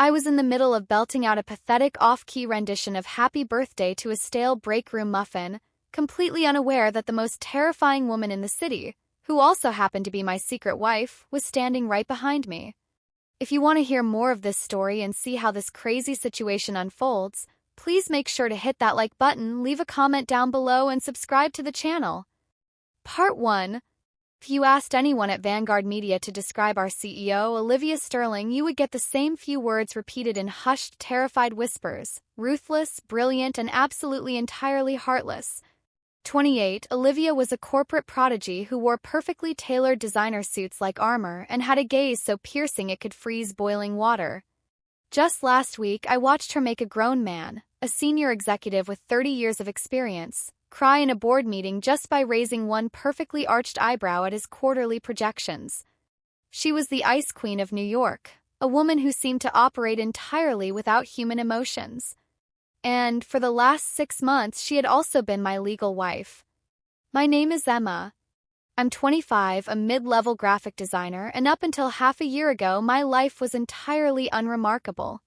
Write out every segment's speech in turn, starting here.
I was in the middle of belting out a pathetic off-key rendition of Happy Birthday to a stale Breakroom muffin, completely unaware that the most terrifying woman in the city, who also happened to be my secret wife, was standing right behind me. If you want to hear more of this story and see how this crazy situation unfolds, please make sure to hit that like button, leave a comment down below, and subscribe to the channel. Part 1. If you asked anyone at Vanguard Media to describe our CEO, Olivia Sterling, you would get the same few words repeated in hushed, terrified whispers: ruthless, brilliant, and absolutely entirely heartless. 28, Olivia was a corporate prodigy who wore perfectly tailored designer suits like armor and had a gaze so piercing it could freeze boiling water. Just last week, I watched her make a grown man, a senior executive with 30 years of experience, cry in a board meeting just by raising one perfectly arched eyebrow at his quarterly projections. She was the Ice Queen of New York, a woman who seemed to operate entirely without human emotions. And for the last 6 months, she had also been my legal wife. My name is Emma. I'm 25, a mid-level graphic designer, and up until half a year ago, my life was entirely unremarkable.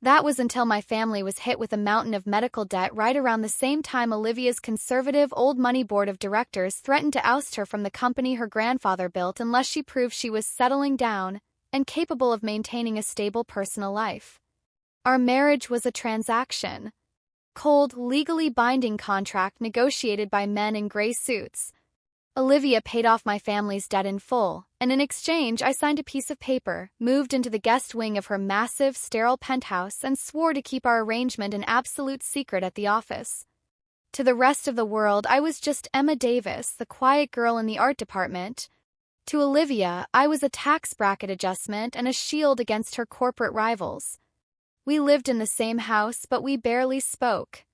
That was until my family was hit with a mountain of medical debt right around the same time Olivia's conservative old money board of directors threatened to oust her from the company her grandfather built unless she proved she was settling down and capable of maintaining a stable personal life. Our marriage was a transaction. Cold, legally binding contract negotiated by men in gray suits. Olivia paid off my family's debt in full, and in exchange I signed a piece of paper, moved into the guest wing of her massive, sterile penthouse, and swore to keep our arrangement an absolute secret at the office. To the rest of the world, I was just Emma Davis, the quiet girl in the art department. To Olivia, I was a tax bracket adjustment and a shield against her corporate rivals. We lived in the same house, but we barely spoke.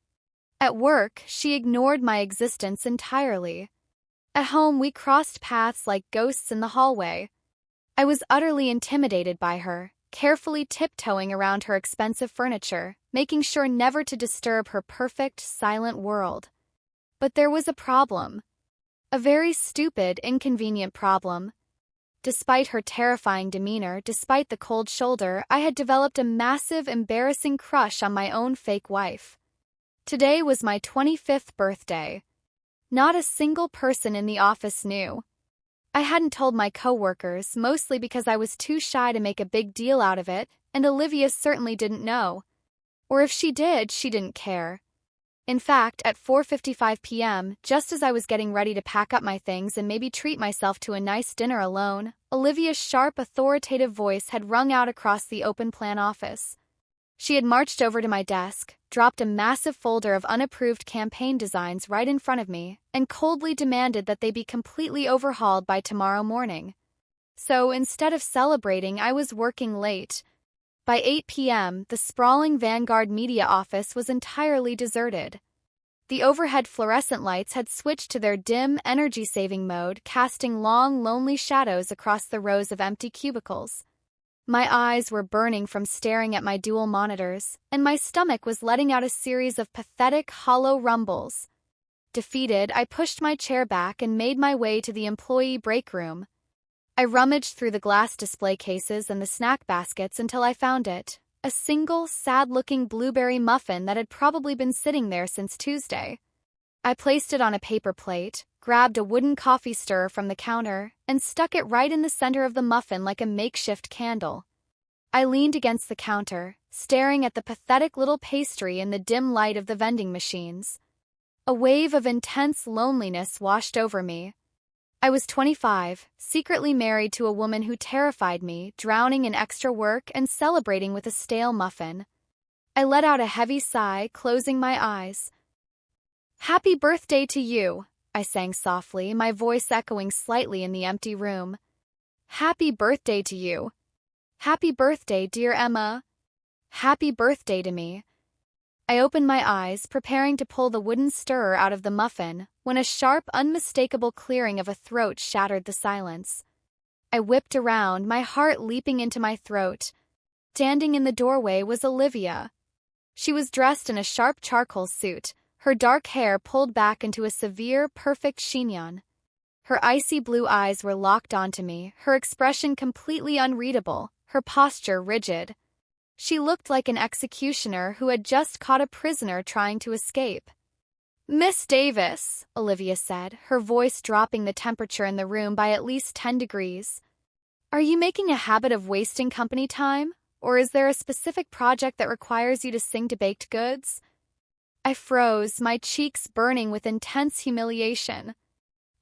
At work, she ignored my existence entirely. At home, we crossed paths like ghosts in the hallway. I was utterly intimidated by her, carefully tiptoeing around her expensive furniture, making sure never to disturb her perfect, silent world. But there was a problem. A very stupid, inconvenient problem. Despite her terrifying demeanor, despite the cold shoulder, I had developed a massive, embarrassing crush on my own fake wife. Today was my 25th birthday. Not a single person in the office knew. I hadn't told my coworkers, mostly because I was too shy to make a big deal out of it, and Olivia certainly didn't know. Or if she did, she didn't care. In fact, at 4:55 p.m., just as I was getting ready to pack up my things and maybe treat myself to a nice dinner alone, Olivia's sharp, authoritative voice had rung out across the open-plan office. She had marched over to my desk, dropped a massive folder of unapproved campaign designs right in front of me, and coldly demanded that they be completely overhauled by tomorrow morning. So instead of celebrating, I was working late. By 8 p.m., the sprawling Vanguard Media office was entirely deserted. The overhead fluorescent lights had switched to their dim, energy-saving mode, casting long, lonely shadows across the rows of empty cubicles. My eyes were burning from staring at my dual monitors, and my stomach was letting out a series of pathetic, hollow rumbles. Defeated, I pushed my chair back and made my way to the employee break room. I rummaged through the glass display cases and the snack baskets until I found it, a single, sad-looking blueberry muffin that had probably been sitting there since Tuesday. I placed it on a paper plate, grabbed a wooden coffee stirrer from the counter, and stuck it right in the center of the muffin like a makeshift candle. I leaned against the counter, staring at the pathetic little pastry in the dim light of the vending machines. A wave of intense loneliness washed over me. I was 25, secretly married to a woman who terrified me, drowning in extra work and celebrating with a stale muffin. I let out a heavy sigh, closing my eyes. "Happy birthday to you," I sang softly, my voice echoing slightly in the empty room. "Happy birthday to you. Happy birthday, dear Emma. Happy birthday to me." I opened my eyes, preparing to pull the wooden stirrer out of the muffin, when a sharp, unmistakable clearing of a throat shattered the silence. I whipped around, my heart leaping into my throat. Standing in the doorway was Olivia. She was dressed in a sharp charcoal suit, her dark hair pulled back into a severe, perfect chignon. Her icy blue eyes were locked onto me, her expression completely unreadable, her posture rigid. She looked like an executioner who had just caught a prisoner trying to escape. "Miss Davis," Olivia said, her voice dropping the temperature in the room by at least 10 degrees. "Are you making a habit of wasting company time? Or is there a specific project that requires you to sing to baked goods?" I froze, my cheeks burning with intense humiliation.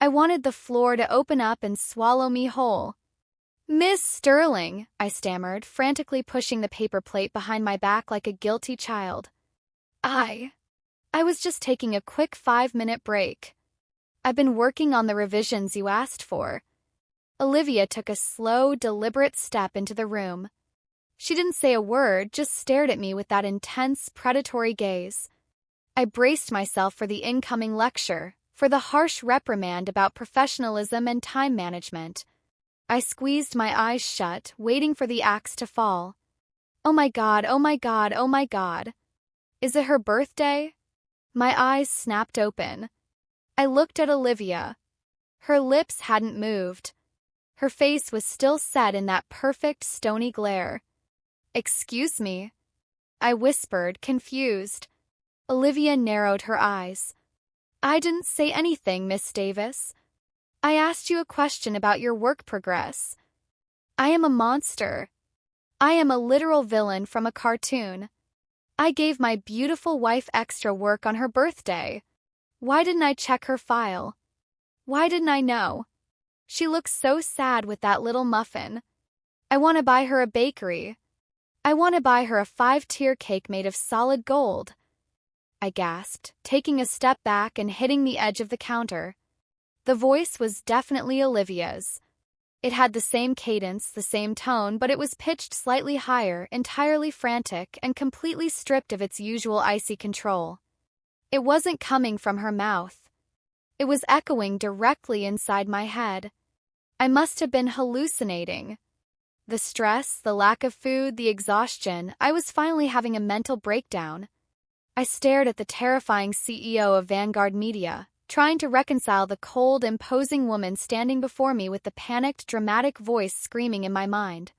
I wanted the floor to open up and swallow me whole. "Miss Sterling," I stammered, frantically pushing the paper plate behind my back like a guilty child. I was just taking a quick 5-minute break. I've been working on the revisions you asked for." Olivia took a slow, deliberate step into the room. She didn't say a word, just stared at me with that intense, predatory gaze. I braced myself for the incoming lecture, for the harsh reprimand about professionalism and time management. I squeezed my eyes shut, waiting for the axe to fall. Oh my God, oh my God, oh my God. Is it her birthday? My eyes snapped open. I looked at Olivia. Her lips hadn't moved. Her face was still set in that perfect stony glare. "Excuse me," I whispered, confused. Olivia narrowed her eyes. "I didn't say anything, Miss Davis. I asked you a question about your work progress. I am a monster. I am a literal villain from a cartoon. I gave my beautiful wife extra work on her birthday. Why didn't I check her file? Why didn't I know? She looks so sad with that little muffin. I want to buy her a bakery. I want to buy her a 5-tier cake made of solid gold." I gasped, taking a step back and hitting the edge of the counter. The voice was definitely Olivia's. It had the same cadence, the same tone, but it was pitched slightly higher, entirely frantic, and completely stripped of its usual icy control. It wasn't coming from her mouth. It was echoing directly inside my head. I must have been hallucinating. The stress, the lack of food, the exhaustion, I was finally having a mental breakdown. I stared at the terrifying CEO of Vanguard Media, trying to reconcile the cold, imposing woman standing before me with the panicked, dramatic voice screaming in my mind.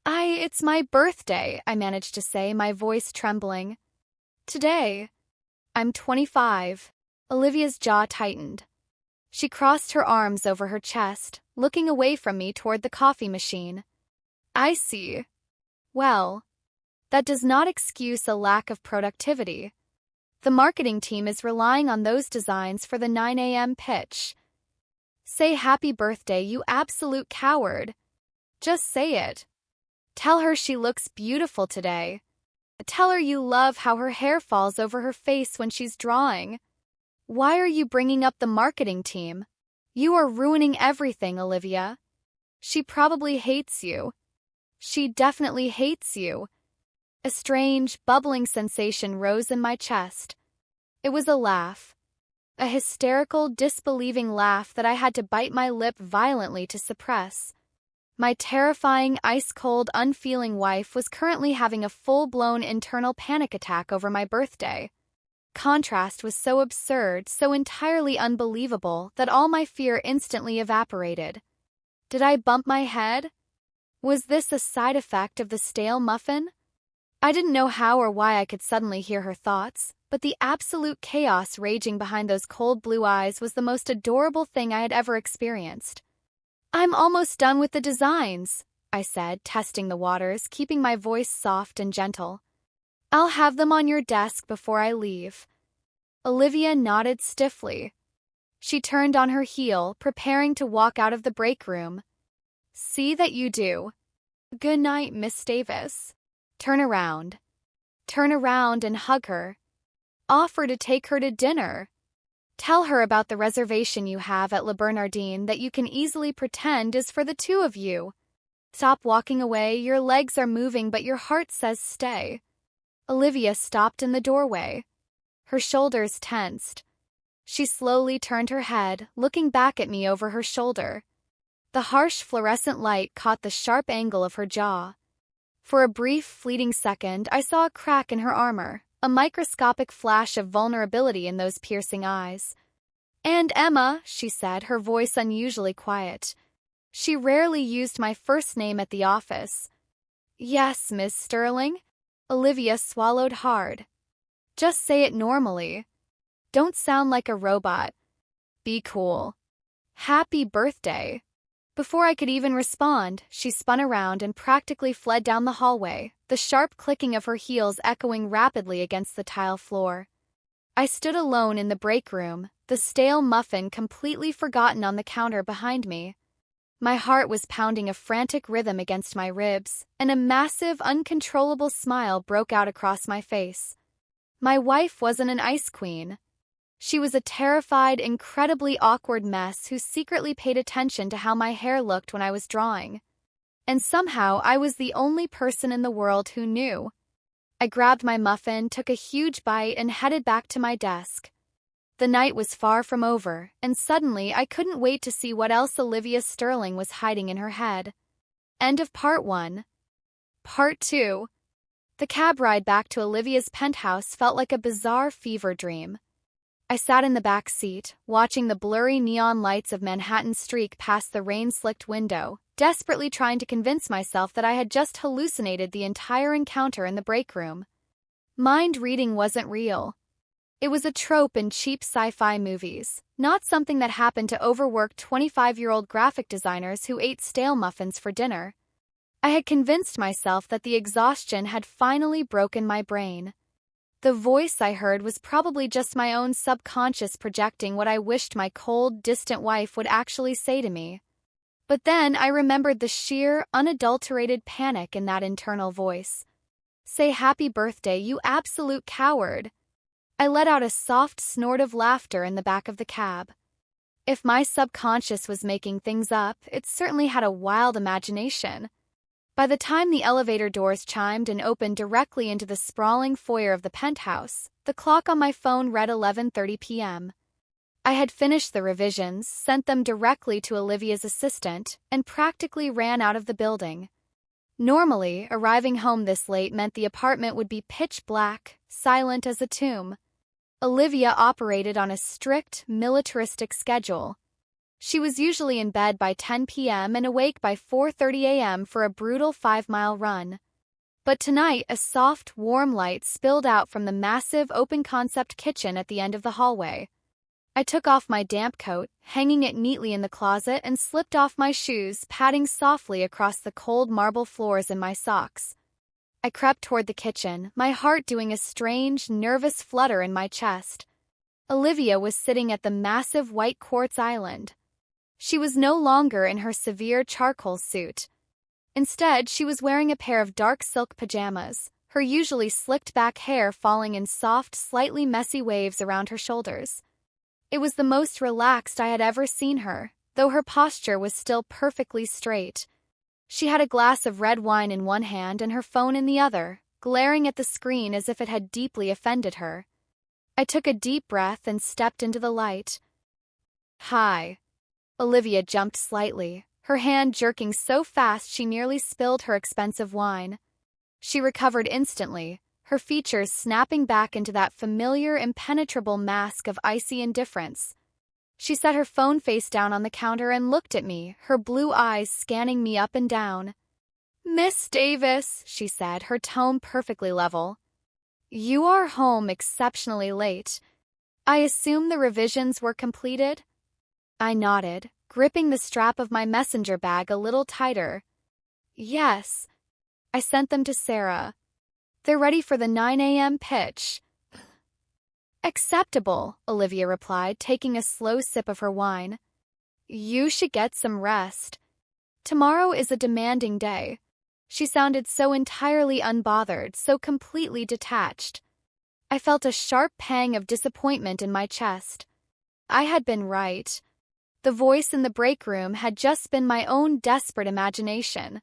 It's my birthday," I managed to say, my voice trembling. "Today. I'm 25. Olivia's jaw tightened. She crossed her arms over her chest, looking away from me toward the coffee machine. "I see. Well, that does not excuse a lack of productivity. The marketing team is relying on those designs for the 9 a.m. pitch. Say happy birthday, you absolute coward. Just say it. Tell her she looks beautiful today. Tell her you love how her hair falls over her face when she's drawing. Why are you bringing up the marketing team? You are ruining everything, Olivia. She probably hates you. She definitely hates you." A strange, bubbling sensation rose in my chest. It was a laugh. A hysterical, disbelieving laugh that I had to bite my lip violently to suppress. My terrifying, ice-cold, unfeeling wife was currently having a full-blown internal panic attack over my birthday. Contrast was so absurd, so entirely unbelievable, that all my fear instantly evaporated. Did I bump my head? Was this a side effect of the stale muffin? I didn't know how or why I could suddenly hear her thoughts, but the absolute chaos raging behind those cold blue eyes was the most adorable thing I had ever experienced. "I'm almost done with the designs," I said, testing the waters, keeping my voice soft and gentle. "I'll have them on your desk before I leave." Olivia nodded stiffly. She turned on her heel, preparing to walk out of the break room. "See that you do. Good night, Miss Davis. Turn around. Turn around and hug her. Offer to take her to dinner. Tell her about the reservation you have at Le Bernardin that you can easily pretend is for the two of you. Stop walking away, your legs are moving but your heart says stay." Olivia stopped in the doorway. Her shoulders tensed. She slowly turned her head, looking back at me over her shoulder. The harsh fluorescent light caught the sharp angle of her jaw. For a brief, fleeting second, I saw a crack in her armor, a microscopic flash of vulnerability in those piercing eyes. "And Emma," she said, her voice unusually quiet. She rarely used my first name at the office. Yes, Miss Sterling. Olivia swallowed hard. Just say it normally. Don't sound like a robot. Be cool. Happy birthday. Before I could even respond, she spun around and practically fled down the hallway, the sharp clicking of her heels echoing rapidly against the tile floor. I stood alone in the break room, the stale muffin completely forgotten on the counter behind me. My heart was pounding a frantic rhythm against my ribs, and a massive, uncontrollable smile broke out across my face. My wife wasn't an ice queen. She was a terrified, incredibly awkward mess who secretly paid attention to how my hair looked when I was drawing. And somehow I was the only person in the world who knew. I grabbed my muffin, took a huge bite, and headed back to my desk. The night was far from over, and suddenly I couldn't wait to see what else Olivia Sterling was hiding in her head. End of part 1. Part 2. The cab ride back to Olivia's penthouse felt like a bizarre fever dream. I sat in the back seat, watching the blurry neon lights of Manhattan streak past the rain-slicked window, desperately trying to convince myself that I had just hallucinated the entire encounter in the break room. Mind reading wasn't real. It was a trope in cheap sci-fi movies, not something that happened to overworked 25-year-old graphic designers who ate stale muffins for dinner. I had convinced myself that the exhaustion had finally broken my brain. The voice I heard was probably just my own subconscious projecting what I wished my cold, distant wife would actually say to me. But then I remembered the sheer, unadulterated panic in that internal voice. Say happy birthday, you absolute coward. I let out a soft snort of laughter in the back of the cab. If my subconscious was making things up, it certainly had a wild imagination. By the time the elevator doors chimed and opened directly into the sprawling foyer of the penthouse, the clock on my phone read 11:30 p.m. I had finished the revisions, sent them directly to Olivia's assistant, and practically ran out of the building. Normally, arriving home this late meant the apartment would be pitch black, silent as a tomb. Olivia operated on a strict, militaristic schedule. She was usually in bed by 10 p.m. and awake by 4:30 a.m. for a brutal 5-mile run. But tonight, a soft, warm light spilled out from the massive, open-concept kitchen at the end of the hallway. I took off my damp coat, hanging it neatly in the closet, and slipped off my shoes, padding softly across the cold marble floors in my socks. I crept toward the kitchen, my heart doing a strange, nervous flutter in my chest. Olivia was sitting at the massive white quartz island. She was no longer in her severe charcoal suit. Instead, she was wearing a pair of dark silk pajamas, her usually slicked-back hair falling in soft, slightly messy waves around her shoulders. It was the most relaxed I had ever seen her, though her posture was still perfectly straight. She had a glass of red wine in one hand and her phone in the other, glaring at the screen as if it had deeply offended her. I took a deep breath and stepped into the light. Hi. Olivia jumped slightly, her hand jerking so fast she nearly spilled her expensive wine. She recovered instantly, her features snapping back into that familiar, impenetrable mask of icy indifference. She set her phone face down on the counter and looked at me, her blue eyes scanning me up and down. "Miss Davis," she said, her tone perfectly level. "You are home exceptionally late. I assume the revisions were completed?" I nodded, gripping the strap of my messenger bag a little tighter. "Yes. I sent them to Sarah. They're ready for the 9 a.m. pitch." "Acceptable," Olivia replied, taking a slow sip of her wine. "You should get some rest. Tomorrow is a demanding day." She sounded so entirely unbothered, so completely detached. I felt a sharp pang of disappointment in my chest. I had been right. The voice in the break room had just been my own desperate imagination.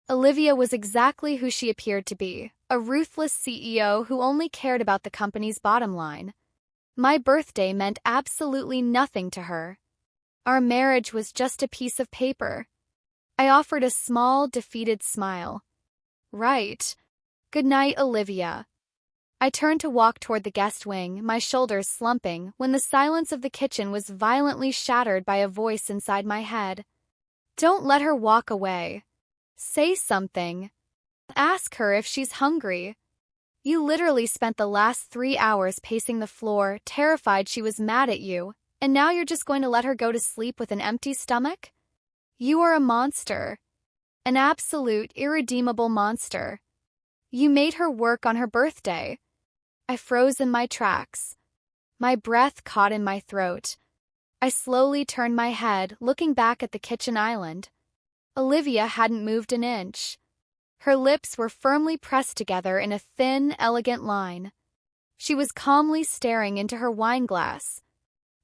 Olivia was exactly who she appeared to be, a ruthless CEO who only cared about the company's bottom line. My birthday meant absolutely nothing to her. Our marriage was just a piece of paper. I offered a small, defeated smile. "Right. Good night, Olivia." I turned to walk toward the guest wing, my shoulders slumping, when the silence of the kitchen was violently shattered by a voice inside my head. "Don't let her walk away. Say something." Ask her if she's hungry. You literally spent the last 3 hours pacing the floor, terrified she was mad at you, and now you're just going to let her go to sleep with an empty stomach? You are a monster. An absolute, irredeemable monster. You made her work on her birthday. I froze in my tracks. My breath caught in my throat. I slowly turned my head, looking back at the kitchen island. Olivia hadn't moved an inch. Her lips were firmly pressed together in a thin, elegant line. She was calmly staring into her wine glass.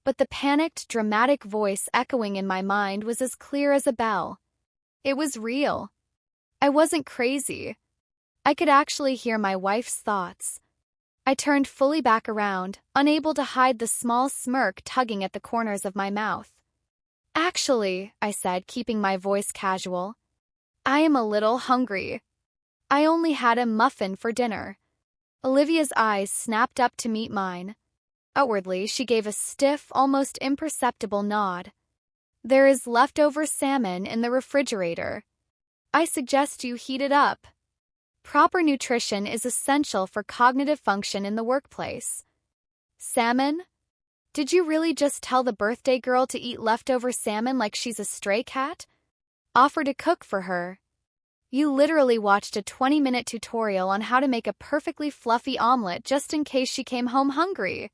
But the panicked, dramatic voice echoing in my mind was as clear as a bell. It was real. I wasn't crazy. I could actually hear my wife's thoughts. I turned fully back around, unable to hide the small smirk tugging at the corners of my mouth. Actually, I said, keeping my voice casual, I am a little hungry. I only had a muffin for dinner. Olivia's eyes snapped up to meet mine. Outwardly, she gave a stiff, almost imperceptible nod. There is leftover salmon in the refrigerator. I suggest you heat it up. Proper nutrition is essential for cognitive function in the workplace. Salmon? Did you really just tell the birthday girl to eat leftover salmon like she's a stray cat? Offer to cook for her. You literally watched a 20-minute tutorial on how to make a perfectly fluffy omelet just in case she came home hungry.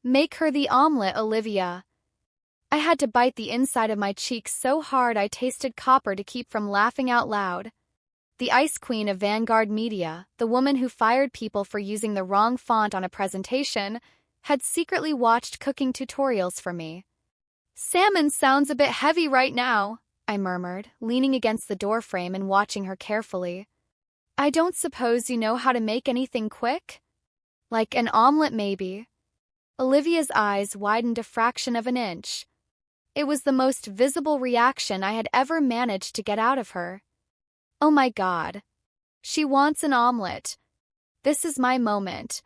Make her the omelet, Olivia. I had to bite the inside of my cheek so hard I tasted copper to keep from laughing out loud. The ice queen of Vanguard Media, the woman who fired people for using the wrong font on a presentation, had secretly watched cooking tutorials for me. Salmon sounds a bit heavy right now, I murmured, leaning against the doorframe and watching her carefully. I don't suppose you know how to make anything quick? Like an omelet, maybe. Olivia's eyes widened a fraction of an inch. It was the most visible reaction I had ever managed to get out of her. Oh my God. She wants an omelet. This is my moment.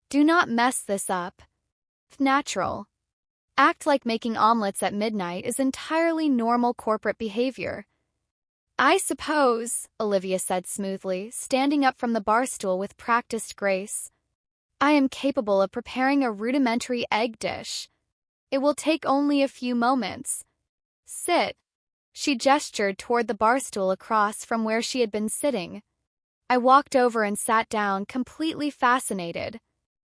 Do not mess this up. Natural. Act like making omelets at midnight is entirely normal corporate behavior. I suppose, Olivia said smoothly, standing up from the bar stool with practiced grace. I am capable of preparing a rudimentary egg dish. It will take only a few moments. Sit. She gestured toward the bar stool across from where she had been sitting. I walked over and sat down, completely fascinated.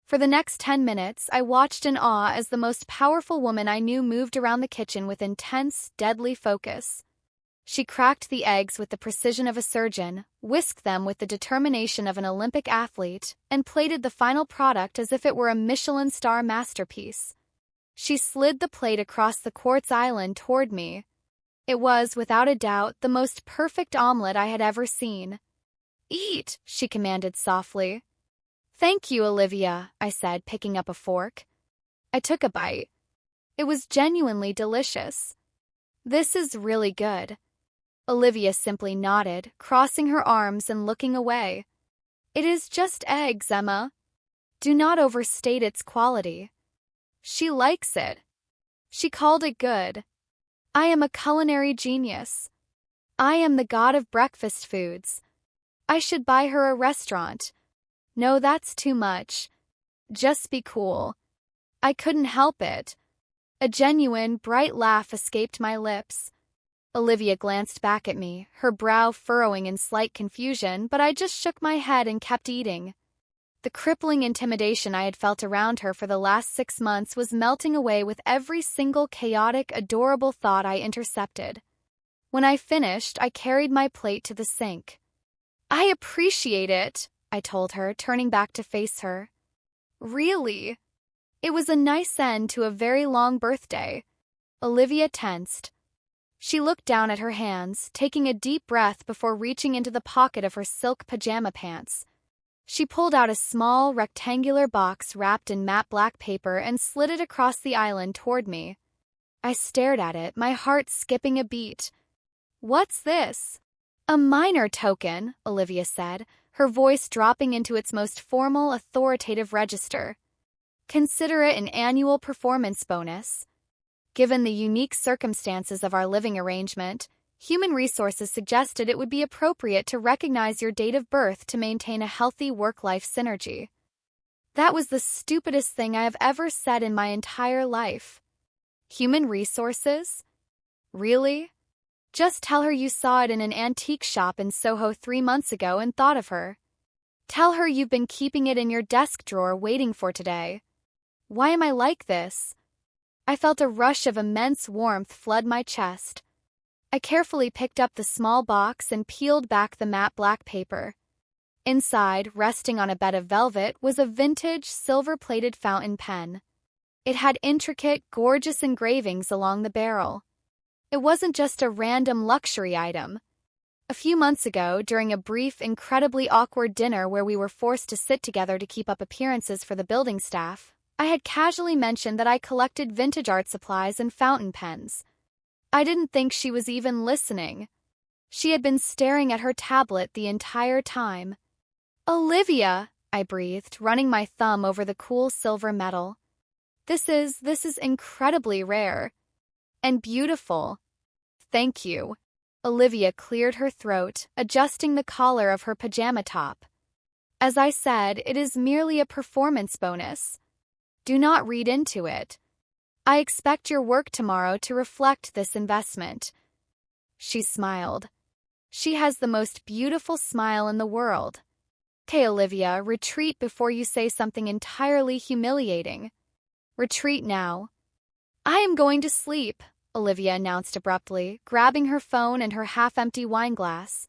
For the next 10 minutes, I watched in awe as the most powerful woman I knew moved around the kitchen with intense, deadly focus. She cracked the eggs with the precision of a surgeon, whisked them with the determination of an Olympic athlete, and plated the final product as if it were a Michelin star masterpiece. She slid the plate across the quartz island toward me. It was, without a doubt, the most perfect omelet I had ever seen. Eat, she commanded softly. Thank you, Olivia, I said, picking up a fork. I took a bite. It was genuinely delicious. This is really good. Olivia simply nodded, crossing her arms and looking away. It is just eggs, Emma. Do not overstate its quality. She likes it. She called it good. I am a culinary genius. I am the god of breakfast foods. I should buy her a restaurant. No, that's too much. Just be cool. I couldn't help it. A genuine, bright laugh escaped my lips. Olivia glanced back at me, her brow furrowing in slight confusion, but I just shook my head and kept eating. The crippling intimidation I had felt around her for the last 6 months was melting away with every single chaotic, adorable thought I intercepted. When I finished, I carried my plate to the sink. I appreciate it, I told her, turning back to face her. Really? It was a nice end to a very long birthday. Olivia tensed. She looked down at her hands, taking a deep breath before reaching into the pocket of her silk pajama pants. She pulled out a small, rectangular box wrapped in matte black paper and slid it across the island toward me. I stared at it, my heart skipping a beat. What's this? A minor token, Olivia said, her voice dropping into its most formal, authoritative register. Consider it an annual performance bonus. Given the unique circumstances of our living arrangement, Human Resources suggested it would be appropriate to recognize your date of birth to maintain a healthy work-life synergy. That was the stupidest thing I have ever said in my entire life. Human Resources? Really? Just tell her you saw it in an antique shop in Soho 3 months ago and thought of her. Tell her you've been keeping it in your desk drawer waiting for today. Why am I like this? I felt a rush of immense warmth flood my chest. I carefully picked up the small box and peeled back the matte black paper. Inside, resting on a bed of velvet, was a vintage, silver-plated fountain pen. It had intricate, gorgeous engravings along the barrel. It wasn't just a random luxury item. A few months ago, during a brief, incredibly awkward dinner where we were forced to sit together to keep up appearances for the building staff, I had casually mentioned that I collected vintage art supplies and fountain pens. I didn't think she was even listening. She had been staring at her tablet the entire time. "Olivia," I breathed, running my thumb over the cool silver metal. This is incredibly rare. And beautiful. Thank you." Olivia cleared her throat, adjusting the collar of her pajama top. "As I said, it is merely a performance bonus. Do not read into it. I expect your work tomorrow to reflect this investment." She smiled. She has the most beautiful smile in the world. "Okay, Olivia, retreat before you say something entirely humiliating. Retreat now." "I am going to sleep," Olivia announced abruptly, grabbing her phone and her half-empty wine glass.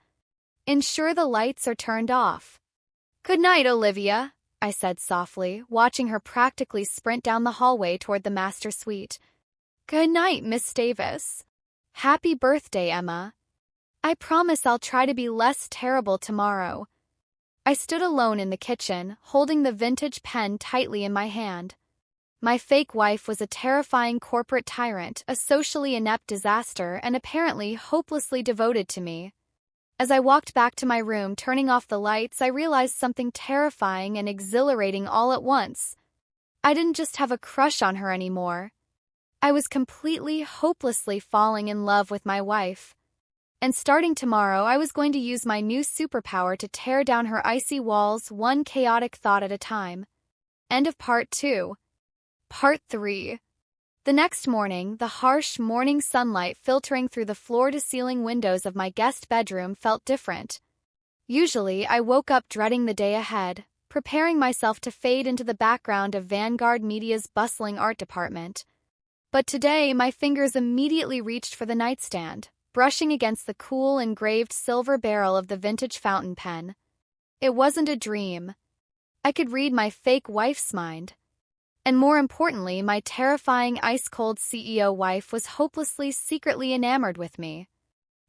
"Ensure the lights are turned off." "Good night, Olivia," I said softly, watching her practically sprint down the hallway toward the master suite. "Good night, Miss Davis. Happy birthday, Emma. I promise I'll try to be less terrible tomorrow." I stood alone in the kitchen, holding the vintage pen tightly in my hand. My fake wife was a terrifying corporate tyrant, a socially inept disaster, and apparently hopelessly devoted to me. As I walked back to my room, turning off the lights, I realized something terrifying and exhilarating all at once. I didn't just have a crush on her anymore. I was completely, hopelessly falling in love with my wife. And starting tomorrow, I was going to use my new superpower to tear down her icy walls, one chaotic thought at a time. End of part 2. Part 3. The next morning, the harsh morning sunlight filtering through the floor-to-ceiling windows of my guest bedroom felt different. Usually, I woke up dreading the day ahead, preparing myself to fade into the background of Vanguard Media's bustling art department. But today, my fingers immediately reached for the nightstand, brushing against the cool, engraved silver barrel of the vintage fountain pen. It wasn't a dream. I could read my fake wife's mind. And more importantly, my terrifying ice-cold CEO wife was hopelessly secretly enamored with me.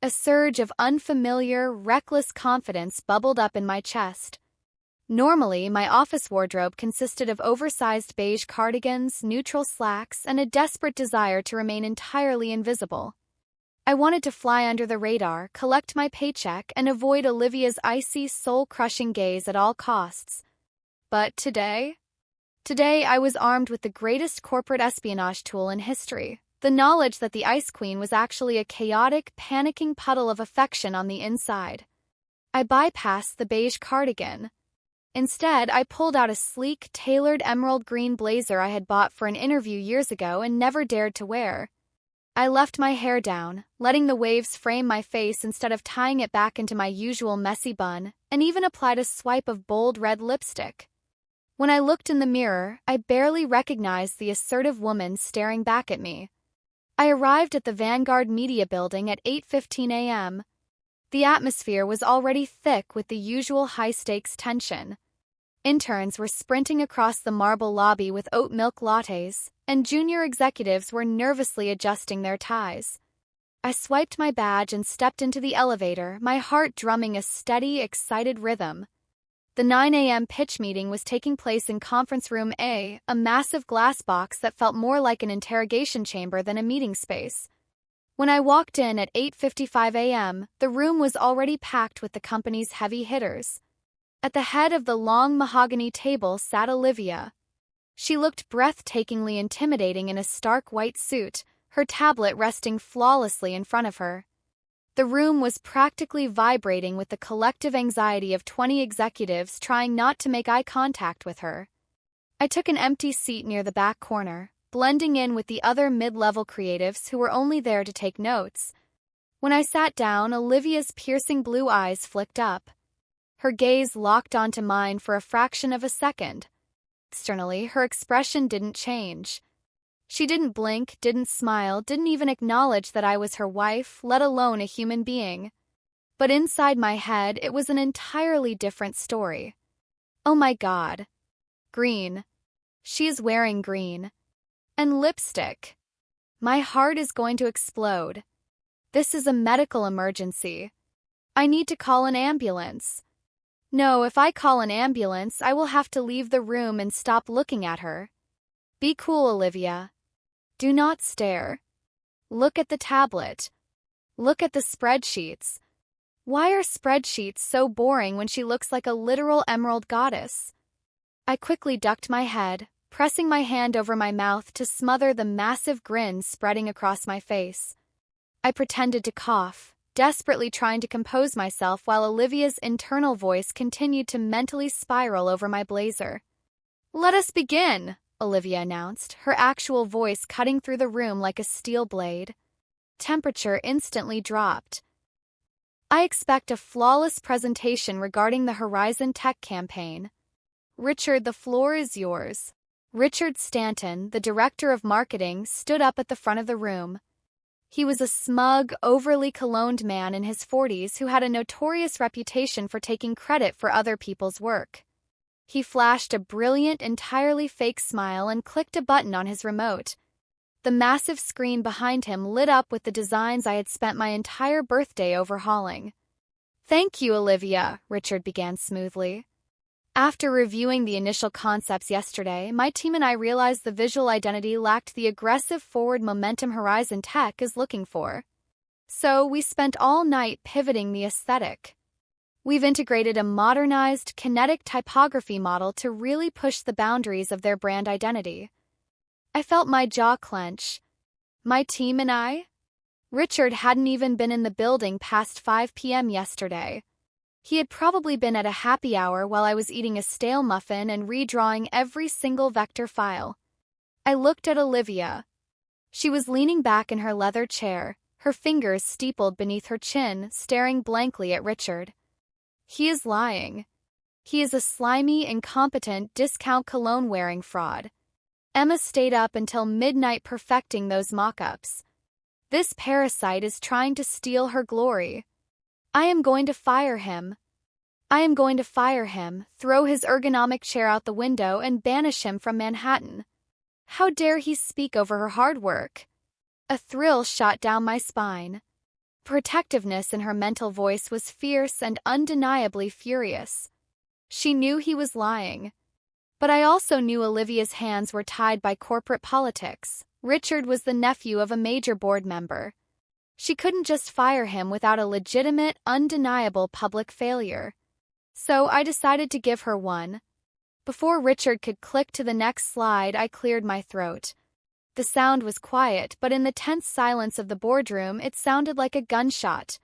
A surge of unfamiliar, reckless confidence bubbled up in my chest. Normally, my office wardrobe consisted of oversized beige cardigans, neutral slacks, and a desperate desire to remain entirely invisible. I wanted to fly under the radar, collect my paycheck, and avoid Olivia's icy, soul-crushing gaze at all costs. But today I was armed with the greatest corporate espionage tool in history, the knowledge that the Ice Queen was actually a chaotic, panicking puddle of affection on the inside. I bypassed the beige cardigan. Instead, I pulled out a sleek, tailored emerald green blazer I had bought for an interview years ago and never dared to wear. I left my hair down, letting the waves frame my face instead of tying it back into my usual messy bun, and even applied a swipe of bold red lipstick. When I looked in the mirror, I barely recognized the assertive woman staring back at me. I arrived at the Vanguard Media building at 8:15 a.m. The atmosphere was already thick with the usual high-stakes tension. Interns were sprinting across the marble lobby with oat milk lattes, and junior executives were nervously adjusting their ties. I swiped my badge and stepped into the elevator, my heart drumming a steady, excited rhythm. The 9 a.m. pitch meeting was taking place in Conference Room A, a massive glass box that felt more like an interrogation chamber than a meeting space. When I walked in at 8:55 a.m., the room was already packed with the company's heavy hitters. At the head of the long mahogany table sat Olivia. She looked breathtakingly intimidating in a stark white suit, her tablet resting flawlessly in front of her. The room was practically vibrating with the collective anxiety of 20 executives trying not to make eye contact with her. I took an empty seat near the back corner, blending in with the other mid-level creatives who were only there to take notes. When I sat down, Olivia's piercing blue eyes flicked up. Her gaze locked onto mine for a fraction of a second. Externally, her expression didn't change. She didn't blink, didn't smile, didn't even acknowledge that I was her wife, let alone a human being. But inside my head, it was an entirely different story. Oh my God. Green. She is wearing green. And lipstick. My heart is going to explode. This is a medical emergency. I need to call an ambulance. No, if I call an ambulance, I will have to leave the room and stop looking at her. Be cool, Olivia. Do not stare. Look at the tablet. Look at the spreadsheets. Why are spreadsheets so boring when she looks like a literal emerald goddess? I quickly ducked my head, pressing my hand over my mouth to smother the massive grin spreading across my face. I pretended to cough, desperately trying to compose myself while Olivia's internal voice continued to mentally spiral over my blazer. "Let us begin," Olivia announced, her actual voice cutting through the room like a steel blade. Temperature instantly dropped. "I expect a flawless presentation regarding the Horizon Tech campaign. Richard, the floor is yours." Richard Stanton, the director of marketing, stood up at the front of the room. He was a smug, overly cologned man in his 40s who had a notorious reputation for taking credit for other people's work. He flashed a brilliant, entirely fake smile and clicked a button on his remote. The massive screen behind him lit up with the designs I had spent my entire birthday overhauling. "Thank you, Olivia," Richard began smoothly. "After reviewing the initial concepts yesterday, my team and I realized the visual identity lacked the aggressive forward momentum Horizon Tech is looking for. So we spent all night pivoting the aesthetic. We've integrated a modernized, kinetic typography model to really push the boundaries of their brand identity." I felt my jaw clench. My team and I? Richard hadn't even been in the building past 5 p.m. yesterday. He had probably been at a happy hour while I was eating a stale muffin and redrawing every single vector file. I looked at Olivia. She was leaning back in her leather chair, her fingers steepled beneath her chin, staring blankly at Richard. He is lying. He is a slimy, incompetent, discount cologne-wearing fraud. Emma stayed up until midnight perfecting those mock-ups. This parasite is trying to steal her glory. I am going to fire him. I am going to fire him, throw his ergonomic chair out the window, and banish him from Manhattan. How dare he speak over her hard work? A thrill shot down my spine. Protectiveness in her mental voice was fierce and undeniably furious. She knew he was lying. But I also knew Olivia's hands were tied by corporate politics. Richard was the nephew of a major board member. She couldn't just fire him without a legitimate, undeniable public failure. So I decided to give her one. Before Richard could click to the next slide, I cleared my throat. The sound was quiet, but in the tense silence of the boardroom, it sounded like a gunshot.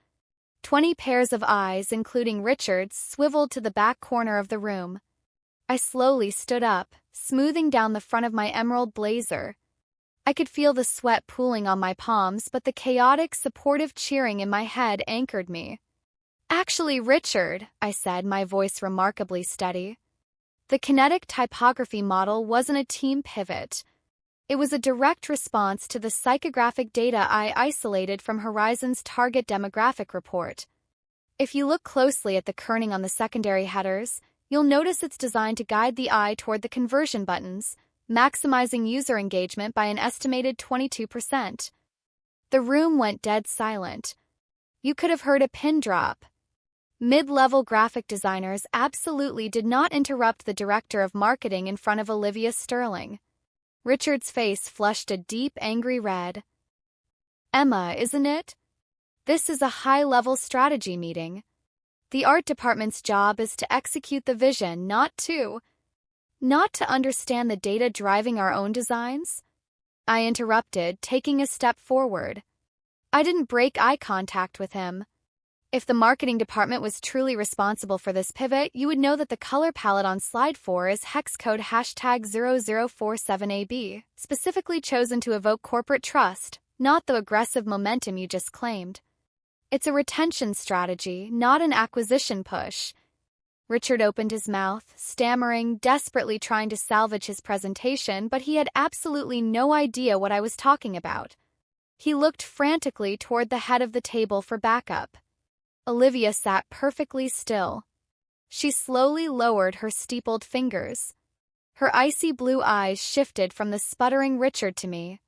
20 pairs of eyes, including Richard's, swiveled to the back corner of the room. I slowly stood up, smoothing down the front of my emerald blazer. I could feel the sweat pooling on my palms, but the chaotic, supportive cheering in my head anchored me. "Actually, Richard," I said, my voice remarkably steady. "The kinetic typography model wasn't a team pivot. It was a direct response to the psychographic data I isolated from Horizon's target demographic report. If you look closely at the kerning on the secondary headers, you'll notice it's designed to guide the eye toward the conversion buttons, maximizing user engagement by an estimated 22%. The room went dead silent. You could have heard a pin drop. Mid-level graphic designers absolutely did not interrupt the director of marketing in front of Olivia Sterling. Richard's face flushed a deep, angry red. "Emma, isn't it? This is a high-level strategy meeting. The art department's job is to execute the vision, not to understand the data driving our own designs?" I interrupted, taking a step forward. I didn't break eye contact with him. If the marketing department was truly responsible for this pivot, you would know that the color palette on slide 4 is hex code #0047AB, specifically chosen to evoke corporate trust, not the aggressive momentum you just claimed. It's a retention strategy, not an acquisition push. Richard opened his mouth, stammering, desperately trying to salvage his presentation, but he had absolutely no idea what I was talking about. He looked frantically toward the head of the table for backup. Olivia sat perfectly still. She slowly lowered her steepled fingers. Her icy blue eyes shifted from the sputtering Richard to me.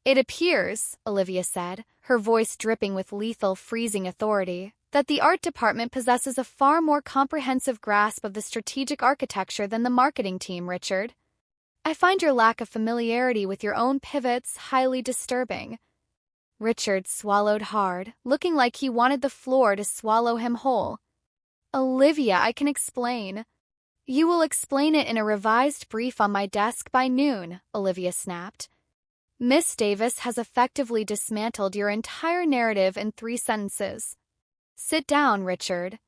"It appears," Olivia said, her voice dripping with lethal, freezing authority, "that the art department possesses a far more comprehensive grasp of the strategic architecture than the marketing team, Richard. I find your lack of familiarity with your own pivots highly disturbing." Richard swallowed hard, looking like he wanted the floor to swallow him whole. "Olivia, I can explain." "You will explain it in a revised brief on my desk by noon," Olivia snapped. "Miss Davis has effectively dismantled your entire narrative in 3 sentences. Sit down, Richard.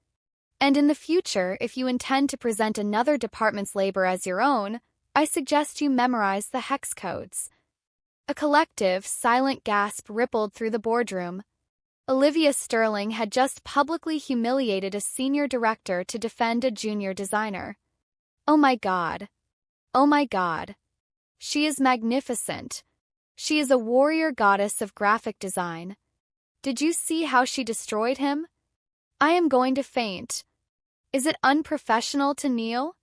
And in the future, if you intend to present another department's labor as your own, I suggest you memorize the hex codes." A collective, silent gasp rippled through the boardroom. Olivia Sterling had just publicly humiliated a senior director to defend a junior designer. Oh my God. Oh my God. She is magnificent. She is a warrior goddess of graphic design. Did you see how she destroyed him? I am going to faint. Is it unprofessional to kneel?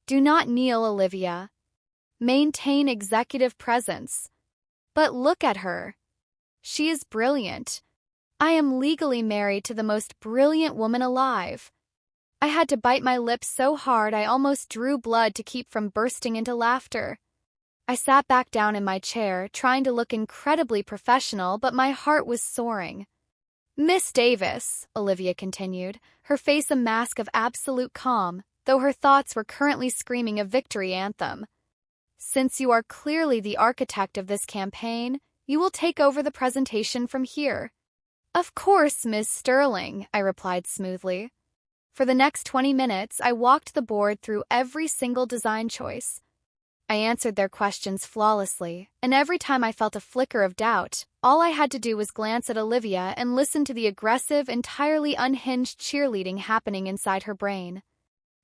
Do not kneel, Olivia. Maintain executive presence. But look at her. She is brilliant. I am legally married to the most brilliant woman alive. I had to bite my lips so hard I almost drew blood to keep from bursting into laughter. I sat back down in my chair, trying to look incredibly professional, but my heart was soaring. "Miss Davis," Olivia continued, her face a mask of absolute calm, though her thoughts were currently screaming a victory anthem. "Since you are clearly the architect of this campaign, you will take over the presentation from here." "Of course, Ms. Sterling," I replied smoothly. For the next 20 minutes, I walked the board through every single design choice. I answered their questions flawlessly, and every time I felt a flicker of doubt, all I had to do was glance at Olivia and listen to the aggressive, entirely unhinged cheerleading happening inside her brain.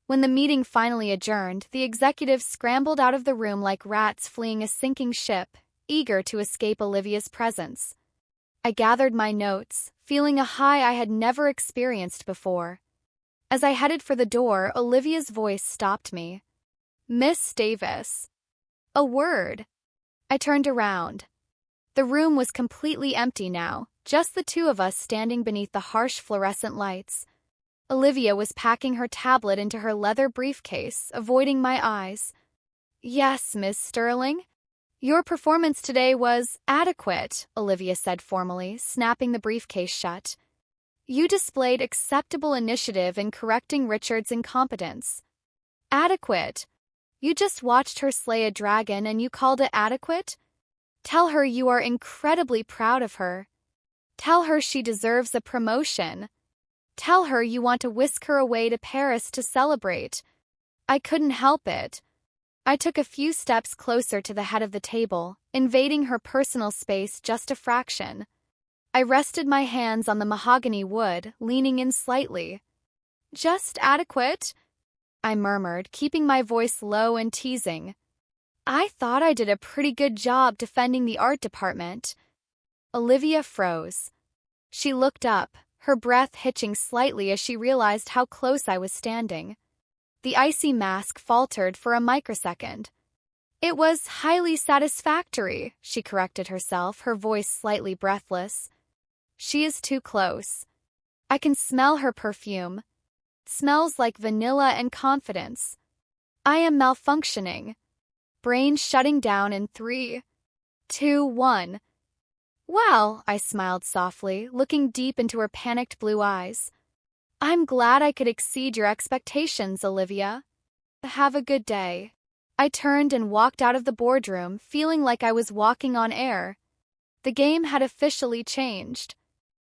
When the meeting finally adjourned, the executives scrambled out of the room like rats fleeing a sinking ship, eager to escape Olivia's presence. I gathered my notes, feeling a high I had never experienced before. As I headed for the door, Olivia's voice stopped me. "Miss Davis." "A word." I turned around. The room was completely empty now, just the two of us standing beneath the harsh fluorescent lights. Olivia was packing her tablet into her leather briefcase, avoiding my eyes. "Yes, Miss Sterling. Your performance today was adequate," Olivia said formally, snapping the briefcase shut. "You displayed acceptable initiative in correcting Richard's incompetence." "Adequate? You just watched her slay a dragon and you called it adequate? Tell her you are incredibly proud of her. Tell her she deserves a promotion. Tell her you want to whisk her away to Paris to celebrate." I couldn't help it. I took a few steps closer to the head of the table, invading her personal space just a fraction. I rested my hands on the mahogany wood, leaning in slightly. "Just adequate," I murmured, keeping my voice low and teasing. "I thought I did a pretty good job defending the art department." Olivia froze. She looked up, her breath hitching slightly as she realized how close I was standing. The icy mask faltered for a microsecond. "It was highly satisfactory," she corrected herself, her voice slightly breathless. "She is too close. I can smell her perfume. Smells like vanilla and confidence. I am malfunctioning. Brain shutting down in 3, 2, 1. "Well," I smiled softly, looking deep into her panicked blue eyes. "I'm glad I could exceed your expectations, Olivia. Have a good day." I turned and walked out of the boardroom, feeling like I was walking on air. The game had officially changed.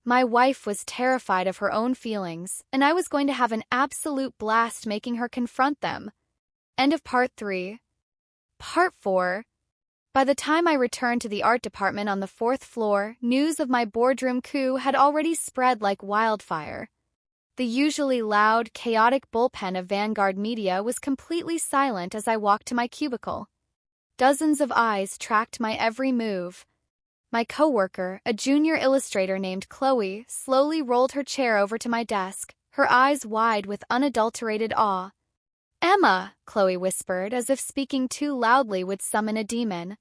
My wife was terrified of her own feelings, and I was going to have an absolute blast making her confront them. End of Part 3. Part 4. By the time I returned to the art department on the 4th floor, news of my boardroom coup had already spread like wildfire. The usually loud, chaotic bullpen of Vanguard Media was completely silent as I walked to my cubicle. Dozens of eyes tracked my every move. My coworker, a junior illustrator named Chloe, slowly rolled her chair over to my desk, her eyes wide with unadulterated awe. "Emma," Chloe whispered, as if speaking too loudly would summon a demon.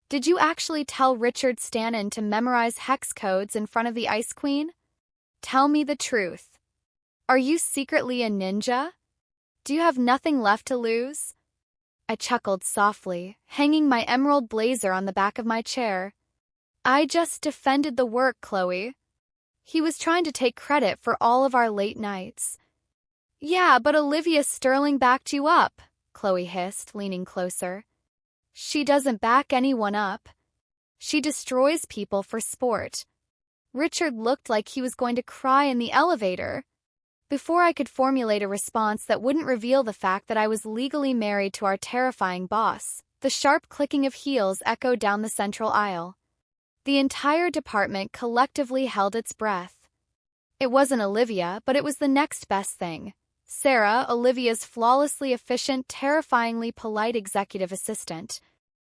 "Did you actually tell Richard Stanton to memorize hex codes in front of the Ice Queen? Tell me the truth. Are you secretly a ninja? Do you have nothing left to lose?" I chuckled softly, hanging my emerald blazer on the back of my chair. "I just defended the work, Chloe." He was trying to take credit for all of our late nights. "Yeah, but Olivia Sterling backed you up," Chloe hissed, leaning closer. "She doesn't back anyone up. She destroys people for sport." Richard looked like he was going to cry in the elevator. Before I could formulate a response that wouldn't reveal the fact that I was legally married to our terrifying boss, the sharp clicking of heels echoed down the central aisle. The entire department collectively held its breath. It wasn't Olivia, but it was the next best thing. Sarah, Olivia's flawlessly efficient, terrifyingly polite executive assistant.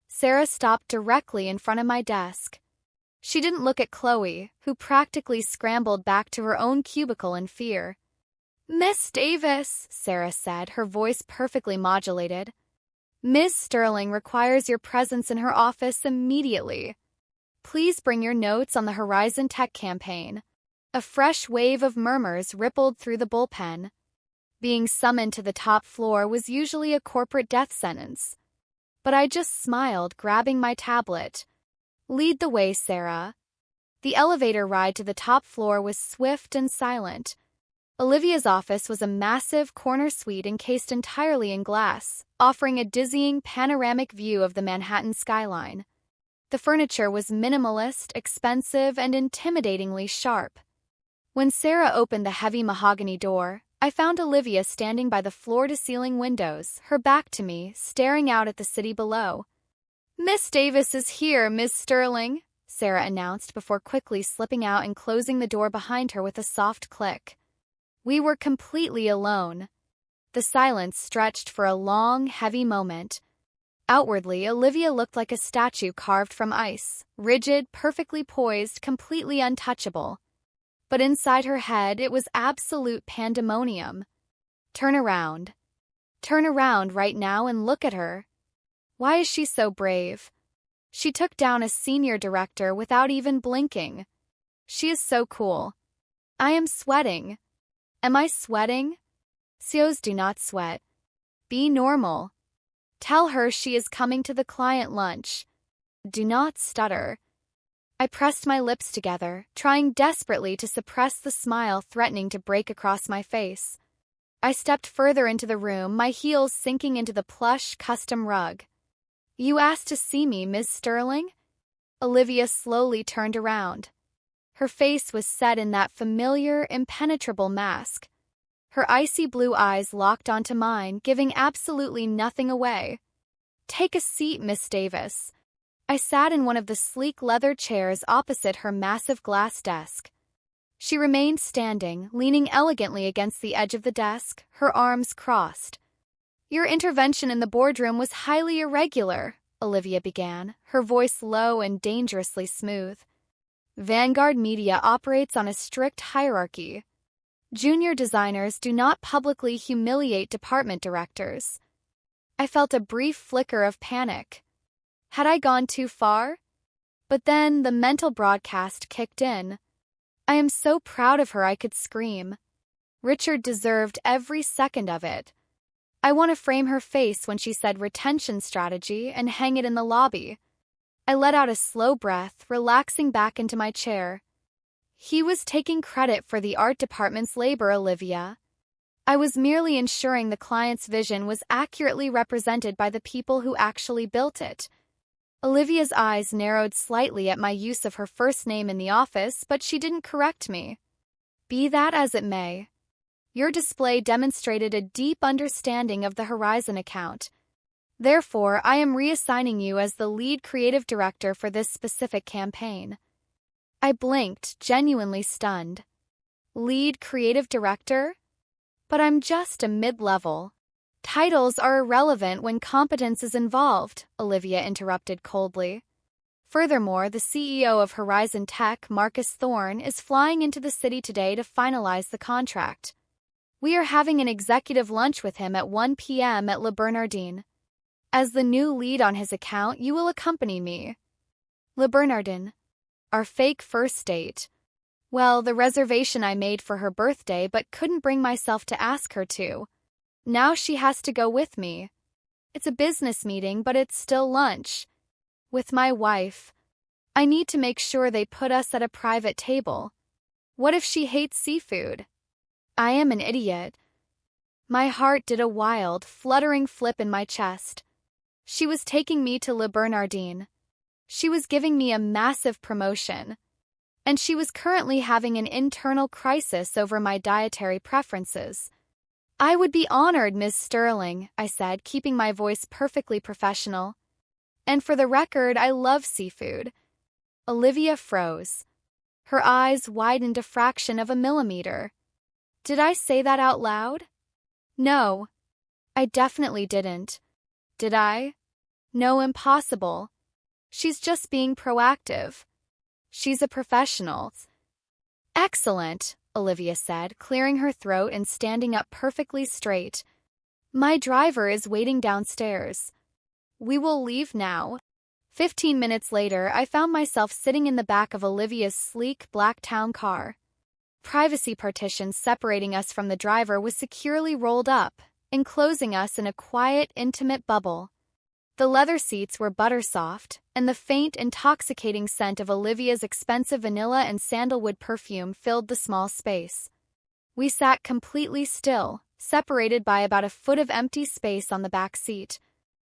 Sarah stopped directly in front of my desk. She didn't look at Chloe, who practically scrambled back to her own cubicle in fear. "Miss Davis," Sarah said, her voice perfectly modulated. "Ms. Sterling requires your presence in her office immediately. Please bring your notes on the Horizon Tech campaign." A fresh wave of murmurs rippled through the bullpen. Being summoned to the top floor was usually a corporate death sentence. But I just smiled, grabbing my tablet. "Lead the way, Sarah." The elevator ride to the top floor was swift and silent. Olivia's office was a massive corner suite encased entirely in glass, offering a dizzying panoramic view of the Manhattan skyline. The furniture was minimalist, expensive, and intimidatingly sharp. When Sarah opened the heavy mahogany door, I found Olivia standing by the floor-to-ceiling windows, her back to me, staring out at the city below. "Miss Davis is here, Miss Sterling," Sarah announced before quickly slipping out and closing the door behind her with a soft click. We were completely alone. The silence stretched for a long, heavy moment. Outwardly, Olivia looked like a statue carved from ice, rigid, perfectly poised, completely untouchable. But inside her head, it was absolute pandemonium. Turn around. Turn around right now and look at her. Why is she so brave? She took down a senior director without even blinking. She is so cool. I am sweating. Am I sweating? CEOs do not sweat. Be normal. Tell her she is coming to the client lunch. Do not stutter. I pressed my lips together, trying desperately to suppress the smile threatening to break across my face. I stepped further into the room, my heels sinking into the plush, custom rug. "You asked to see me, Miss Sterling?" Olivia slowly turned around. Her face was set in that familiar, impenetrable mask. Her icy blue eyes locked onto mine, giving absolutely nothing away. "Take a seat, Miss Davis." I sat in one of the sleek leather chairs opposite her massive glass desk. She remained standing, leaning elegantly against the edge of the desk, her arms crossed. "Your intervention in the boardroom was highly irregular," Olivia began, her voice low and dangerously smooth. "Vanguard Media operates on a strict hierarchy. Junior designers do not publicly humiliate department directors." I felt a brief flicker of panic. Had I gone too far? But then the mental broadcast kicked in. I am so proud of her I could scream. Richard deserved every second of it. I want to frame her face when she said retention strategy and hang it in the lobby. I let out a slow breath, relaxing back into my chair. He was taking credit for the art department's labor, Olivia. I was merely ensuring the client's vision was accurately represented by the people who actually built it. Olivia's eyes narrowed slightly at my use of her first name in the office, but she didn't correct me. Be that as it may, your display demonstrated a deep understanding of the Horizon account. Therefore, I am reassigning you as the lead creative director for this specific campaign. I blinked, genuinely stunned. Lead creative director? But I'm just a mid-level. Titles are irrelevant when competence is involved, Olivia interrupted coldly. Furthermore, the CEO of Horizon Tech, Marcus Thorne, is flying into the city today to finalize the contract. We are having an executive lunch with him at 1 p.m. at Le Bernardin. As the new lead on his account, you will accompany me. Le Bernardin. Our fake first date. Well, the reservation I made for her birthday but couldn't bring myself to ask her to. Now she has to go with me. It's a business meeting, but it's still lunch. With my wife. I need to make sure they put us at a private table. What if she hates seafood? I am an idiot. My heart did a wild, fluttering flip in my chest. She was taking me to Le Bernardin. She was giving me a massive promotion. And she was currently having an internal crisis over my dietary preferences. I would be honored, Ms. Sterling, I said, keeping my voice perfectly professional. And for the record, I love seafood. Olivia froze. Her eyes widened a fraction of a millimeter. Did I say that out loud? No. I definitely didn't. Did I? No, impossible. She's just being proactive. She's a professional. Excellent, Olivia said, clearing her throat and standing up perfectly straight. My driver is waiting downstairs. We will leave now. 15 minutes later, I found myself sitting in the back of Olivia's sleek black town car. Privacy partition separating us from the driver was securely rolled up, enclosing us in a quiet, intimate bubble. The leather seats were butter-soft, and the faint, intoxicating scent of Olivia's expensive vanilla and sandalwood perfume filled the small space. We sat completely still, separated by about a foot of empty space on the back seat.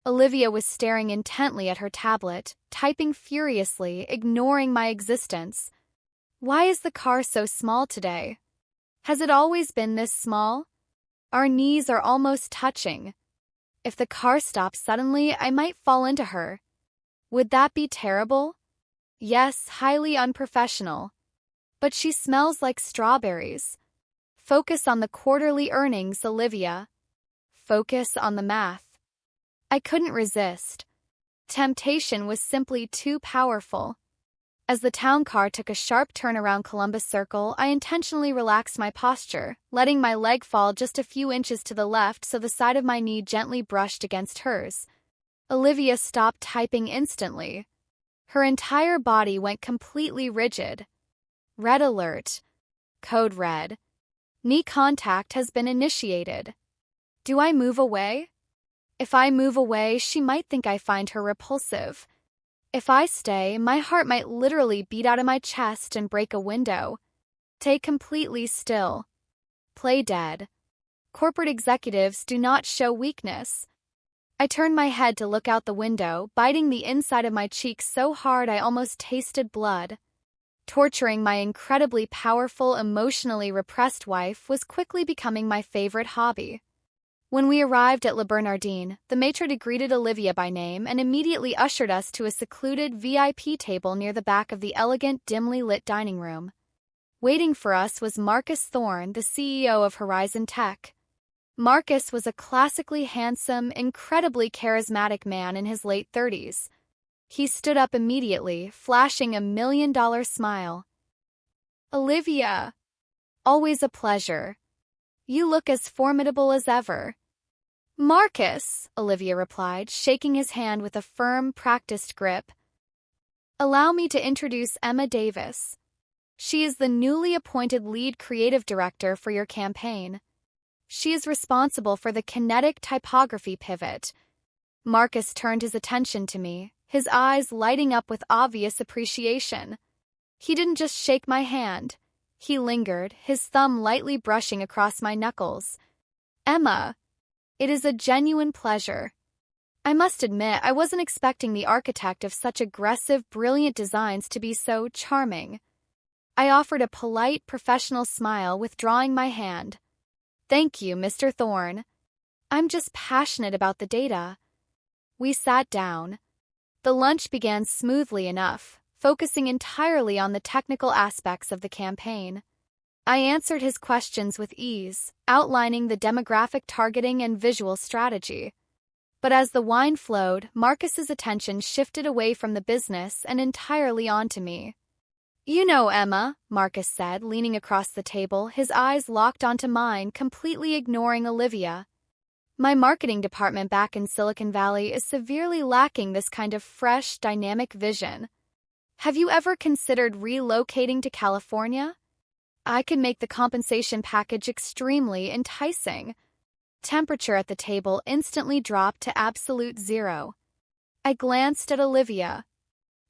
Olivia was staring intently at her tablet, typing furiously, ignoring my existence. Why is the car so small today? Has it always been this small? Our knees are almost touching. If the car stops suddenly, I might fall into her. Would that be terrible? Yes, highly unprofessional. But she smells like strawberries. Focus on the quarterly earnings, Olivia. Focus on the math. I couldn't resist. Temptation was simply too powerful. As the town car took a sharp turn around Columbus Circle, I intentionally relaxed my posture, letting my leg fall just a few inches to the left so the side of my knee gently brushed against hers. Olivia stopped typing instantly. Her entire body went completely rigid. Red alert. Code red. Knee contact has been initiated. Do I move away? If I move away, she might think I find her repulsive. If I stay, my heart might literally beat out of my chest and break a window. Stay completely still. Play dead. Corporate executives do not show weakness. I turned my head to look out the window, biting the inside of my cheek so hard I almost tasted blood. Torturing my incredibly powerful, emotionally repressed wife was quickly becoming my favorite hobby. When we arrived at Le Bernardin, the maitre d' greeted Olivia by name and immediately ushered us to a secluded VIP table near the back of the elegant, dimly lit dining room. Waiting for us was Marcus Thorne, the CEO of Horizon Tech. Marcus was a classically handsome, incredibly charismatic man in his late 30s. He stood up immediately, flashing a $1,000,000 smile. Olivia! Always a pleasure. You look as formidable as ever. Marcus, Olivia replied, shaking his hand with a firm, practiced grip. Allow me to introduce Emma Davis. She is the newly appointed lead creative director for your campaign. She is responsible for the kinetic typography pivot. Marcus turned his attention to me, his eyes lighting up with obvious appreciation. He didn't just shake my hand. He lingered, his thumb lightly brushing across my knuckles. Emma, it is a genuine pleasure. I must admit, I wasn't expecting the architect of such aggressive, brilliant designs to be so charming. I offered a polite, professional smile, withdrawing my hand. Thank you, Mr. Thorne. I'm just passionate about the data. We sat down. The lunch began smoothly enough, focusing entirely on the technical aspects of the campaign. I answered his questions with ease, outlining the demographic targeting and visual strategy. But as the wine flowed, Marcus's attention shifted away from the business and entirely onto me. You know, Emma, Marcus said, leaning across the table, his eyes locked onto mine, completely ignoring Olivia. My marketing department back in Silicon Valley is severely lacking this kind of fresh, dynamic vision. Have you ever considered relocating to California? I could make the compensation package extremely enticing. Temperature at the table instantly dropped to absolute zero. I glanced at Olivia.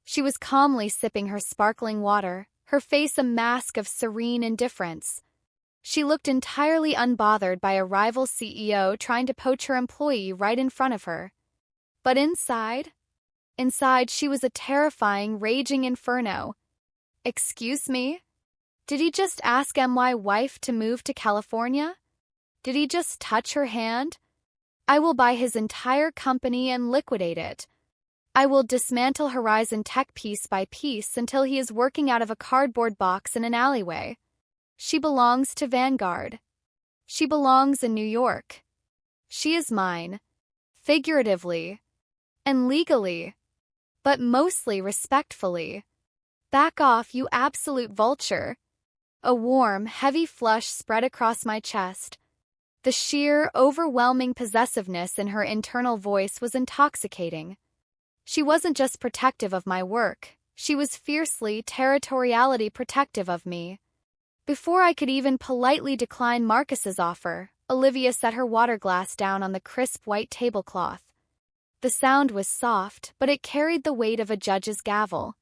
She was calmly sipping her sparkling water, her face a mask of serene indifference. She looked entirely unbothered by a rival CEO trying to poach her employee right in front of her. But inside she was a terrifying, raging inferno. Excuse me? Did he just ask my wife to move to California? Did he just touch her hand? I will buy his entire company and liquidate it. I will dismantle Horizon Tech piece by piece until he is working out of a cardboard box in an alleyway. She belongs to Vanguard. She belongs in New York. She is mine, figuratively and legally, but mostly respectfully. Back off, you absolute vulture. A warm, heavy flush spread across my chest. The sheer, overwhelming possessiveness in her internal voice was intoxicating. She wasn't just protective of my work, she was fiercely, territorially protective of me. Before I could even politely decline Marcus's offer, Olivia set her water glass down on the crisp white tablecloth. The sound was soft, but it carried the weight of a judge's gavel.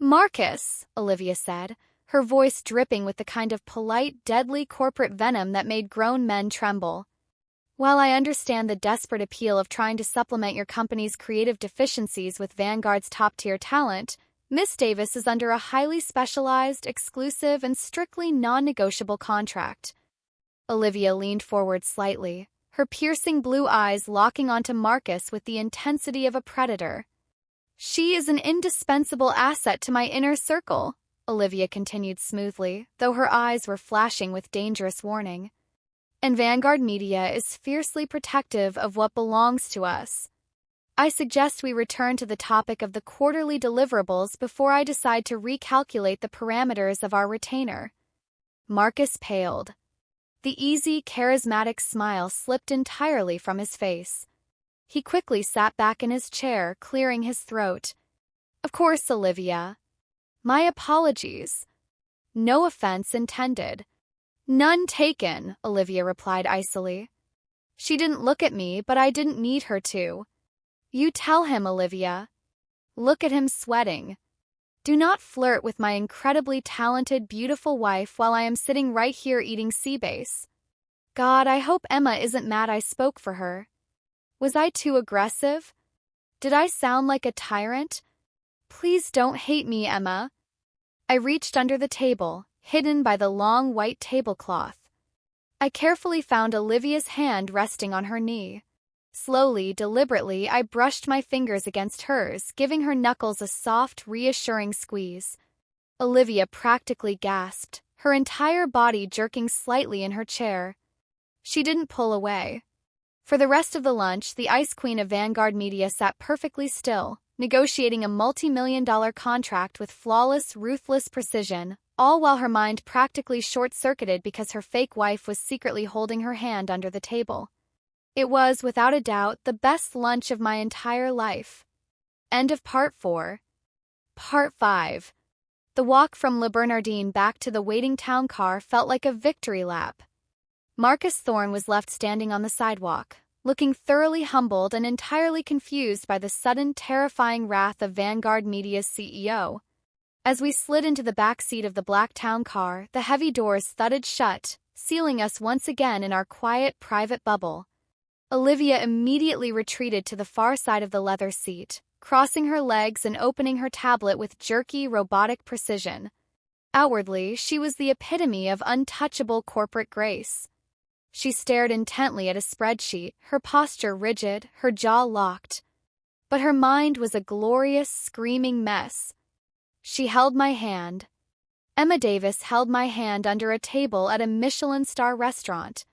Marcus, Olivia said, her voice dripping with the kind of polite, deadly corporate venom that made grown men tremble. While I understand the desperate appeal of trying to supplement your company's creative deficiencies with Vanguard's top-tier talent, Miss Davis is under a highly specialized, exclusive, and strictly non-negotiable contract. Olivia leaned forward slightly, her piercing blue eyes locking onto Marcus with the intensity of a predator. She is an indispensable asset to my inner circle, Olivia continued smoothly, though her eyes were flashing with dangerous warning. And Vanguard Media is fiercely protective of what belongs to us. I suggest we return to the topic of the quarterly deliverables before I decide to recalculate the parameters of our retainer. Marcus paled. The easy, charismatic smile slipped entirely from his face. He quickly sat back in his chair, clearing his throat. Of course, Olivia. My apologies. No offense intended. None taken, Olivia replied icily. She didn't look at me, but I didn't need her to. You tell him, Olivia. Look at him sweating. Do not flirt with my incredibly talented, beautiful wife while I am sitting right here eating sea bass. God, I hope Emma isn't mad I spoke for her. Was I too aggressive? Did I sound like a tyrant? Please don't hate me, Emma. I reached under the table, hidden by the long white tablecloth. I carefully found Olivia's hand resting on her knee. Slowly, deliberately, I brushed my fingers against hers, giving her knuckles a soft, reassuring squeeze. Olivia practically gasped, her entire body jerking slightly in her chair. She didn't pull away. For the rest of the lunch, the Ice Queen of Vanguard Media sat perfectly still, negotiating a multi-million-dollar contract with flawless, ruthless precision, all while her mind practically short-circuited because her fake wife was secretly holding her hand under the table. It was, without a doubt, the best lunch of my entire life. End of Part 4. Part 5. The walk from Le Bernardin back to the waiting town car felt like a victory lap. Marcus Thorne was left standing on the sidewalk, looking thoroughly humbled and entirely confused by the sudden, terrifying wrath of Vanguard Media's CEO. As we slid into the back seat of the black town car, the heavy doors thudded shut, sealing us once again in our quiet, private bubble. Olivia immediately retreated to the far side of the leather seat, crossing her legs and opening her tablet with jerky, robotic precision. Outwardly, she was the epitome of untouchable corporate grace. She stared intently at a spreadsheet, her posture rigid, her jaw locked. But her mind was a glorious, screaming mess. She held my hand. Emma Davis held my hand under a table at a Michelin-star restaurant.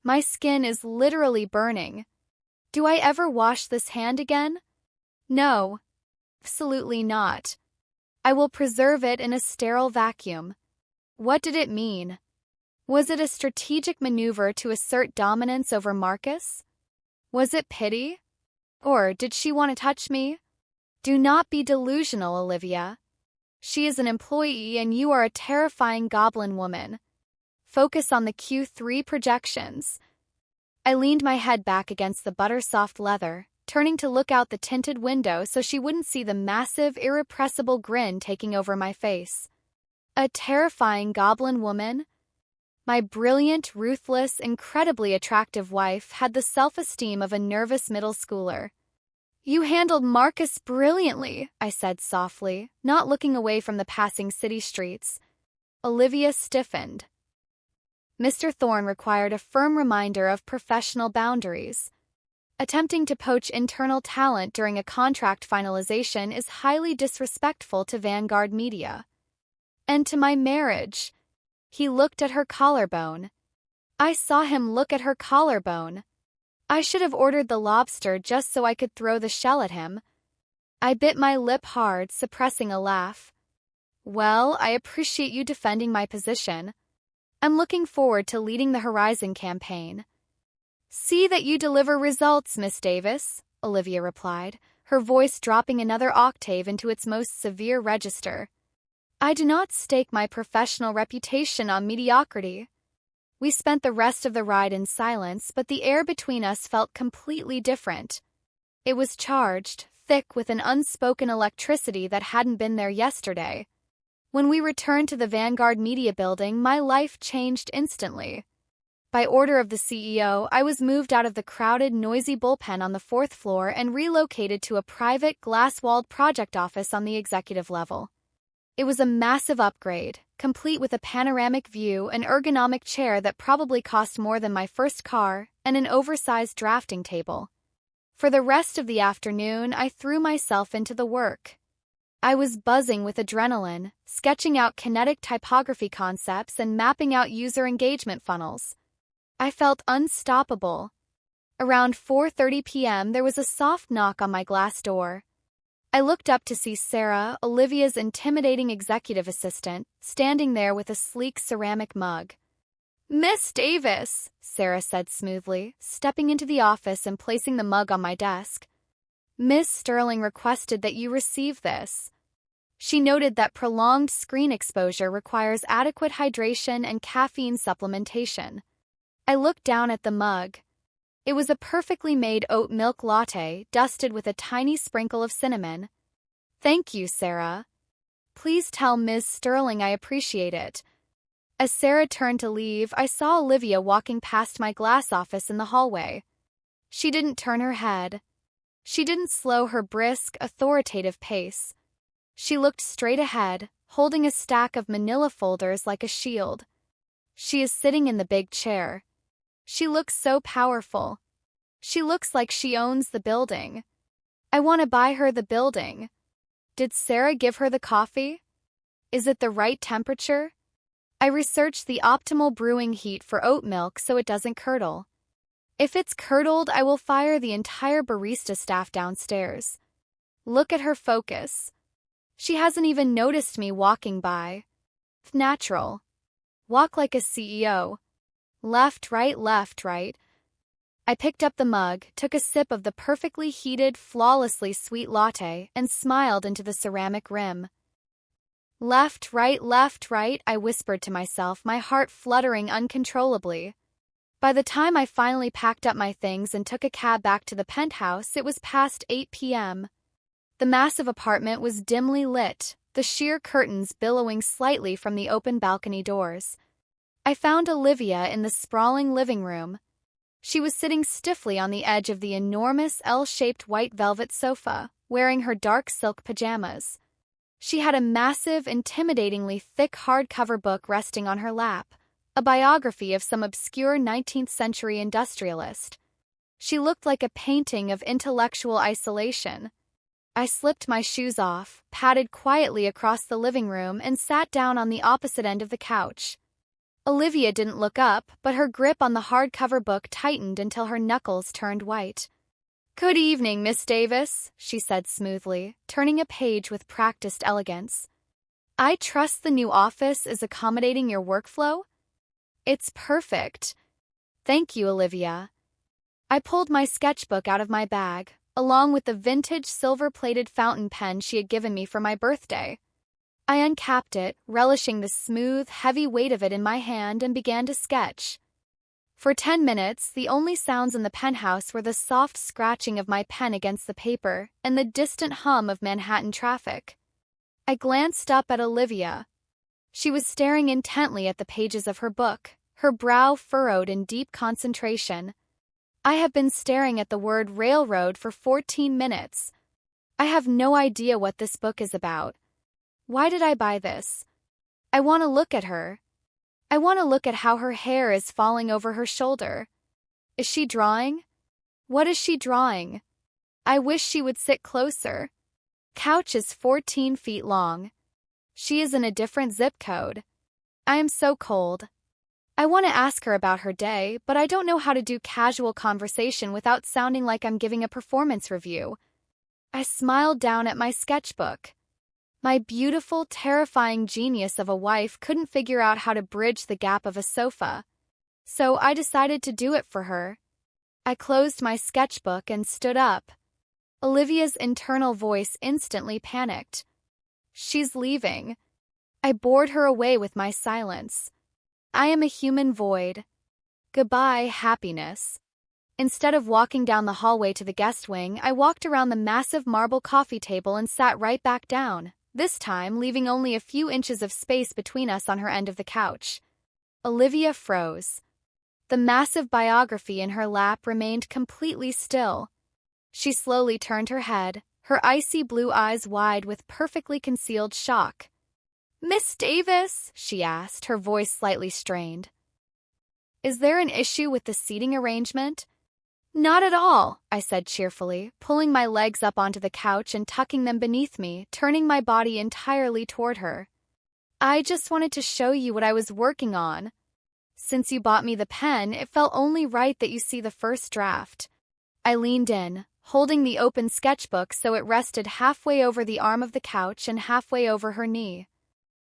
My skin is literally burning. Do I ever wash this hand again? No. Absolutely not. I will preserve it in a sterile vacuum. What did it mean? Was it a strategic maneuver to assert dominance over Marcus? Was it pity? Or did she want to touch me? Do not be delusional, Olivia. She is an employee and you are a terrifying goblin woman. Focus on the Q3 projections. I leaned my head back against the butter-soft leather, turning to look out the tinted window so she wouldn't see the massive, irrepressible grin taking over my face. A terrifying goblin woman? My brilliant, ruthless, incredibly attractive wife had the self-esteem of a nervous middle schooler. You handled Marcus brilliantly, I said softly, not looking away from the passing city streets. Olivia stiffened. Mr. Thorne required a firm reminder of professional boundaries. Attempting to poach internal talent during a contract finalization is highly disrespectful to Vanguard Media. And to my marriage. He looked at her collarbone. I saw him look at her collarbone. I should have ordered the lobster just so I could throw the shell at him. I bit my lip hard, suppressing a laugh. Well, I appreciate you defending my position. I'm looking forward to leading the Horizon campaign. See that you deliver results, Miss Davis, Olivia replied, her voice dropping another octave into its most severe register. I do not stake my professional reputation on mediocrity. We spent the rest of the ride in silence, but the air between us felt completely different. It was charged, thick with an unspoken electricity that hadn't been there yesterday. When we returned to the Vanguard Media building, my life changed instantly. By order of the CEO, I was moved out of the crowded, noisy bullpen on the 4th floor and relocated to a private, glass-walled project office on the executive level. It was a massive upgrade, complete with a panoramic view, an ergonomic chair that probably cost more than my first car, and an oversized drafting table. For the rest of the afternoon, I threw myself into the work. I was buzzing with adrenaline, sketching out kinetic typography concepts and mapping out user engagement funnels. I felt unstoppable. Around 4:30 p.m., there was a soft knock on my glass door. I looked up to see Sarah, Olivia's intimidating executive assistant, standing there with a sleek ceramic mug. Miss Davis, Sarah said smoothly, stepping into the office and placing the mug on my desk. Miss Sterling requested that you receive this. She noted that prolonged screen exposure requires adequate hydration and caffeine supplementation. I looked down at the mug. It was a perfectly made oat milk latte, dusted with a tiny sprinkle of cinnamon. Thank you, Sarah. Please tell Ms. Sterling I appreciate it. As Sarah turned to leave, I saw Olivia walking past my glass office in the hallway. She didn't turn her head. She didn't slow her brisk, authoritative pace. She looked straight ahead, holding a stack of manila folders like a shield. She is sitting in the big chair. She looks so powerful. She looks like she owns the building. I want to buy her the building. Did Sarah give her the coffee? Is it the right temperature? I researched the optimal brewing heat for oat milk so it doesn't curdle. If it's curdled, I will fire the entire barista staff downstairs. Look at her focus. She hasn't even noticed me walking by. Natural. Walk like a CEO. Left, right, left, right. I picked up the mug, took a sip of the perfectly heated, flawlessly sweet latte, and smiled into the ceramic rim. Left, right, I whispered to myself, my heart fluttering uncontrollably. By the time I finally packed up my things and took a cab back to the penthouse, it was past 8 p.m. The massive apartment was dimly lit, the sheer curtains billowing slightly from the open balcony doors. I found Olivia in the sprawling living room. She was sitting stiffly on the edge of the enormous L-shaped white velvet sofa, wearing her dark silk pajamas. She had a massive, intimidatingly thick hardcover book resting on her lap, a biography of some obscure 19th-century industrialist. She looked like a painting of intellectual isolation. I slipped my shoes off, padded quietly across the living room, and sat down on the opposite end of the couch. Olivia didn't look up, but her grip on the hardcover book tightened until her knuckles turned white. "Good evening, Miss Davis," she said smoothly, turning a page with practiced elegance. "I trust the new office is accommodating your workflow?" "It's perfect. Thank you, Olivia." I pulled my sketchbook out of my bag, along with the vintage silver-plated fountain pen she had given me for my birthday. I uncapped it, relishing the smooth, heavy weight of it in my hand, and began to sketch. For 10 minutes, the only sounds in the penthouse were the soft scratching of my pen against the paper and the distant hum of Manhattan traffic. I glanced up at Olivia. She was staring intently at the pages of her book, her brow furrowed in deep concentration. I have been staring at the word railroad for 14 minutes. I have no idea what this book is about. Why did I buy this? I want to look at her. I want to look at how her hair is falling over her shoulder. Is she drawing? What is she drawing? I wish she would sit closer. Couch is 14 feet long. She is in a different zip code. I am so cold. I want to ask her about her day, but I don't know how to do casual conversation without sounding like I'm giving a performance review. I smiled down at my sketchbook. My beautiful, terrifying genius of a wife couldn't figure out how to bridge the gap of a sofa. So I decided to do it for her. I closed my sketchbook and stood up. Olivia's internal voice instantly panicked. She's leaving. I bored her away with my silence. I am a human void. Goodbye, happiness. Instead of walking down the hallway to the guest wing, I walked around the massive marble coffee table and sat right back down, this time leaving only a few inches of space between us on her end of the couch. Olivia froze. The massive biography in her lap remained completely still. She slowly turned her head, her icy blue eyes wide with perfectly concealed shock. "Miss Davis?" she asked, her voice slightly strained. "Is there an issue with the seating arrangement?" "Not at all," I said cheerfully, pulling my legs up onto the couch and tucking them beneath me, turning my body entirely toward her. "I just wanted to show you what I was working on. Since you bought me the pen, it felt only right that you see the first draft." I leaned in, holding the open sketchbook so it rested halfway over the arm of the couch and halfway over her knee.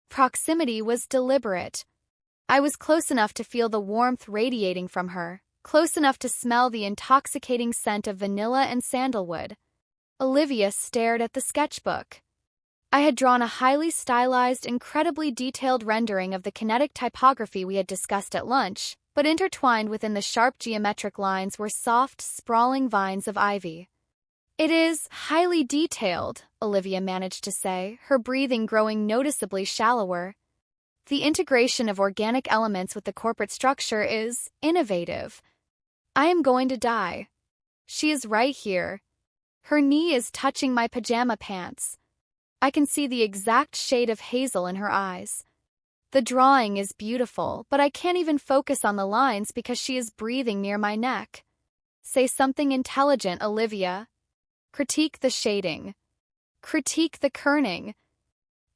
Proximity was deliberate. I was close enough to feel the warmth radiating from her, close enough to smell the intoxicating scent of vanilla and sandalwood. Olivia stared at the sketchbook. I had drawn a highly stylized, incredibly detailed rendering of the kinetic typography we had discussed at lunch, but intertwined within the sharp geometric lines were soft, sprawling vines of ivy. "It is highly detailed," Olivia managed to say, her breathing growing noticeably shallower. "The integration of organic elements with the corporate structure is innovative. I am going to die. She is right here. Her knee is touching my pajama pants. I can see the exact shade of hazel in her eyes. The drawing is beautiful, but I can't even focus on the lines because she is breathing near my neck. Say something intelligent, Olivia. Critique the shading. Critique the kerning."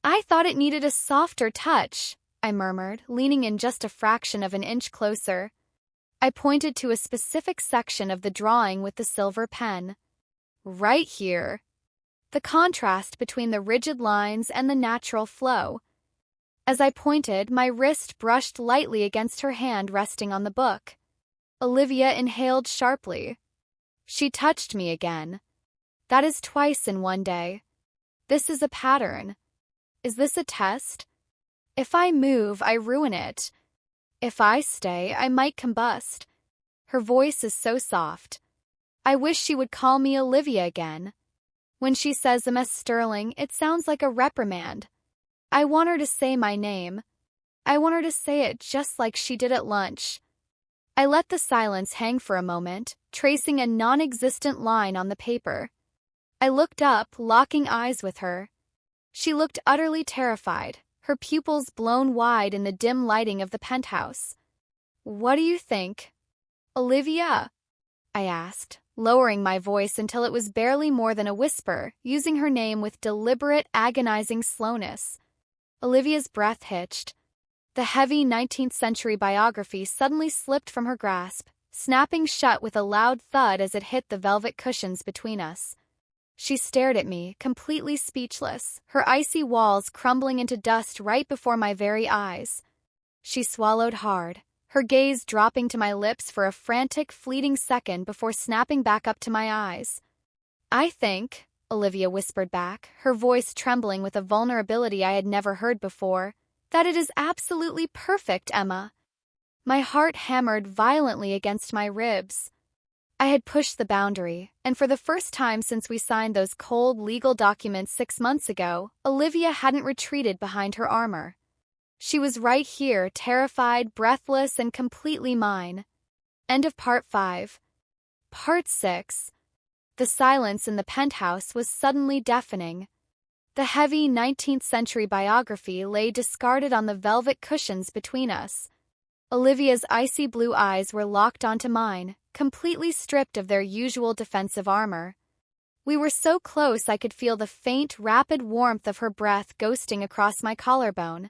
"I thought it needed a softer touch," I murmured, leaning in just a fraction of an inch closer. I pointed to a specific section of the drawing with the silver pen. "Right here." The contrast between the rigid lines and the natural flow. As I pointed, my wrist brushed lightly against her hand resting on the book. Olivia inhaled sharply. She touched me again. That is twice in one day. This is a pattern. Is this a test? If I move, I ruin it. If I stay, I might combust. Her voice is so soft. I wish she would call me Olivia again. When she says Miss Sterling, it sounds like a reprimand. I want her to say my name. I want her to say it just like she did at lunch. I let the silence hang for a moment, tracing a non-existent line on the paper. I looked up, locking eyes with her. She looked utterly terrified, her pupils blown wide in the dim lighting of the penthouse. "What do you think?" "Olivia?" I asked, lowering my voice until it was barely more than a whisper, using her name with deliberate, agonizing slowness. Olivia's breath hitched. The heavy 19th century biography suddenly slipped from her grasp, snapping shut with a loud thud as it hit the velvet cushions between us. She stared at me, completely speechless, her icy walls crumbling into dust right before my very eyes. She swallowed hard, her gaze dropping to my lips for a frantic, fleeting second before snapping back up to my eyes. "I think," Olivia whispered back, her voice trembling with a vulnerability I had never heard before, "that it is absolutely perfect, Emma." My heart hammered violently against my ribs. I had pushed the boundary, and for the first time since we signed those cold legal documents 6 months ago, Olivia hadn't retreated behind her armor. She was right here, terrified, breathless, and completely mine. End of Part 5. Part 6. The silence in the penthouse was suddenly deafening. The heavy 19th century biography lay discarded on the velvet cushions between us. Olivia's icy blue eyes were locked onto mine, completely stripped of their usual defensive armor. We were so close I could feel the faint, rapid warmth of her breath ghosting across my collarbone.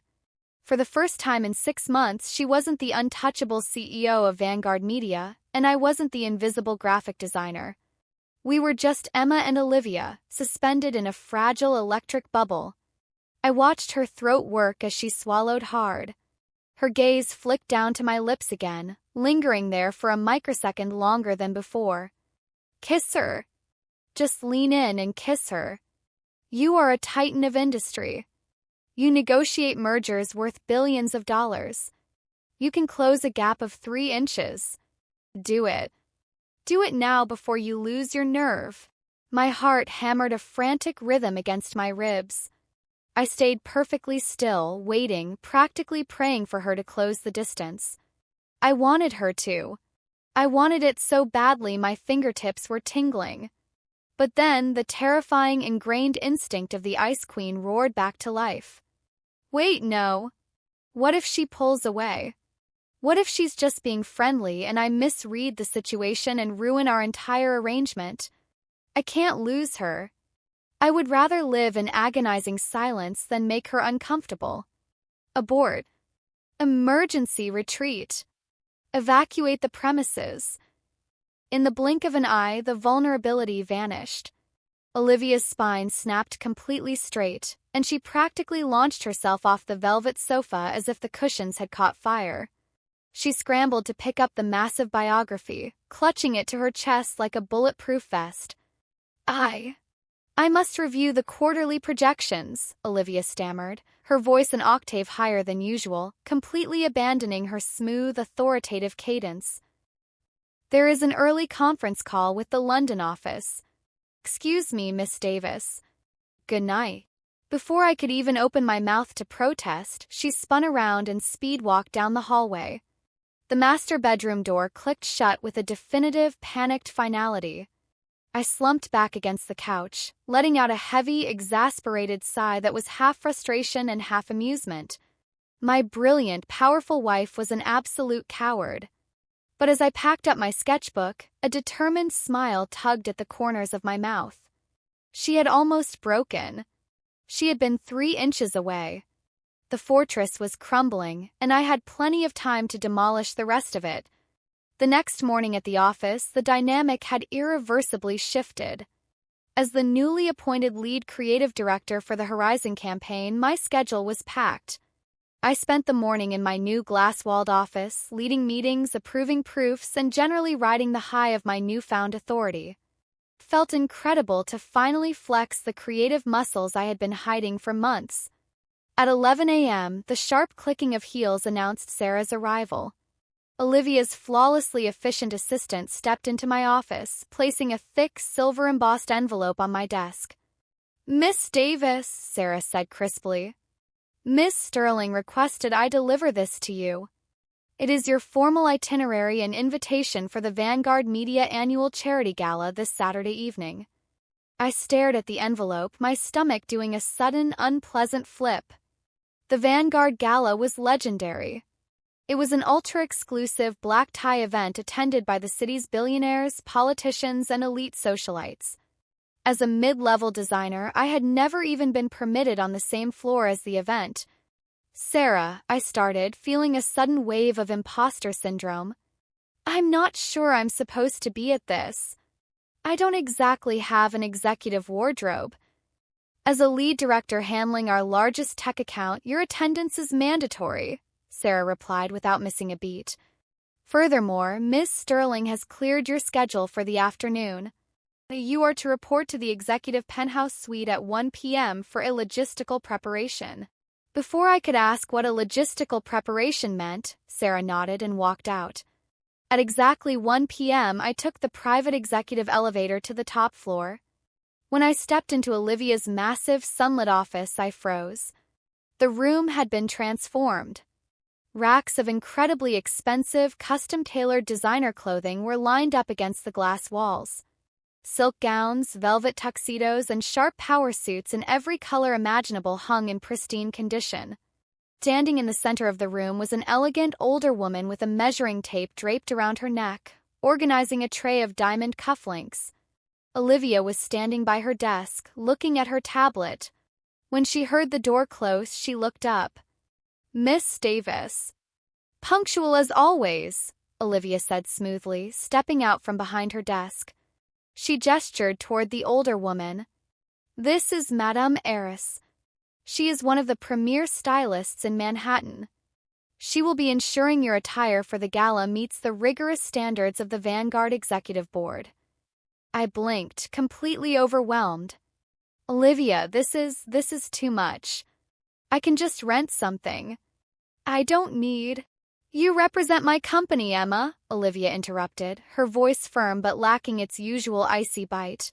For the first time in 6 months, she wasn't the untouchable CEO of Vanguard Media, and I wasn't the invisible graphic designer. We were just Emma and Olivia, suspended in a fragile electric bubble. I watched her throat work as she swallowed hard. Her gaze flicked down to my lips again, lingering there for a microsecond longer than before. "Kiss her. Just lean in and kiss her. You are a titan of industry. You negotiate mergers worth billions of dollars. You can close a gap of 3 inches. Do it. Do it now before you lose your nerve." My heart hammered a frantic rhythm against my ribs. I stayed perfectly still, waiting, practically praying for her to close the distance. I wanted her to. I wanted it so badly my fingertips were tingling. But then the terrifying ingrained instinct of the Ice Queen roared back to life. Wait, no. What if she pulls away? What if she's just being friendly and I misread the situation and ruin our entire arrangement? I can't lose her. I would rather live in agonizing silence than make her uncomfortable. Abort. Emergency retreat. Evacuate the premises. In the blink of an eye, the vulnerability vanished. Olivia's spine snapped completely straight, and she practically launched herself off the velvet sofa as if the cushions had caught fire. She scrambled to pick up the massive biography, clutching it to her chest like a bulletproof vest. I must review the quarterly projections," Olivia stammered, her voice an octave higher than usual, completely abandoning her smooth, authoritative cadence. "There is an early conference call with the London office. Excuse me, Miss Davis. Good night." Before I could even open my mouth to protest, she spun around and speed-walked down the hallway. The master bedroom door clicked shut with a definitive, panicked finality. I slumped back against the couch, letting out a heavy, exasperated sigh that was half frustration and half amusement. My brilliant, powerful wife was an absolute coward. But as I packed up my sketchbook, a determined smile tugged at the corners of my mouth. She had almost broken. She had been 3 inches away. The fortress was crumbling, and I had plenty of time to demolish the rest of it. The next morning at the office, the dynamic had irreversibly shifted. As the newly appointed lead creative director for the Horizon campaign, my schedule was packed. I spent the morning in my new glass-walled office, leading meetings, approving proofs, and generally riding the high of my newfound authority. It felt incredible to finally flex the creative muscles I had been hiding for months. At 11 a.m., the sharp clicking of heels announced Sarah's arrival. Olivia's flawlessly efficient assistant stepped into my office, placing a thick, silver-embossed envelope on my desk. "Miss Davis," Sarah said crisply. "Miss Sterling requested I deliver this to you." It is your formal itinerary and invitation for the Vanguard Media annual charity gala this Saturday evening. I stared at the envelope, my stomach doing a sudden, unpleasant flip. The Vanguard Gala was legendary. It was an ultra-exclusive black-tie event attended by the city's billionaires, politicians, and elite socialites. As a mid-level designer, I had never even been permitted on the same floor as the event. Sarah, I started, feeling a sudden wave of imposter syndrome. I'm not sure I'm supposed to be at this. I don't exactly have an executive wardrobe. As a lead director handling our largest tech account, your attendance is mandatory, Sarah replied without missing a beat. Furthermore, Ms. Sterling has cleared your schedule for the afternoon. You are to report to the executive penthouse suite at 1 p.m. for a logistical preparation. Before I could ask what a logistical preparation meant, Sarah nodded and walked out. At exactly 1 p.m., I took the private executive elevator to the top floor. When I stepped into Olivia's massive, sunlit office, I froze. The room had been transformed. Racks of incredibly expensive, custom-tailored designer clothing were lined up against the glass walls. Silk gowns, velvet tuxedos, and sharp power suits in every color imaginable hung in pristine condition. Standing in the center of the room was an elegant older woman with a measuring tape draped around her neck, organizing a tray of diamond cufflinks. Olivia was standing by her desk, looking at her tablet. When she heard the door close, she looked up. Miss Davis. Punctual as always, Olivia said smoothly, stepping out from behind her desk. She gestured toward the older woman. This is Madame Heiress. She is one of the premier stylists in Manhattan. She will be ensuring your attire for the gala meets the rigorous standards of the Vanguard Executive Board. I blinked, completely overwhelmed. Olivia, this is too much. I can just rent something. I don't need... You represent my company, Emma, Olivia interrupted, her voice firm but lacking its usual icy bite.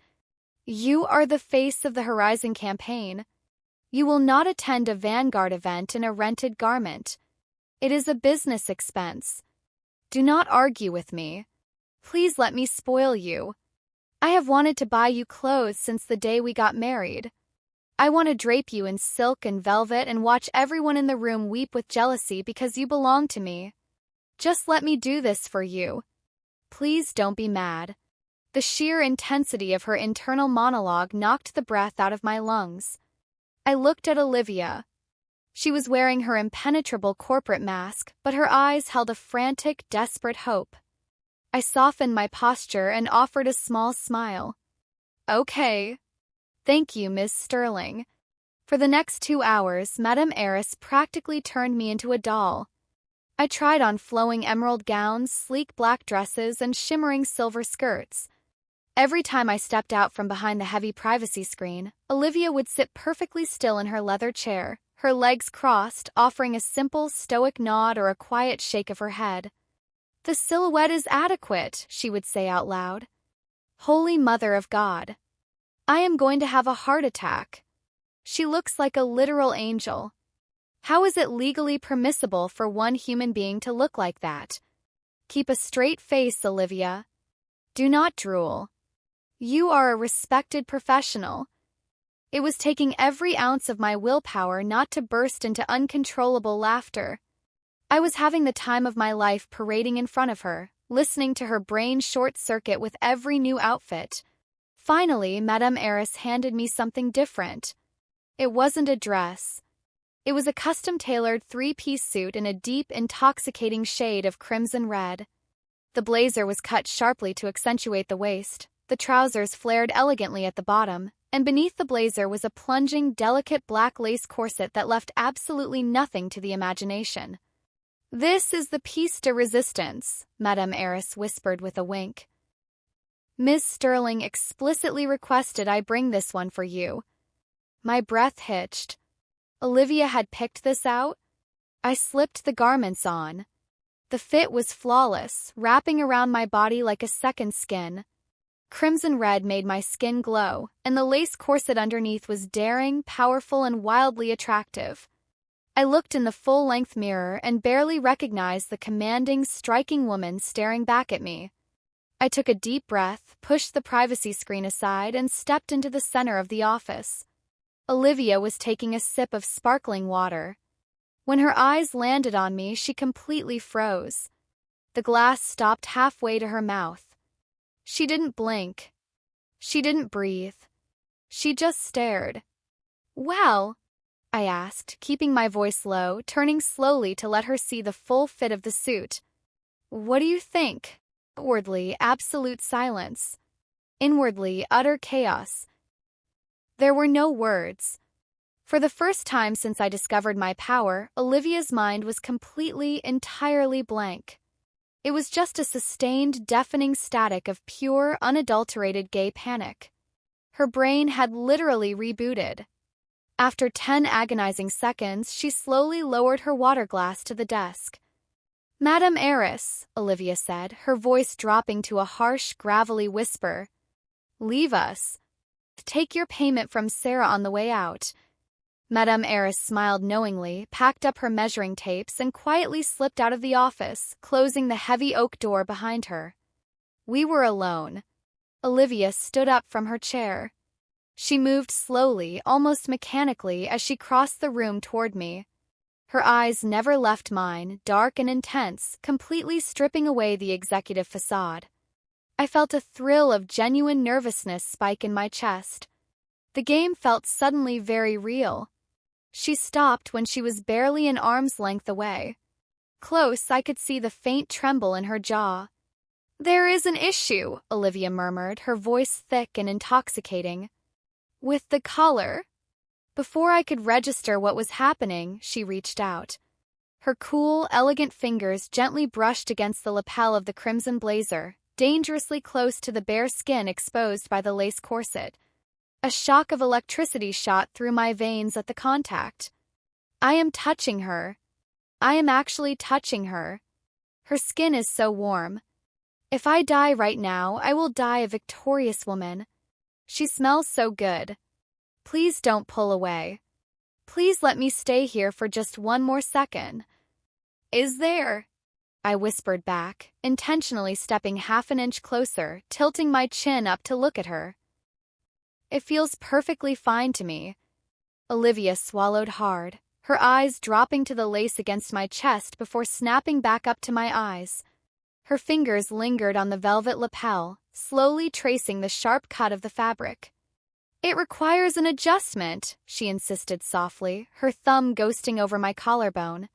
You are the face of the Horizon campaign. You will not attend a Vanguard event in a rented garment. It is a business expense. Do not argue with me. Please let me spoil you. I have wanted to buy you clothes since the day we got married. I want to drape you in silk and velvet and watch everyone in the room weep with jealousy because you belong to me. Just let me do this for you. Please don't be mad. The sheer intensity of her internal monologue knocked the breath out of my lungs. I looked at Olivia. She was wearing her impenetrable corporate mask, but her eyes held a frantic, desperate hope. I softened my posture and offered a small smile. Okay. Thank you, Ms. Sterling. For the next 2 hours, Madame Heiress practically turned me into a doll. I tried on flowing emerald gowns, sleek black dresses, and shimmering silver skirts. Every time I stepped out from behind the heavy privacy screen, Olivia would sit perfectly still in her leather chair, her legs crossed, offering a simple, stoic nod or a quiet shake of her head. The silhouette is adequate, she would say out loud. Holy Mother of God. I am going to have a heart attack. She looks like a literal angel. How is it legally permissible for one human being to look like that? Keep a straight face, Olivia. Do not drool. You are a respected professional. It was taking every ounce of my willpower not to burst into uncontrollable laughter. I was having the time of my life parading in front of her, listening to her brain short-circuit with every new outfit. Finally, Madame Heiress handed me something different. It wasn't a dress. It was a custom-tailored 3-piece suit in a deep, intoxicating shade of crimson red. The blazer was cut sharply to accentuate the waist, the trousers flared elegantly at the bottom, and beneath the blazer was a plunging, delicate black lace corset that left absolutely nothing to the imagination. This is the piece de resistance, Madame Heiress whispered with a wink. Ms. Sterling explicitly requested I bring this one for you. My breath hitched. Olivia had picked this out? I slipped the garments on. The fit was flawless, wrapping around my body like a second skin. Crimson red made my skin glow, and the lace corset underneath was daring, powerful, and wildly attractive. I looked in the full-length mirror and barely recognized the commanding, striking woman staring back at me. I took a deep breath, pushed the privacy screen aside, and stepped into the center of the office. Olivia was taking a sip of sparkling water. When her eyes landed on me, she completely froze. The glass stopped halfway to her mouth. She didn't blink. She didn't breathe. She just stared. "Well," I asked, keeping my voice low, turning slowly to let her see the full fit of the suit. "What do you think?" Outwardly, absolute silence. Inwardly, utter chaos. There were no words. For the first time since I discovered my power, Olivia's mind was completely, entirely blank. It was just a sustained, deafening static of pure, unadulterated gay panic. Her brain had literally rebooted. After 10 agonizing seconds, she slowly lowered her water glass to the desk. "Madam Heiress," Olivia said, her voice dropping to a harsh, gravelly whisper. "Leave us. Take your payment from Sarah on the way out." Madame Heiress smiled knowingly, packed up her measuring tapes, and quietly slipped out of the office, closing the heavy oak door behind her. We were alone. Olivia stood up from her chair. She moved slowly, almost mechanically, as she crossed the room toward me. Her eyes never left mine, dark and intense, completely stripping away the executive facade. I felt a thrill of genuine nervousness spike in my chest. The game felt suddenly very real. She stopped when she was barely an arm's length away. Close, I could see the faint tremble in her jaw. "There is an issue," Olivia murmured, her voice thick and intoxicating. "With the collar?" Before I could register what was happening, she reached out. Her cool, elegant fingers gently brushed against the lapel of the crimson blazer, dangerously close to the bare skin exposed by the lace corset. A shock of electricity shot through my veins at the contact. I am touching her. I am actually touching her. Her skin is so warm. If I die right now, I will die a victorious woman. She smells so good. Please don't pull away. Please let me stay here for just one more second. "Is there?" I whispered back, intentionally stepping half an inch closer, tilting my chin up to look at her. "It feels perfectly fine to me." Olivia swallowed hard, her eyes dropping to the lace against my chest before snapping back up to my eyes. Her fingers lingered on the velvet lapel, slowly tracing the sharp cut of the fabric. "It requires an adjustment," she insisted softly, her thumb ghosting over my collarbone.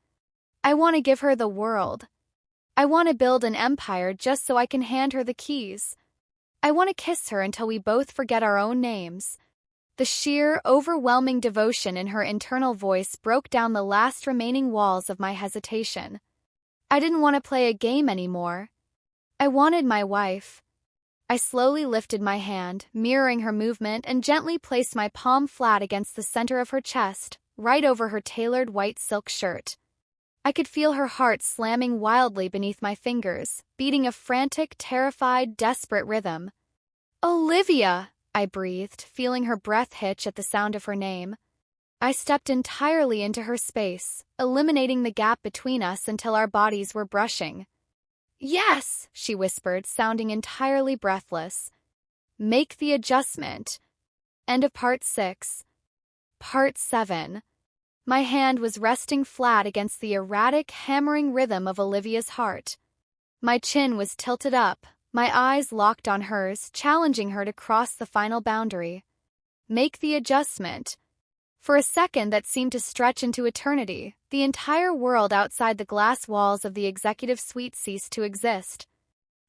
"I want to give her the world. I want to build an empire just so I can hand her the keys. I want to kiss her until we both forget our own names." The sheer, overwhelming devotion in her internal voice broke down the last remaining walls of my hesitation. I didn't want to play a game anymore. I wanted my wife. I slowly lifted my hand, mirroring her movement, and gently placed my palm flat against the center of her chest, right over her tailored white silk shirt. I could feel her heart slamming wildly beneath my fingers, beating a frantic, terrified, desperate rhythm. "Olivia!" I breathed, feeling her breath hitch at the sound of her name. I stepped entirely into her space, eliminating the gap between us until our bodies were brushing. "Yes," she whispered, sounding entirely breathless. "Make the adjustment." End of Part 6. Part 7. My hand was resting flat against the erratic, hammering rhythm of Olivia's heart. My chin was tilted up, my eyes locked on hers, challenging her to cross the final boundary. Make the adjustment. For a second that seemed to stretch into eternity, the entire world outside the glass walls of the executive suite ceased to exist.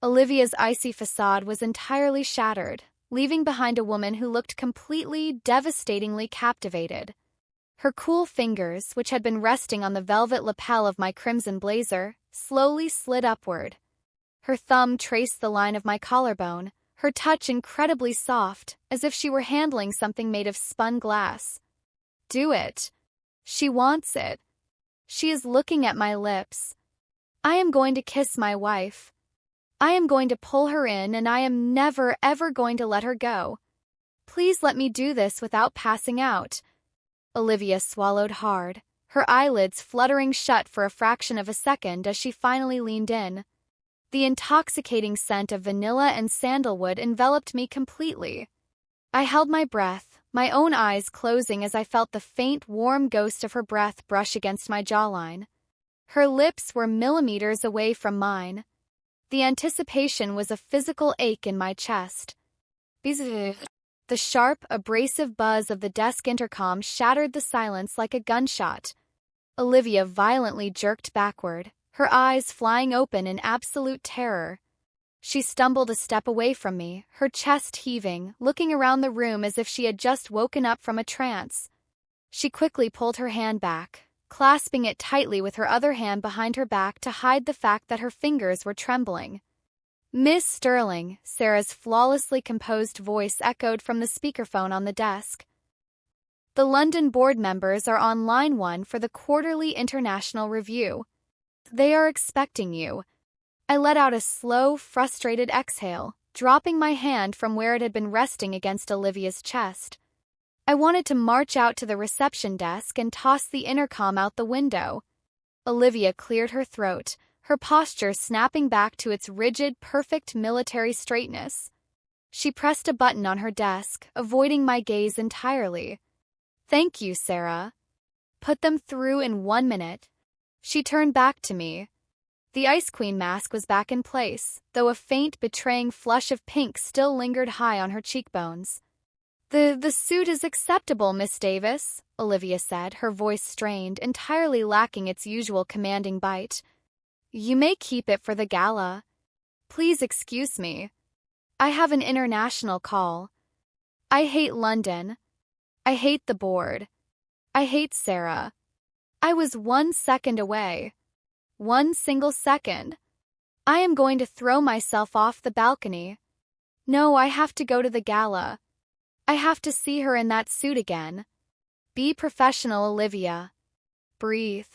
Olivia's icy facade was entirely shattered, leaving behind a woman who looked completely, devastatingly captivated. Her cool fingers, which had been resting on the velvet lapel of my crimson blazer, slowly slid upward. Her thumb traced the line of my collarbone, her touch incredibly soft, as if she were handling something made of spun glass. Do it. She wants it. She is looking at my lips. I am going to kiss my wife. I am going to pull her in, and I am never, ever going to let her go. Please let me do this without passing out. Olivia swallowed hard, her eyelids fluttering shut for a fraction of a second as she finally leaned in. The intoxicating scent of vanilla and sandalwood enveloped me completely. I held my breath, my own eyes closing as I felt the faint, warm ghost of her breath brush against my jawline. Her lips were millimeters away from mine. The anticipation was a physical ache in my chest. The sharp, abrasive buzz of the desk intercom shattered the silence like a gunshot. Olivia violently jerked backward, her eyes flying open in absolute terror. She stumbled a step away from me, her chest heaving, looking around the room as if she had just woken up from a trance. She quickly pulled her hand back, clasping it tightly with her other hand behind her back to hide the fact that her fingers were trembling. "Miss Sterling," Sarah's flawlessly composed voice echoed from the speakerphone on the desk. "The London board members are on line 1 for the quarterly international review. They are expecting you." I let out a slow, frustrated exhale, dropping my hand from where it had been resting against Olivia's chest. I wanted to march out to the reception desk and toss the intercom out the window. Olivia cleared her throat, her posture snapping back to its rigid, perfect military straightness. She pressed a button on her desk, avoiding my gaze entirely. "Thank you, Sarah. Put them through in 1 minute." She turned back to me. The Ice Queen mask was back in place, though a faint, betraying flush of pink still lingered high on her cheekbones. The suit is acceptable, Miss Davis," Olivia said, her voice strained, entirely lacking its usual commanding bite. "You may keep it for the gala. Please excuse me. I have an international call. I hate London. I hate the board. I hate Sarah. I was 1 second away. 1 single second. I am going to throw myself off the balcony. No, I have to go to the gala. I have to see her in that suit again. Be professional, Olivia. Breathe."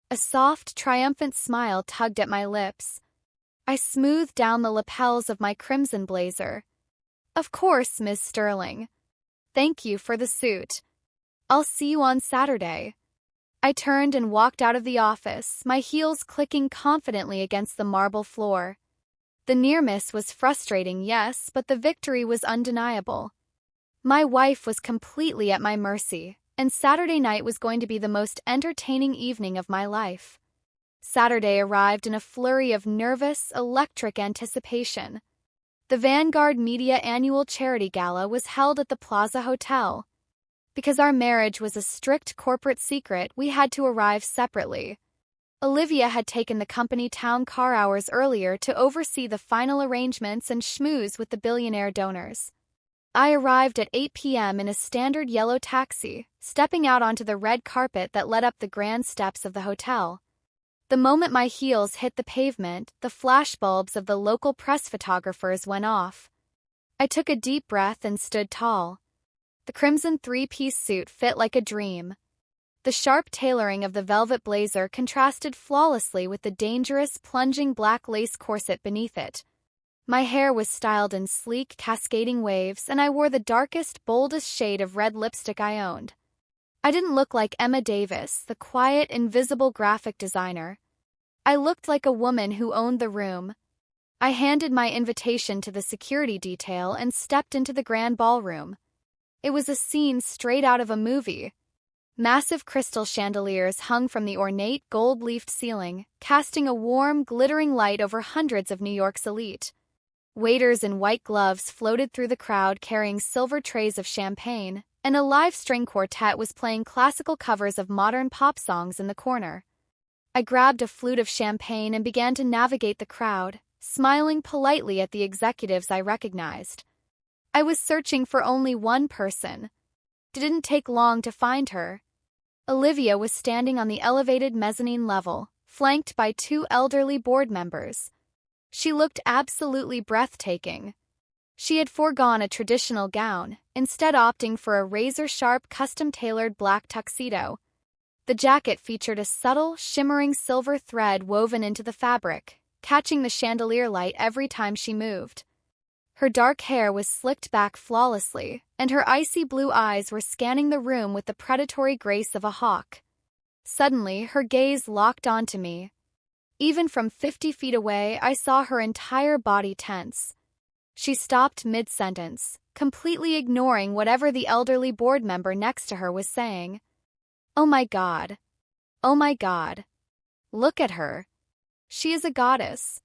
A soft, triumphant smile tugged at my lips. I smoothed down the lapels of my crimson blazer. "Of course, Miss Sterling. Thank you for the suit. I'll see you on Saturday." I turned and walked out of the office, my heels clicking confidently against the marble floor. The near miss was frustrating, yes, but the victory was undeniable. My wife was completely at my mercy, and Saturday night was going to be the most entertaining evening of my life. Saturday arrived in a flurry of nervous, electric anticipation. The Vanguard Media annual charity gala was held at the Plaza Hotel. Because our marriage was a strict corporate secret, we had to arrive separately. Olivia had taken the company town car hours earlier to oversee the final arrangements and schmooze with the billionaire donors. I arrived at 8 p.m. in a standard yellow taxi, stepping out onto the red carpet that led up the grand steps of the hotel. The moment my heels hit the pavement, the flashbulbs of the local press photographers went off. I took a deep breath and stood tall. The crimson 3-piece suit fit like a dream. The sharp tailoring of the velvet blazer contrasted flawlessly with the dangerous, plunging black lace corset beneath it. My hair was styled in sleek, cascading waves, and I wore the darkest, boldest shade of red lipstick I owned. I didn't look like Emma Davis, the quiet, invisible graphic designer. I looked like a woman who owned the room. I handed my invitation to the security detail and stepped into the grand ballroom. It was a scene straight out of a movie. Massive crystal chandeliers hung from the ornate, gold-leafed ceiling, casting a warm, glittering light over hundreds of New York's elite. Waiters in white gloves floated through the crowd carrying silver trays of champagne, and a live string quartet was playing classical covers of modern pop songs in the corner. I grabbed a flute of champagne and began to navigate the crowd, smiling politely at the executives I recognized. I was searching for only one person. It didn't take long to find her. Olivia was standing on the elevated mezzanine level, flanked by 2 elderly board members. She looked absolutely breathtaking. She had foregone a traditional gown, instead opting for a razor-sharp, custom-tailored black tuxedo. The jacket featured a subtle, shimmering silver thread woven into the fabric, catching the chandelier light every time she moved. Her dark hair was slicked back flawlessly, and her icy blue eyes were scanning the room with the predatory grace of a hawk. Suddenly, her gaze locked onto me. Even from 50 feet away, I saw her entire body tense. She stopped mid-sentence, completely ignoring whatever the elderly board member next to her was saying. Oh my God. Oh my God. Look at her. She is a goddess.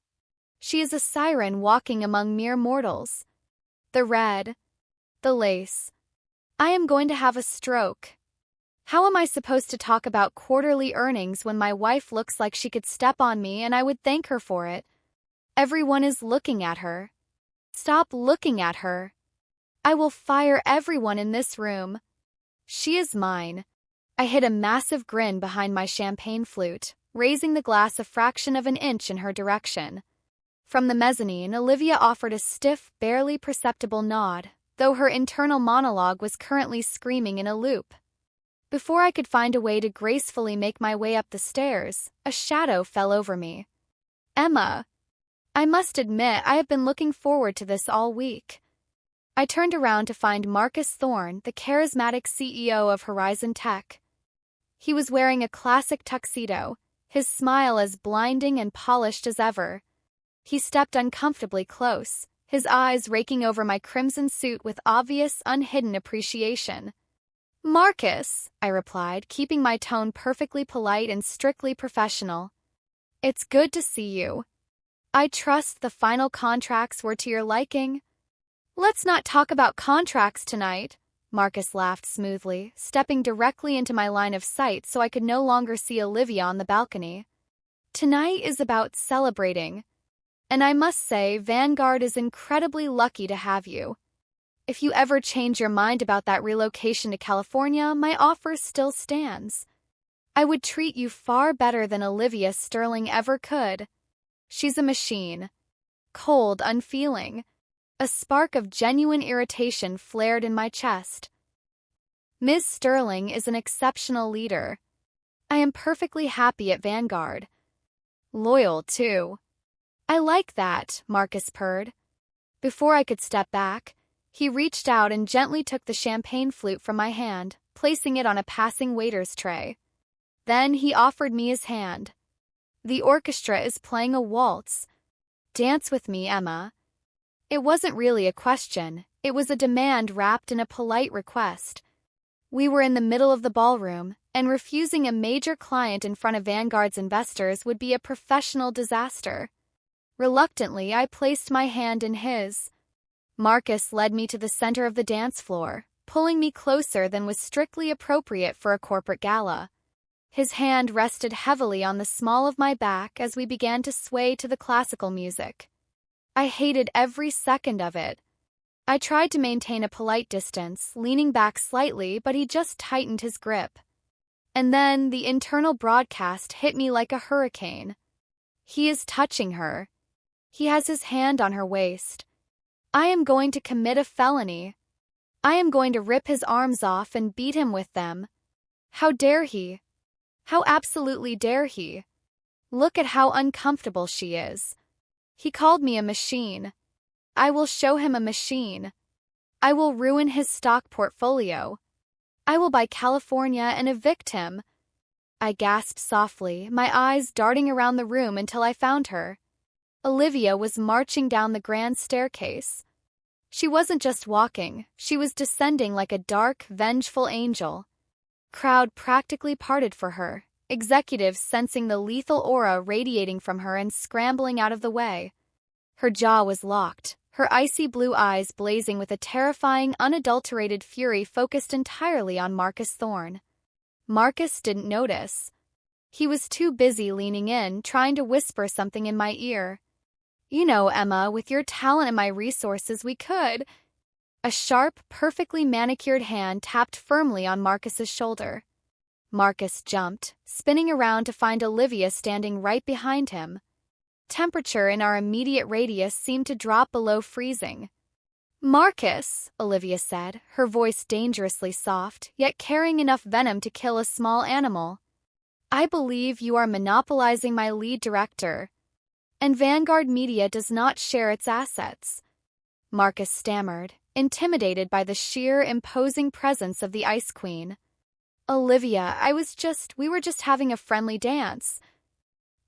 She is a siren walking among mere mortals. The red. The lace. I am going to have a stroke. How am I supposed to talk about quarterly earnings when my wife looks like she could step on me and I would thank her for it? Everyone is looking at her. Stop looking at her. I will fire everyone in this room. She is mine. I hid a massive grin behind my champagne flute, raising the glass a fraction of an inch in her direction. From the mezzanine, Olivia offered a stiff, barely perceptible nod, though her internal monologue was currently screaming in a loop. Before I could find a way to gracefully make my way up the stairs, a shadow fell over me. Emma. I must admit, I have been looking forward to this all week. I turned around to find Marcus Thorne, the charismatic CEO of Horizon Tech. He was wearing a classic tuxedo, his smile as blinding and polished as ever. He stepped uncomfortably close, his eyes raking over my crimson suit with obvious, unhidden appreciation. Marcus, I replied, keeping my tone perfectly polite and strictly professional. It's good to see you. I trust the final contracts were to your liking. Let's not talk about contracts tonight, Marcus laughed smoothly, stepping directly into my line of sight so I could no longer see Olivia on the balcony. Tonight is about celebrating. And I must say, Vanguard is incredibly lucky to have you. If you ever change your mind about that relocation to California, my offer still stands. I would treat you far better than Olivia Sterling ever could. She's a machine. Cold, unfeeling. A spark of genuine irritation flared in my chest. Ms. Sterling is an exceptional leader. I am perfectly happy at Vanguard. Loyal, too. I like that, Marcus purred. Before I could step back, he reached out and gently took the champagne flute from my hand, placing it on a passing waiter's tray. Then he offered me his hand. The orchestra is playing a waltz. Dance with me, Emma. It wasn't really a question, it was a demand wrapped in a polite request. We were in the middle of the ballroom, and refusing a major client in front of Vanguard's investors would be a professional disaster. Reluctantly, I placed my hand in his. Marcus led me to the center of the dance floor, pulling me closer than was strictly appropriate for a corporate gala. His hand rested heavily on the small of my back as we began to sway to the classical music. I hated every second of it. I tried to maintain a polite distance, leaning back slightly, but he just tightened his grip. And then the internal broadcast hit me like a hurricane. He is touching her. He has his hand on her waist. I am going to commit a felony. I am going to rip his arms off and beat him with them. How dare he? How absolutely dare he? Look at how uncomfortable she is. He called me a machine. I will show him a machine. I will ruin his stock portfolio. I will buy California and evict him. I gasped softly, my eyes darting around the room until I found her. Olivia was marching down the grand staircase. She wasn't just walking, she was descending like a dark, vengeful angel. Crowd practically parted for her, executives sensing the lethal aura radiating from her and scrambling out of the way. Her jaw was locked, her icy blue eyes blazing with a terrifying, unadulterated fury focused entirely on Marcus Thorne. Marcus didn't notice. He was too busy leaning in, trying to whisper something in my ear. You know, Emma, with your talent and my resources, we could. A sharp, perfectly manicured hand tapped firmly on Marcus's shoulder. Marcus jumped, spinning around to find Olivia standing right behind him. Temperature in our immediate radius seemed to drop below freezing. Marcus, Olivia said, her voice dangerously soft, yet carrying enough venom to kill a small animal. I believe you are monopolizing my lead director. And Vanguard Media does not share its assets. Marcus stammered, intimidated by the sheer, imposing presence of the Ice Queen. Olivia, we were just having a friendly dance.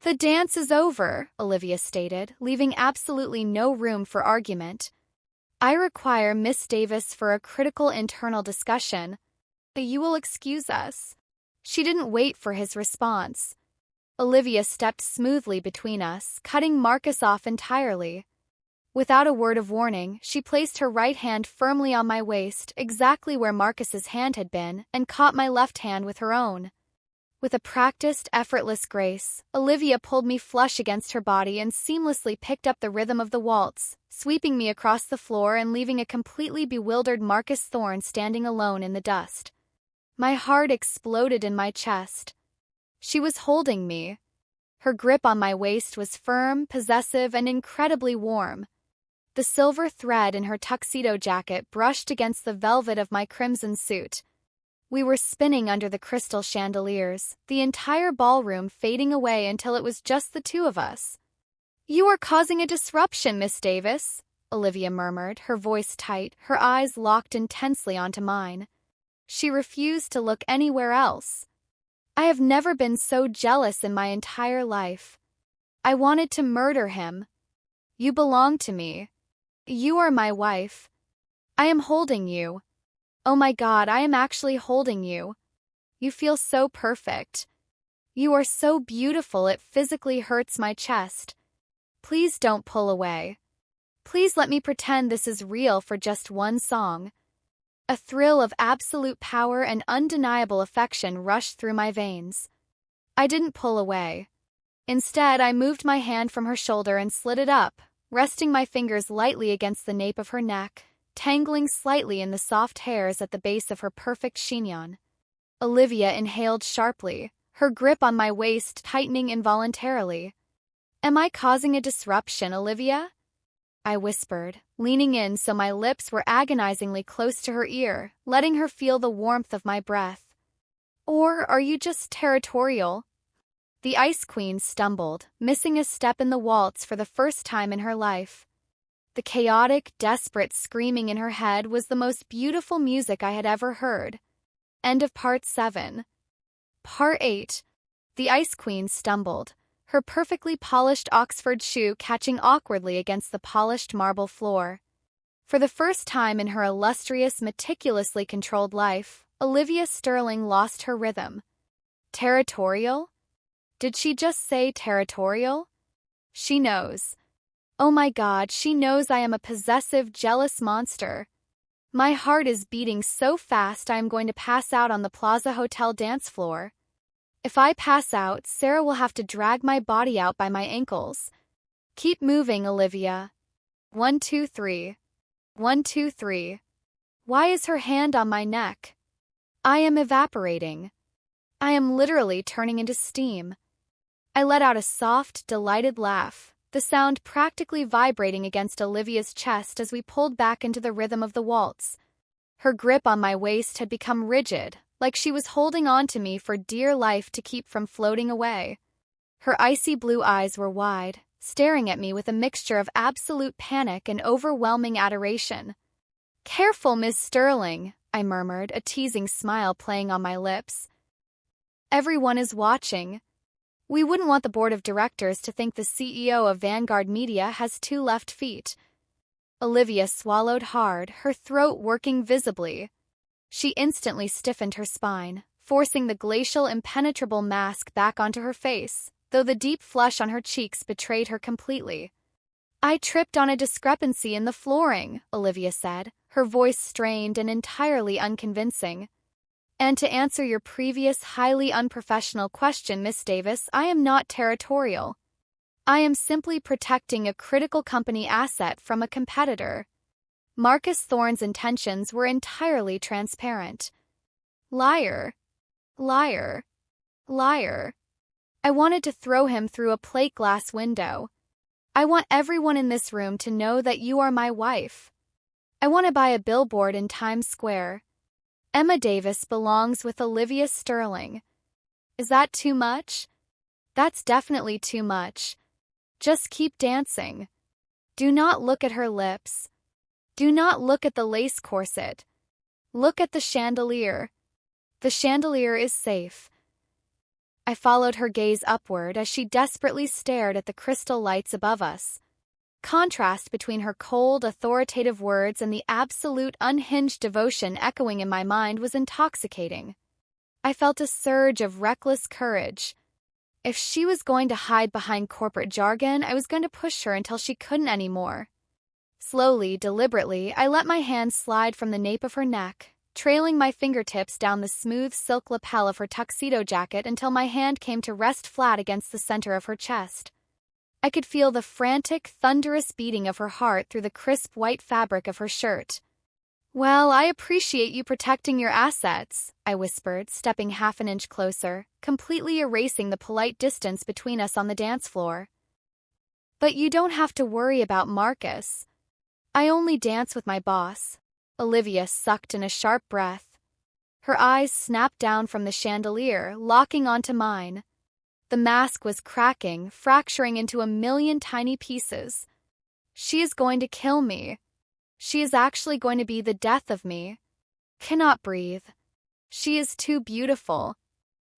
The dance is over, Olivia stated, leaving absolutely no room for argument. I require Miss Davis for a critical internal discussion. You will excuse us. She didn't wait for his response. Olivia stepped smoothly between us, cutting Marcus off entirely. Without a word of warning, she placed her right hand firmly on my waist, exactly where Marcus's hand had been, and caught my left hand with her own. With a practiced, effortless grace, Olivia pulled me flush against her body and seamlessly picked up the rhythm of the waltz, sweeping me across the floor and leaving a completely bewildered Marcus Thorne standing alone in the dust. My heart exploded in my chest. She was holding me. Her grip on my waist was firm, possessive, and incredibly warm. The silver thread in her tuxedo jacket brushed against the velvet of my crimson suit. We were spinning under the crystal chandeliers, the entire ballroom fading away until it was just the two of us. "You are causing a disruption, Miss Davis," Olivia murmured, her voice tight, her eyes locked intensely onto mine. She refused to look anywhere else. I have never been so jealous in my entire life. I wanted to murder him. "You belong to me. You are my wife. I am holding you. Oh my God, I am actually holding you. You feel so perfect. You are so beautiful it physically hurts my chest. Please don't pull away. Please let me pretend this is real for just one song." A thrill of absolute power and undeniable affection rushed through my veins. I didn't pull away. Instead, I moved my hand from her shoulder and slid it up, resting my fingers lightly against the nape of her neck, tangling slightly in the soft hairs at the base of her perfect chignon. Olivia inhaled sharply, her grip on my waist tightening involuntarily. "Am I causing a disruption, Olivia?" I whispered, leaning in so my lips were agonizingly close to her ear, letting her feel the warmth of my breath. "Or are you just territorial?" The Ice Queen stumbled, missing a step in the waltz for the first time in her life. The chaotic, desperate screaming in her head was the most beautiful music I had ever heard. End of Part 7. Part 8. The Ice Queen stumbled, her perfectly polished Oxford shoe catching awkwardly against the polished marble floor. For the first time in her illustrious, meticulously controlled life, Olivia Sterling lost her rhythm. Territorial? Did she just say territorial? She knows. Oh my God, she knows I am a possessive, jealous monster. My heart is beating so fast I am going to pass out on the Plaza Hotel dance floor. If I pass out, Sarah will have to drag my body out by my ankles. Keep moving, Olivia. 1, 2, 3. 1, 2, 3. Why is her hand on my neck? I am evaporating. I am literally turning into steam. I let out a soft, delighted laugh, the sound practically vibrating against Olivia's chest as we pulled back into the rhythm of the waltz. Her grip on my waist had become rigid, like she was holding on to me for dear life to keep from floating away. Her icy blue eyes were wide, staring at me with a mixture of absolute panic and overwhelming adoration. "Careful, Miss Sterling," I murmured, a teasing smile playing on my lips. "Everyone is watching. We wouldn't want the board of directors to think the CEO of Vanguard Media has 2 left feet." Olivia swallowed hard, her throat working visibly. She instantly stiffened her spine, forcing the glacial, impenetrable mask back onto her face, though the deep flush on her cheeks betrayed her completely. "I tripped on a discrepancy in the flooring," Olivia said, her voice strained and entirely unconvincing. "And to answer your previous highly unprofessional question, Miss Davis, I am not territorial. I am simply protecting a critical company asset from a competitor." Marcus Thorne's intentions were entirely transparent. Liar. Liar. Liar. I wanted to throw him through a plate glass window. I want everyone in this room to know that you are my wife. I want to buy a billboard in Times Square. Emma Davis belongs with Olivia Sterling. Is that too much? That's definitely too much. Just keep dancing. Do not look at her lips. Do not look at the lace corset. Look at the chandelier. The chandelier is safe. I followed her gaze upward as she desperately stared at the crystal lights above us. Contrast between her cold, authoritative words and the absolute unhinged devotion echoing in my mind was intoxicating. I felt a surge of reckless courage. If she was going to hide behind corporate jargon, I was going to push her until she couldn't anymore. Slowly, deliberately, I let my hand slide from the nape of her neck, trailing my fingertips down the smooth silk lapel of her tuxedo jacket until my hand came to rest flat against the center of her chest. I could feel the frantic, thunderous beating of her heart through the crisp white fabric of her shirt. "Well, I appreciate you protecting your assets," I whispered, stepping half an inch closer, completely erasing the polite distance between us on the dance floor. "But you don't have to worry about Marcus. I only dance with my boss." Olivia sucked in a sharp breath. Her eyes snapped down from the chandelier, locking onto mine. The mask was cracking, fracturing into a million tiny pieces. "She is going to kill me. She is actually going to be the death of me. Cannot breathe. She is too beautiful.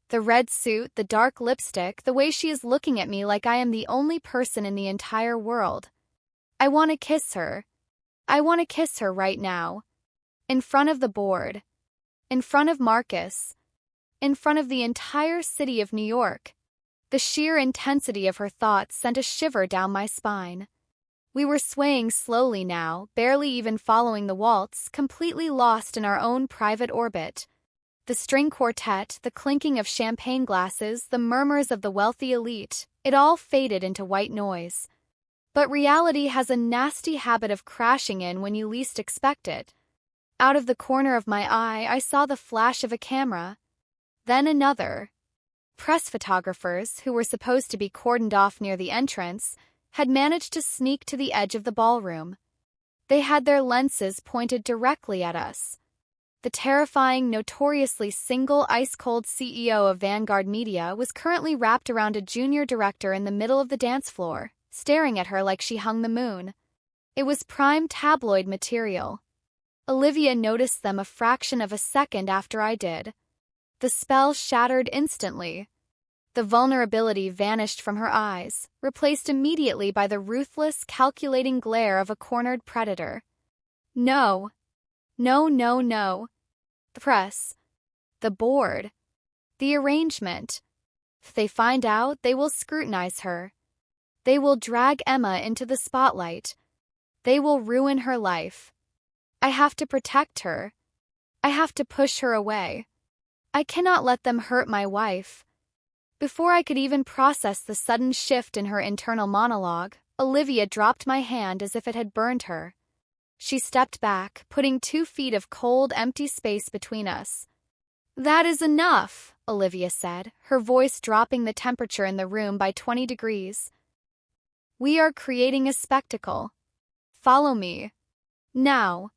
The red suit, the dark lipstick, the way she is looking at me like I am the only person in the entire world. I want to kiss her. I want to kiss her right now. In front of the board. In front of Marcus. In front of the entire city of New York." The sheer intensity of her thoughts sent a shiver down my spine. We were swaying slowly now, barely even following the waltz, completely lost in our own private orbit. The string quartet, the clinking of champagne glasses, the murmurs of the wealthy elite, it all faded into white noise. But reality has a nasty habit of crashing in when you least expect it. Out of the corner of my eye, I saw the flash of a camera. Then another. Press photographers, who were supposed to be cordoned off near the entrance, had managed to sneak to the edge of the ballroom. They had their lenses pointed directly at us. The terrifying, notoriously single, ice-cold CEO of Vanguard Media was currently wrapped around a junior director in the middle of the dance floor, staring at her like she hung the moon. It was prime tabloid material. Olivia noticed them a fraction of a second after I did. The spell shattered instantly. The vulnerability vanished from her eyes, replaced immediately by the ruthless, calculating glare of a cornered predator. No. No, no, no. The press. The board. The arrangement. If they find out, they will scrutinize her. They will drag Emma into the spotlight. They will ruin her life. I have to protect her. I have to push her away. I cannot let them hurt my wife. Before I could even process the sudden shift in her internal monologue, Olivia dropped my hand as if it had burned her. She stepped back, putting 2 feet of cold, empty space between us. "That is enough," Olivia said, her voice dropping the temperature in the room by 20 degrees. "We are creating a spectacle. Follow me. Now."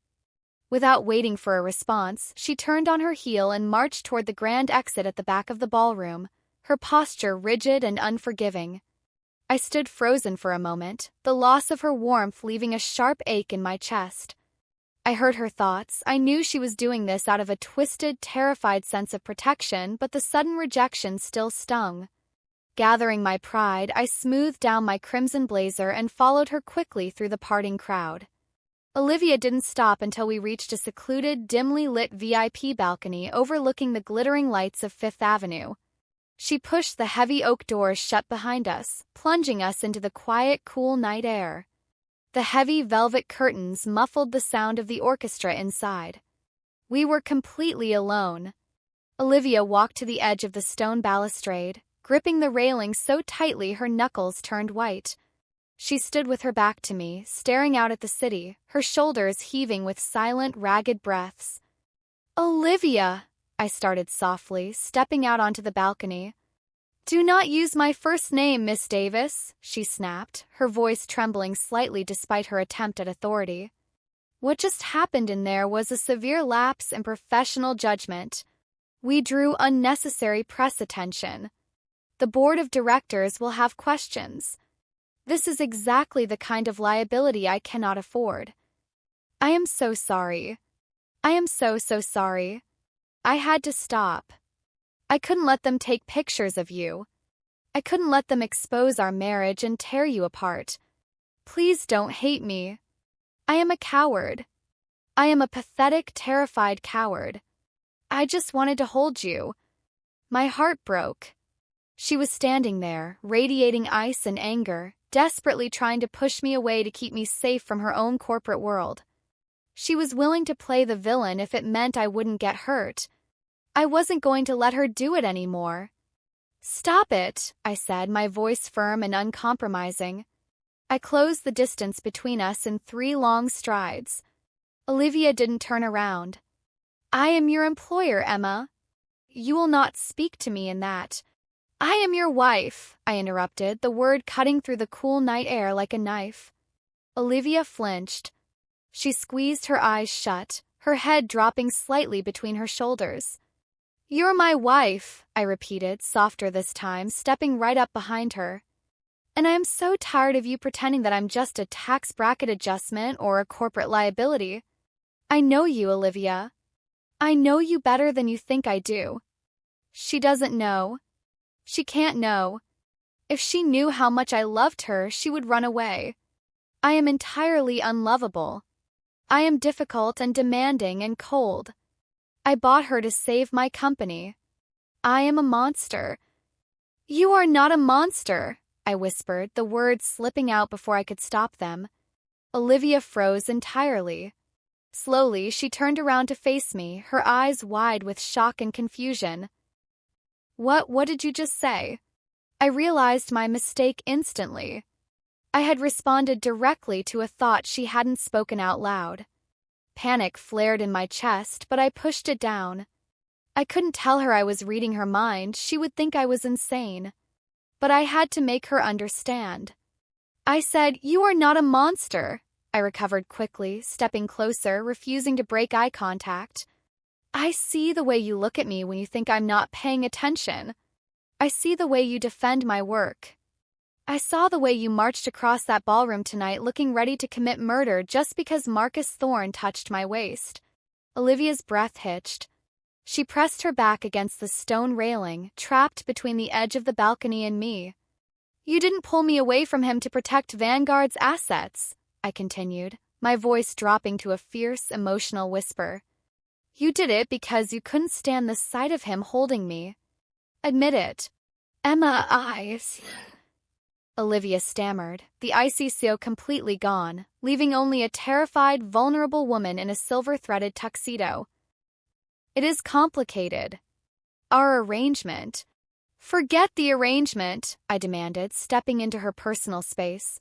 Without waiting for a response, she turned on her heel and marched toward the grand exit at the back of the ballroom, her posture rigid and unforgiving. I stood frozen for a moment, the loss of her warmth leaving a sharp ache in my chest. I heard her thoughts. I knew she was doing this out of a twisted, terrified sense of protection, but the sudden rejection still stung. Gathering my pride, I smoothed down my crimson blazer and followed her quickly through the parting crowd. Olivia didn't stop until we reached a secluded, dimly lit VIP balcony overlooking the glittering lights of Fifth Avenue. She pushed the heavy oak doors shut behind us, plunging us into the quiet, cool night air. The heavy velvet curtains muffled the sound of the orchestra inside. We were completely alone. Olivia walked to the edge of the stone balustrade, gripping the railing so tightly her knuckles turned white. She stood with her back to me, staring out at the city, her shoulders heaving with silent, ragged breaths. "Olivia," I started softly, stepping out onto the balcony. "Do not use my first name, Miss Davis," she snapped, her voice trembling slightly despite her attempt at authority. What just happened in there was a severe lapse in professional judgment. We drew unnecessary press attention. The board of directors will have questions. This is exactly the kind of liability I cannot afford. I am so sorry. I am so sorry. I had to stop. I couldn't let them take pictures of you. I couldn't let them expose our marriage and tear you apart. Please don't hate me. I am a coward. I am a pathetic, terrified coward. I just wanted to hold you. My heart broke. She was standing there, radiating ice and anger, desperately trying to push me away to keep me safe from her own corporate world. She was willing to play the villain if it meant I wouldn't get hurt. I wasn't going to let her do it anymore. Stop it, I said, my voice firm and uncompromising. I closed the distance between us in 3 long strides. Olivia didn't turn around. I am your employer, Emma. You will not speak to me in that. I am your wife, I interrupted, the word cutting through the cool night air like a knife. Olivia flinched. She squeezed her eyes shut, her head dropping slightly between her shoulders. You're my wife, I repeated, softer this time, stepping right up behind her. And I am so tired of you pretending that I'm just a tax bracket adjustment or a corporate liability. I know you, Olivia. I know you better than you think I do. She doesn't know. She can't know. If she knew how much I loved her, she would run away. I am entirely unlovable. I am difficult and demanding and cold. I bought her to save my company. I am a monster. You are not a monster, I whispered, the words slipping out before I could stop them. Olivia froze entirely. Slowly, she turned around to face me, her eyes wide with shock and confusion. What did you just say? I realized my mistake instantly. I had responded directly to a thought she hadn't spoken out loud. Panic flared in my chest, but I pushed it down. I couldn't tell her I was reading her mind, she would think I was insane. But I had to make her understand. I said, "You are not a monster," I recovered quickly, stepping closer, refusing to break eye contact. I see the way you look at me when you think I'm not paying attention. I see the way you defend my work. I saw the way you marched across that ballroom tonight looking ready to commit murder just because Marcus Thorne touched my waist. Olivia's breath hitched. She pressed her back against the stone railing, trapped between the edge of the balcony and me. You didn't pull me away from him to protect Vanguard's assets, I continued, my voice dropping to a fierce, emotional whisper. You did it because you couldn't stand the sight of him holding me. Admit it. Emma, Olivia stammered, the icy seal completely gone, leaving only a terrified, vulnerable woman in a silver-threaded tuxedo. It is complicated. Our arrangement. Forget the arrangement, I demanded, stepping into her personal space.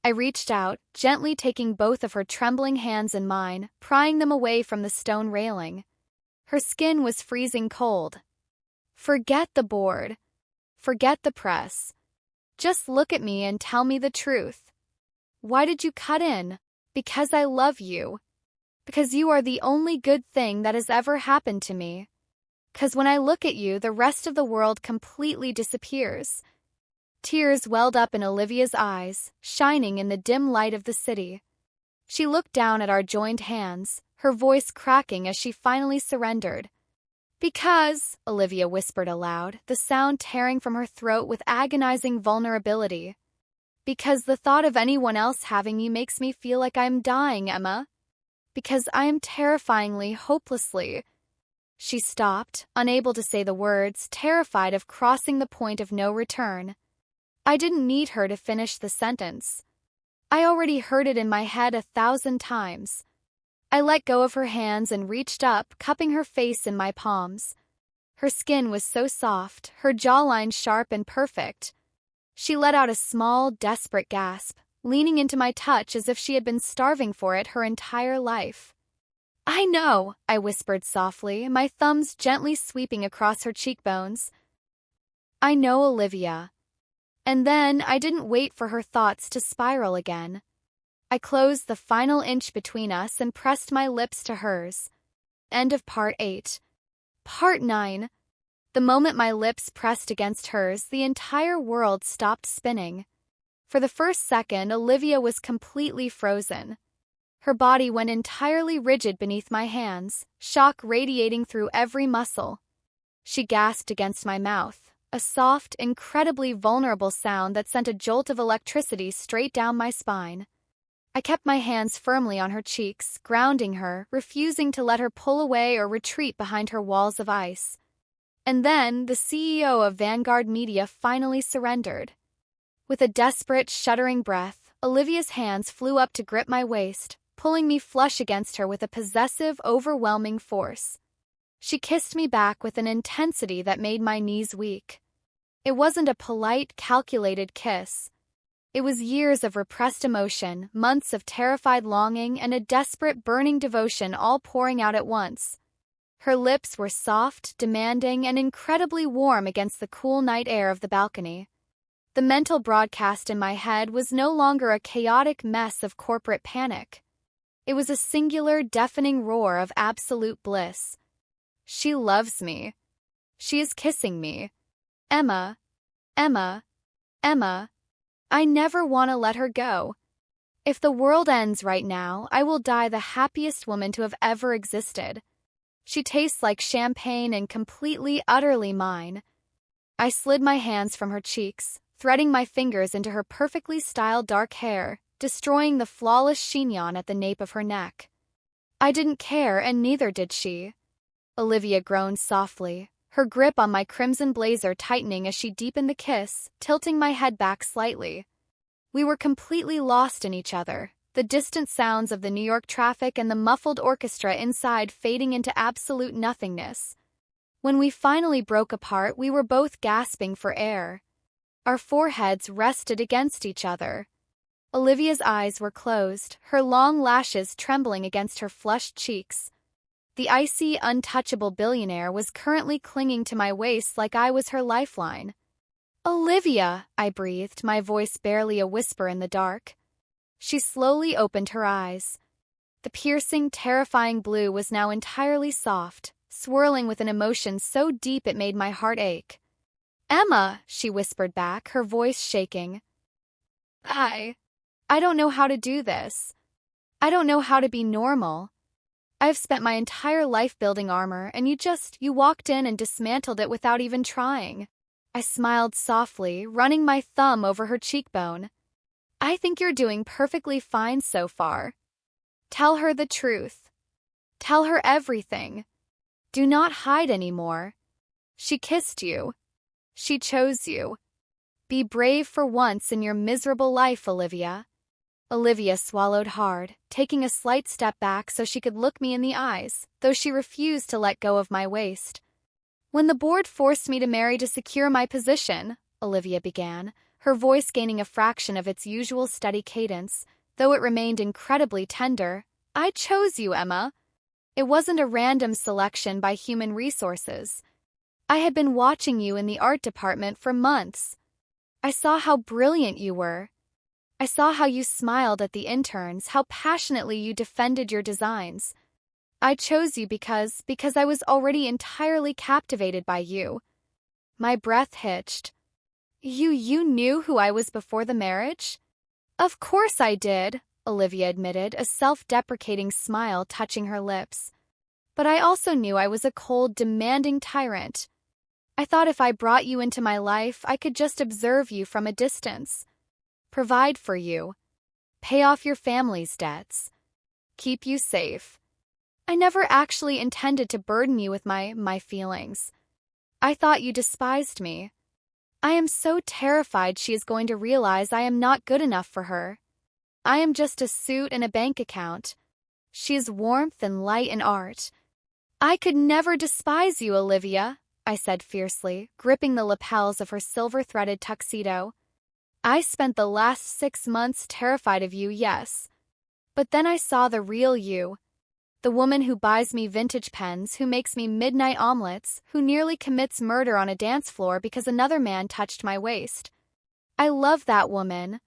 I reached out, gently taking both of her trembling hands in mine, prying them away from the stone railing. Her skin was freezing cold. Forget the board. Forget the press. Just look at me and tell me the truth. Why did you cut in? Because I love you. Because you are the only good thing that has ever happened to me. Because when I look at you, the rest of the world completely disappears. Tears welled up in Olivia's eyes, shining in the dim light of the city. She looked down at our joined hands, her voice cracking as she finally surrendered. Because, Olivia whispered aloud, the sound tearing from her throat with agonizing vulnerability. Because the thought of anyone else having you makes me feel like I'm dying, Emma. Because I am terrifyingly, hopelessly. She stopped, unable to say the words, terrified of crossing the point of no return. I didn't need her to finish the sentence. I already heard it in my head 1,000 times. I let go of her hands and reached up, cupping her face in my palms. Her skin was so soft, her jawline sharp and perfect. She let out a small, desperate gasp, leaning into my touch as if she had been starving for it her entire life. I know, I whispered softly, my thumbs gently sweeping across her cheekbones. I know, Olivia. And then I didn't wait for her thoughts to spiral again. I closed the final inch between us and pressed my lips to hers. End of Part 8. Part 9. The moment my lips pressed against hers, the entire world stopped spinning. For the first second, Olivia was completely frozen. Her body went entirely rigid beneath my hands, shock radiating through every muscle. She gasped against my mouth, a soft, incredibly vulnerable sound that sent a jolt of electricity straight down my spine. I kept my hands firmly on her cheeks, grounding her, refusing to let her pull away or retreat behind her walls of ice. And then, the CEO of Vanguard Media finally surrendered. With a desperate, shuddering breath, Olivia's hands flew up to grip my waist, pulling me flush against her with a possessive, overwhelming force. She kissed me back with an intensity that made my knees weak. It wasn't a polite, calculated kiss. It was years of repressed emotion, months of terrified longing, and a desperate, burning devotion all pouring out at once. Her lips were soft, demanding, and incredibly warm against the cool night air of the balcony. The mental broadcast in my head was no longer a chaotic mess of corporate panic. It was a singular, deafening roar of absolute bliss. She loves me. She is kissing me. Emma. Emma. Emma. I never want to let her go. If the world ends right now, I will die the happiest woman to have ever existed. She tastes like champagne and completely, utterly mine. I slid my hands from her cheeks, threading my fingers into her perfectly styled dark hair, destroying the flawless chignon at the nape of her neck. I didn't care, and neither did she. Olivia groaned softly, her grip on my crimson blazer tightening as she deepened the kiss, tilting my head back slightly. We were completely lost in each other, the distant sounds of the New York traffic and the muffled orchestra inside fading into absolute nothingness. When we finally broke apart, we were both gasping for air. Our foreheads rested against each other. Olivia's eyes were closed, her long lashes trembling against her flushed cheeks. The icy, untouchable billionaire was currently clinging to my waist like I was her lifeline. "Olivia," I breathed, my voice barely a whisper in the dark. She slowly opened her eyes. The piercing, terrifying blue was now entirely soft, swirling with an emotion so deep it made my heart ache. "Emma," she whispered back, her voice shaking. I don't know how to do this. I don't know how to be normal. I've spent my entire life building armor, and you walked in and dismantled it without even trying." I smiled softly, running my thumb over her cheekbone. "I think you're doing perfectly fine so far. Tell her the truth. Tell her everything. Do not hide anymore. She kissed you. She chose you. Be brave for once in your miserable life, Olivia." Olivia swallowed hard, taking a slight step back so she could look me in the eyes, though she refused to let go of my waist. "When the board forced me to marry to secure my position," Olivia began, her voice gaining a fraction of its usual steady cadence, though it remained incredibly tender, "I chose you, Emma. It wasn't a random selection by human resources. I had been watching you in the art department for months. I saw how brilliant you were. I saw how you smiled at the interns, how passionately you defended your designs. I chose you because I was already entirely captivated by you." My breath hitched. You knew who I was before the marriage?" "Of course I did," Olivia admitted, a self-deprecating smile touching her lips. "But I also knew I was a cold, demanding tyrant. I thought if I brought you into my life, I could just observe you from a distance. Provide for you. Pay off your family's debts. Keep you safe. I never actually intended to burden you with my feelings. I thought you despised me. I am so terrified she is going to realize I am not good enough for her. I am just a suit and a bank account. She is warmth and light and art. I could never despise you, Olivia," I said fiercely, gripping the lapels of her silver-threaded tuxedo. "I spent the last 6 months terrified of you, yes. But then I saw the real you. The woman who buys me vintage pens, who makes me midnight omelets, who nearly commits murder on a dance floor because another man touched my waist. I love that woman.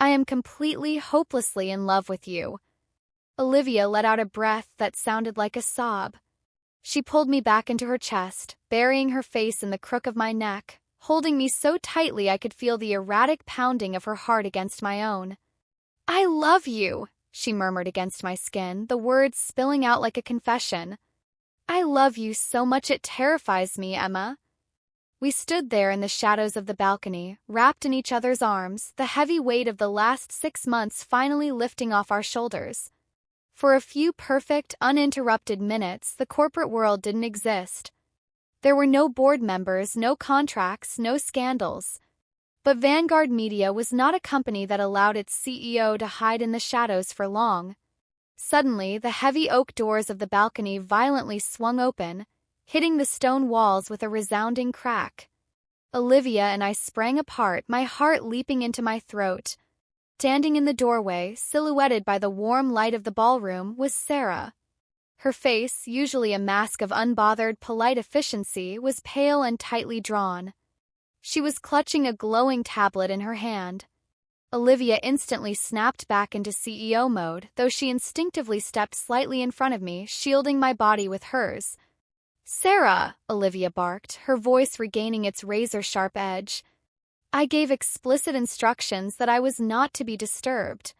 I am completely, hopelessly in love with you." Olivia let out a breath that sounded like a sob. She pulled me back into her chest, burying her face in the crook of my neck, holding me so tightly I could feel the erratic pounding of her heart against my own. "I love you," she murmured against my skin, the words spilling out like a confession. I love you so much it terrifies me, Emma. We stood there in the shadows of the balcony, wrapped in each other's arms, the heavy weight of the last 6 months finally lifting off our shoulders. For a few perfect, uninterrupted minutes, the corporate world didn't exist. There were no board members, no contracts, no scandals. But Vanguard Media was not a company that allowed its CEO to hide in the shadows for long. Suddenly, the heavy oak doors of the balcony violently swung open, hitting the stone walls with a resounding crack. Olivia and I sprang apart, my heart leaping into my throat. Standing in the doorway, silhouetted by the warm light of the ballroom, was Sarah. Her face, usually a mask of unbothered, polite efficiency, was pale and tightly drawn. She was clutching a glowing tablet in her hand. Olivia instantly snapped back into CEO mode, though she instinctively stepped slightly in front of me, shielding my body with hers. "Sarah," Olivia barked, her voice regaining its razor-sharp edge. I gave explicit instructions that I was not to be disturbed.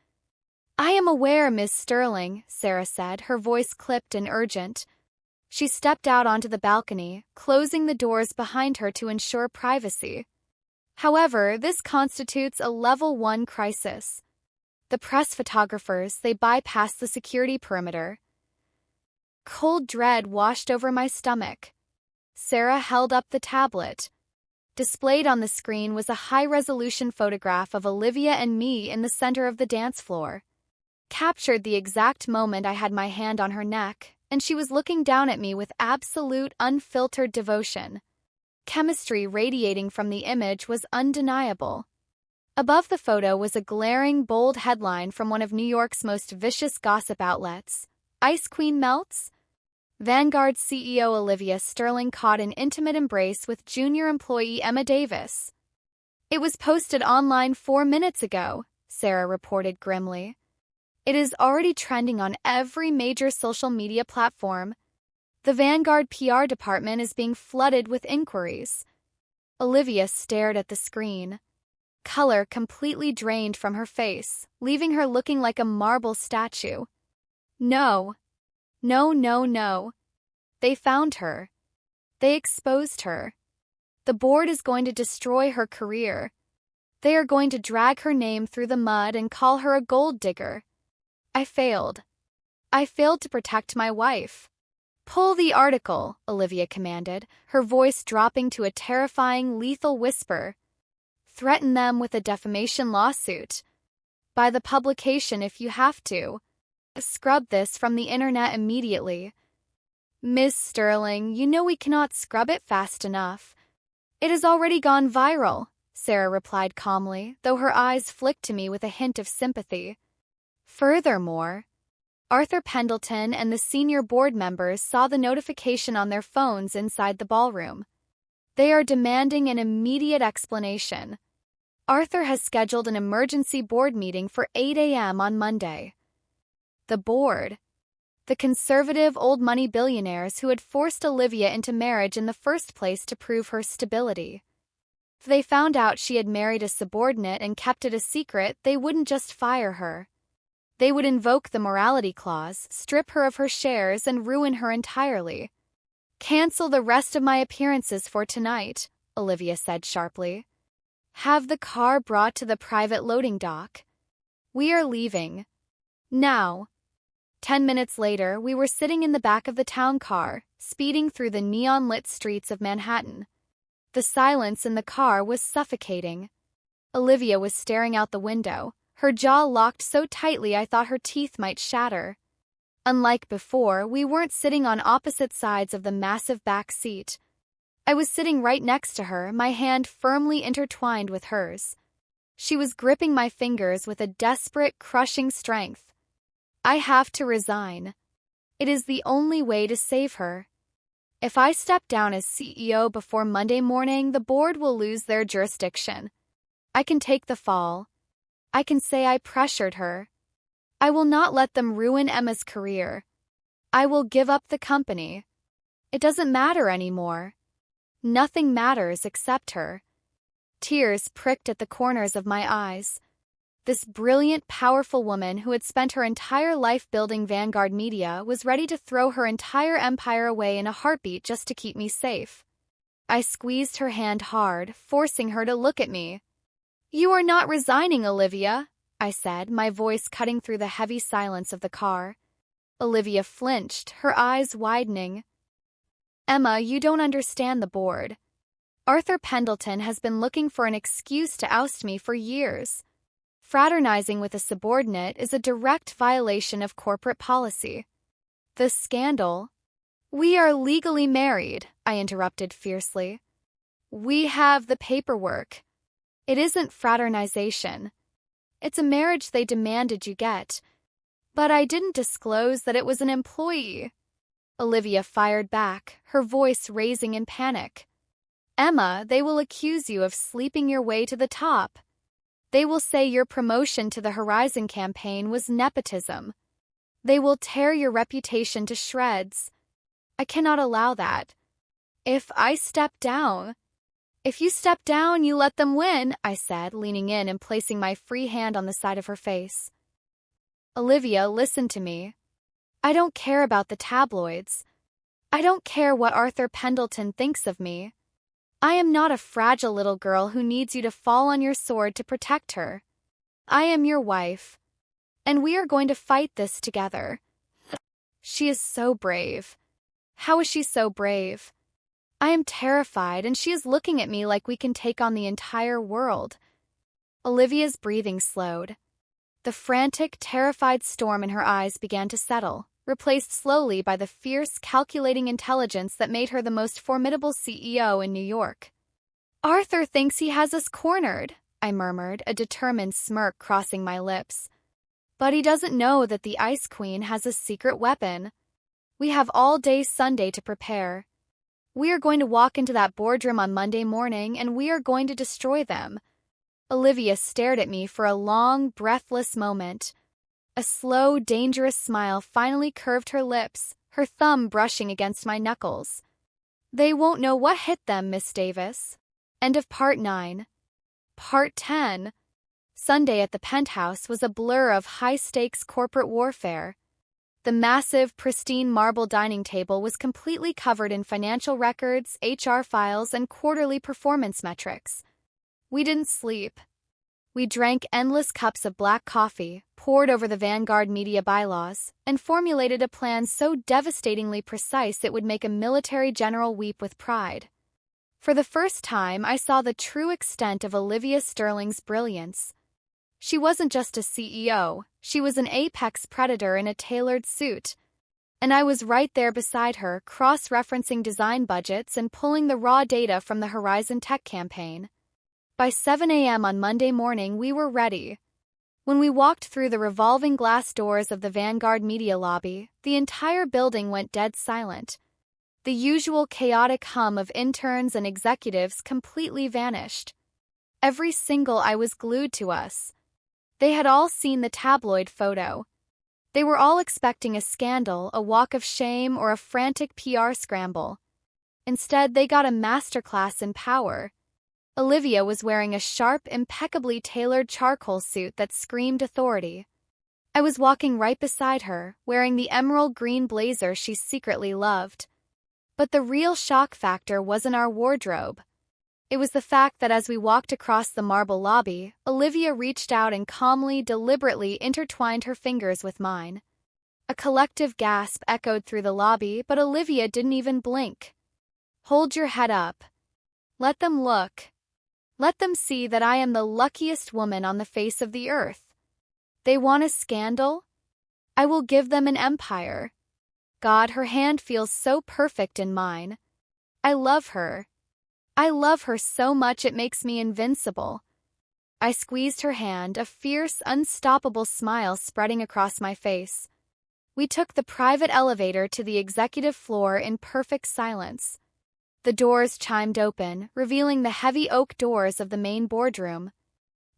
"I am aware, Miss Sterling," Sarah said, her voice clipped and urgent. She stepped out onto the balcony, closing the doors behind her to ensure privacy. However, this constitutes a Level 1 crisis. The press photographers, they bypassed the security perimeter. Cold dread washed over my stomach. Sarah held up the tablet. Displayed on the screen was a high-resolution photograph of Olivia and me in the center of the dance floor. Captured the exact moment I had my hand on her neck, and she was looking down at me with absolute, unfiltered devotion. Chemistry radiating from the image was undeniable. Above the photo was a glaring, bold headline from one of New York's most vicious gossip outlets. Ice Queen melts? Vanguard CEO Olivia Sterling caught an intimate embrace with junior employee Emma Davis. It was posted online 4 minutes ago, Sarah reported grimly. It is already trending on every major social media platform. The Vanguard PR department is being flooded with inquiries. Olivia stared at the screen. Color completely drained from her face, leaving her looking like a marble statue. No. No, no, no. They found her. They exposed her. The board is going to destroy her career. They are going to drag her name through the mud and call her a gold digger. I failed. I failed to protect my wife. Pull the article, Olivia commanded, her voice dropping to a terrifying, lethal whisper. Threaten them with a defamation lawsuit. Buy the publication if you have to. Scrub this from the internet immediately. Miss Sterling, you know we cannot scrub it fast enough. It has already gone viral, Sarah replied calmly, though her eyes flicked to me with a hint of sympathy. Furthermore, Arthur Pendleton and the senior board members saw the notification on their phones inside the ballroom. They are demanding an immediate explanation. Arthur has scheduled an emergency board meeting for 8 a.m. on Monday. The board, the conservative old-money billionaires who had forced Olivia into marriage in the first place to prove her stability. If they found out she had married a subordinate and kept it a secret, they wouldn't just fire her. They would invoke the morality clause, strip her of her shares, and ruin her entirely. Cancel the rest of my appearances for tonight, Olivia said sharply. Have the car brought to the private loading dock. We are leaving. Now. 10 minutes later, we were sitting in the back of the town car, speeding through the neon-lit streets of Manhattan. The silence in the car was suffocating. Olivia was staring out the window, her jaw locked so tightly I thought her teeth might shatter. Unlike before, we weren't sitting on opposite sides of the massive back seat. I was sitting right next to her, my hand firmly intertwined with hers. She was gripping my fingers with a desperate, crushing strength. I have to resign. It is the only way to save her. If I step down as CEO before Monday morning, the board will lose their jurisdiction. I can take the fall. I can say I pressured her. I will not let them ruin Emma's career. I will give up the company. It doesn't matter anymore. Nothing matters except her. Tears pricked at the corners of my eyes. This brilliant, powerful woman who had spent her entire life building Vanguard Media was ready to throw her entire empire away in a heartbeat just to keep me safe. I squeezed her hand hard, forcing her to look at me. "You are not resigning, Olivia," I said, my voice cutting through the heavy silence of the car. Olivia flinched, her eyes widening. "Emma, you don't understand the board. Arthur Pendleton has been looking for an excuse to oust me for years. Fraternizing with a subordinate is a direct violation of corporate policy. The scandal—" "We are legally married," I interrupted fiercely. "We have the paperwork. It isn't fraternization. It's a marriage they demanded you get. But I didn't disclose that it was an employee." Olivia fired back, her voice raising in panic. "Emma, they will accuse you of sleeping your way to the top. They will say your promotion to the Horizon campaign was nepotism. They will tear your reputation to shreds. I cannot allow that. If you step down, you let them win," I said, leaning in and placing my free hand on the side of her face. "Olivia, listen to me. I don't care about the tabloids. I don't care what Arthur Pendleton thinks of me. I am not a fragile little girl who needs you to fall on your sword to protect her. I am your wife, and we are going to fight this together." "She is so brave. How is she so brave? I am terrified, and she is looking at me like we can take on the entire world." Olivia's breathing slowed. The frantic, terrified storm in her eyes began to settle, replaced slowly by the fierce, calculating intelligence that made her the most formidable CEO in New York. "Arthur thinks he has us cornered," I murmured, a determined smirk crossing my lips. "But he doesn't know that the Ice Queen has a secret weapon. We have all day Sunday to prepare. We are going to walk into that boardroom on Monday morning, and we are going to destroy them." Olivia stared at me for a long, breathless moment. A slow, dangerous smile finally curved her lips, her thumb brushing against my knuckles. "They won't know what hit them, Miss Davis." End of Part 9. Part 10. Sunday at the penthouse was a blur of high-stakes corporate warfare. The massive, pristine marble dining table was completely covered in financial records, HR files, and quarterly performance metrics. We didn't sleep. We drank endless cups of black coffee, pored over the Vanguard Media bylaws, and formulated a plan so devastatingly precise it would make a military general weep with pride. For the first time, I saw the true extent of Olivia Sterling's brilliance. She wasn't just a CEO, she was an apex predator in a tailored suit. And I was right there beside her, cross-referencing design budgets and pulling the raw data from the Horizon Tech campaign. By 7 a.m. on Monday morning, we were ready. When we walked through the revolving glass doors of the Vanguard Media lobby, the entire building went dead silent. The usual chaotic hum of interns and executives completely vanished. Every single eye was glued to us. They had all seen the tabloid photo. They were all expecting a scandal, a walk of shame, or a frantic PR scramble. Instead, they got a masterclass in power. Olivia was wearing a sharp, impeccably tailored charcoal suit that screamed authority. I was walking right beside her, wearing the emerald green blazer she secretly loved. But the real shock factor wasn't our wardrobe. It was the fact that as we walked across the marble lobby, Olivia reached out and calmly, deliberately intertwined her fingers with mine. A collective gasp echoed through the lobby, but Olivia didn't even blink. "Hold your head up. Let them look. Let them see that I am the luckiest woman on the face of the earth. They want a scandal? I will give them an empire. God, her hand feels so perfect in mine. I love her. I love her so much it makes me invincible." I squeezed her hand, a fierce, unstoppable smile spreading across my face. We took the private elevator to the executive floor in perfect silence. The doors chimed open, revealing the heavy oak doors of the main boardroom.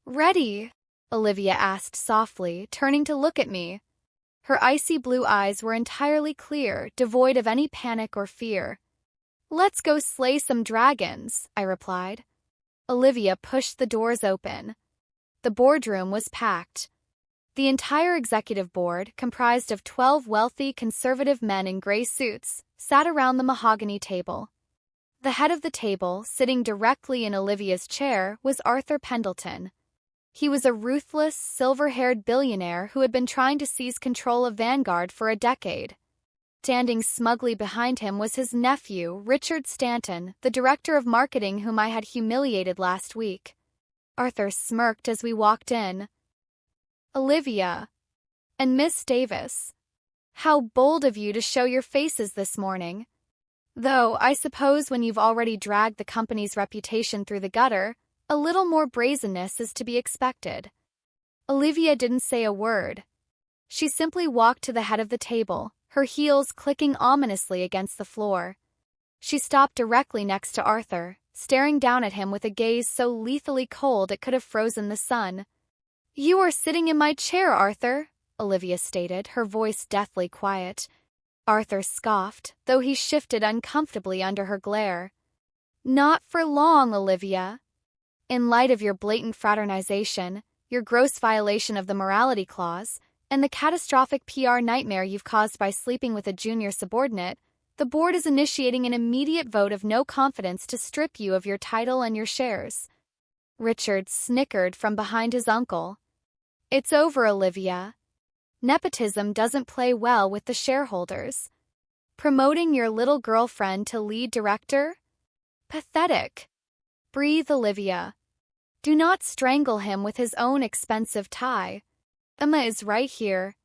"Ready?" Olivia asked softly, turning to look at me. Her icy blue eyes were entirely clear, devoid of any panic or fear. "Let's go slay some dragons," I replied. Olivia pushed the doors open. The boardroom was packed. The entire executive board, comprised of 12 wealthy, conservative men in gray suits, sat around the mahogany table. The head of the table, sitting directly in Olivia's chair, was Arthur Pendleton. He was a ruthless, silver-haired billionaire who had been trying to seize control of Vanguard for a decade. Standing smugly behind him was his nephew, Richard Stanton, the director of marketing whom I had humiliated last week. Arthur smirked as we walked in. "Olivia and Miss Davis, how bold of you to show your faces this morning. Though, I suppose when you've already dragged the company's reputation through the gutter, a little more brazenness is to be expected." Olivia didn't say a word. She simply walked to the head of the table, her heels clicking ominously against the floor. She stopped directly next to Arthur, staring down at him with a gaze so lethally cold it could have frozen the sun. "You are sitting in my chair, Arthur," Olivia stated, her voice deathly quiet. Arthur scoffed, though he shifted uncomfortably under her glare. "Not for long, Olivia. In light of your blatant fraternization, your gross violation of the morality clause, and the catastrophic PR nightmare you've caused by sleeping with a junior subordinate, the board is initiating an immediate vote of no confidence to strip you of your title and your shares." Richard snickered from behind his uncle. "It's over, Olivia. Nepotism doesn't play well with the shareholders. Promoting your little girlfriend to lead director? Pathetic. Breathe, Olivia. Do not strangle him with his own expensive tie. Emma is right here.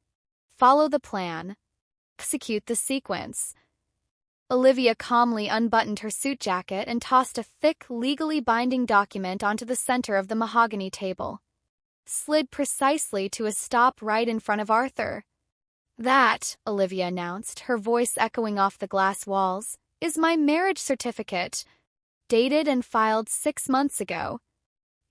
Follow the plan. Execute the sequence." Olivia calmly unbuttoned her suit jacket and tossed a thick, legally binding document onto the center of the mahogany table. Slid precisely to a stop right in front of Arthur. "That," Olivia announced, her voice echoing off the glass walls, "is my marriage certificate, dated and filed 6 months ago.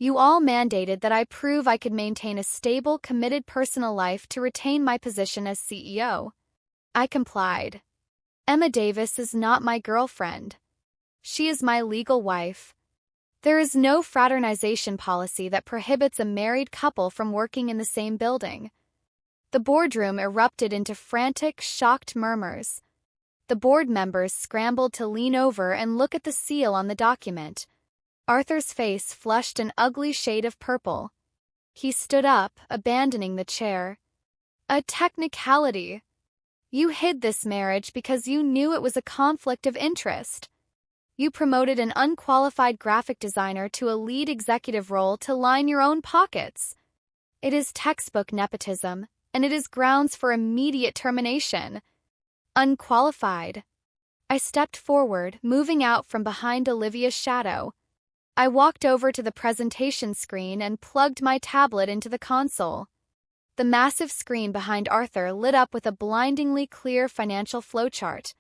You all mandated that I prove I could maintain a stable, committed personal life to retain my position as CEO. I complied. Emma Davis is not my girlfriend. She is my legal wife. There is no fraternization policy that prohibits a married couple from working in the same building." The boardroom erupted into frantic, shocked murmurs. The board members scrambled to lean over and look at the seal on the document. Arthur's face flushed an ugly shade of purple. He stood up, abandoning the chair. "A technicality. You hid this marriage because you knew it was a conflict of interest. You promoted an unqualified graphic designer to a lead executive role to line your own pockets. It is textbook nepotism, and it is grounds for immediate termination." Unqualified. I stepped forward, moving out from behind Olivia's shadow. I walked over to the presentation screen and plugged my tablet into the console. The massive screen behind Arthur lit up with a blindingly clear financial flowchart.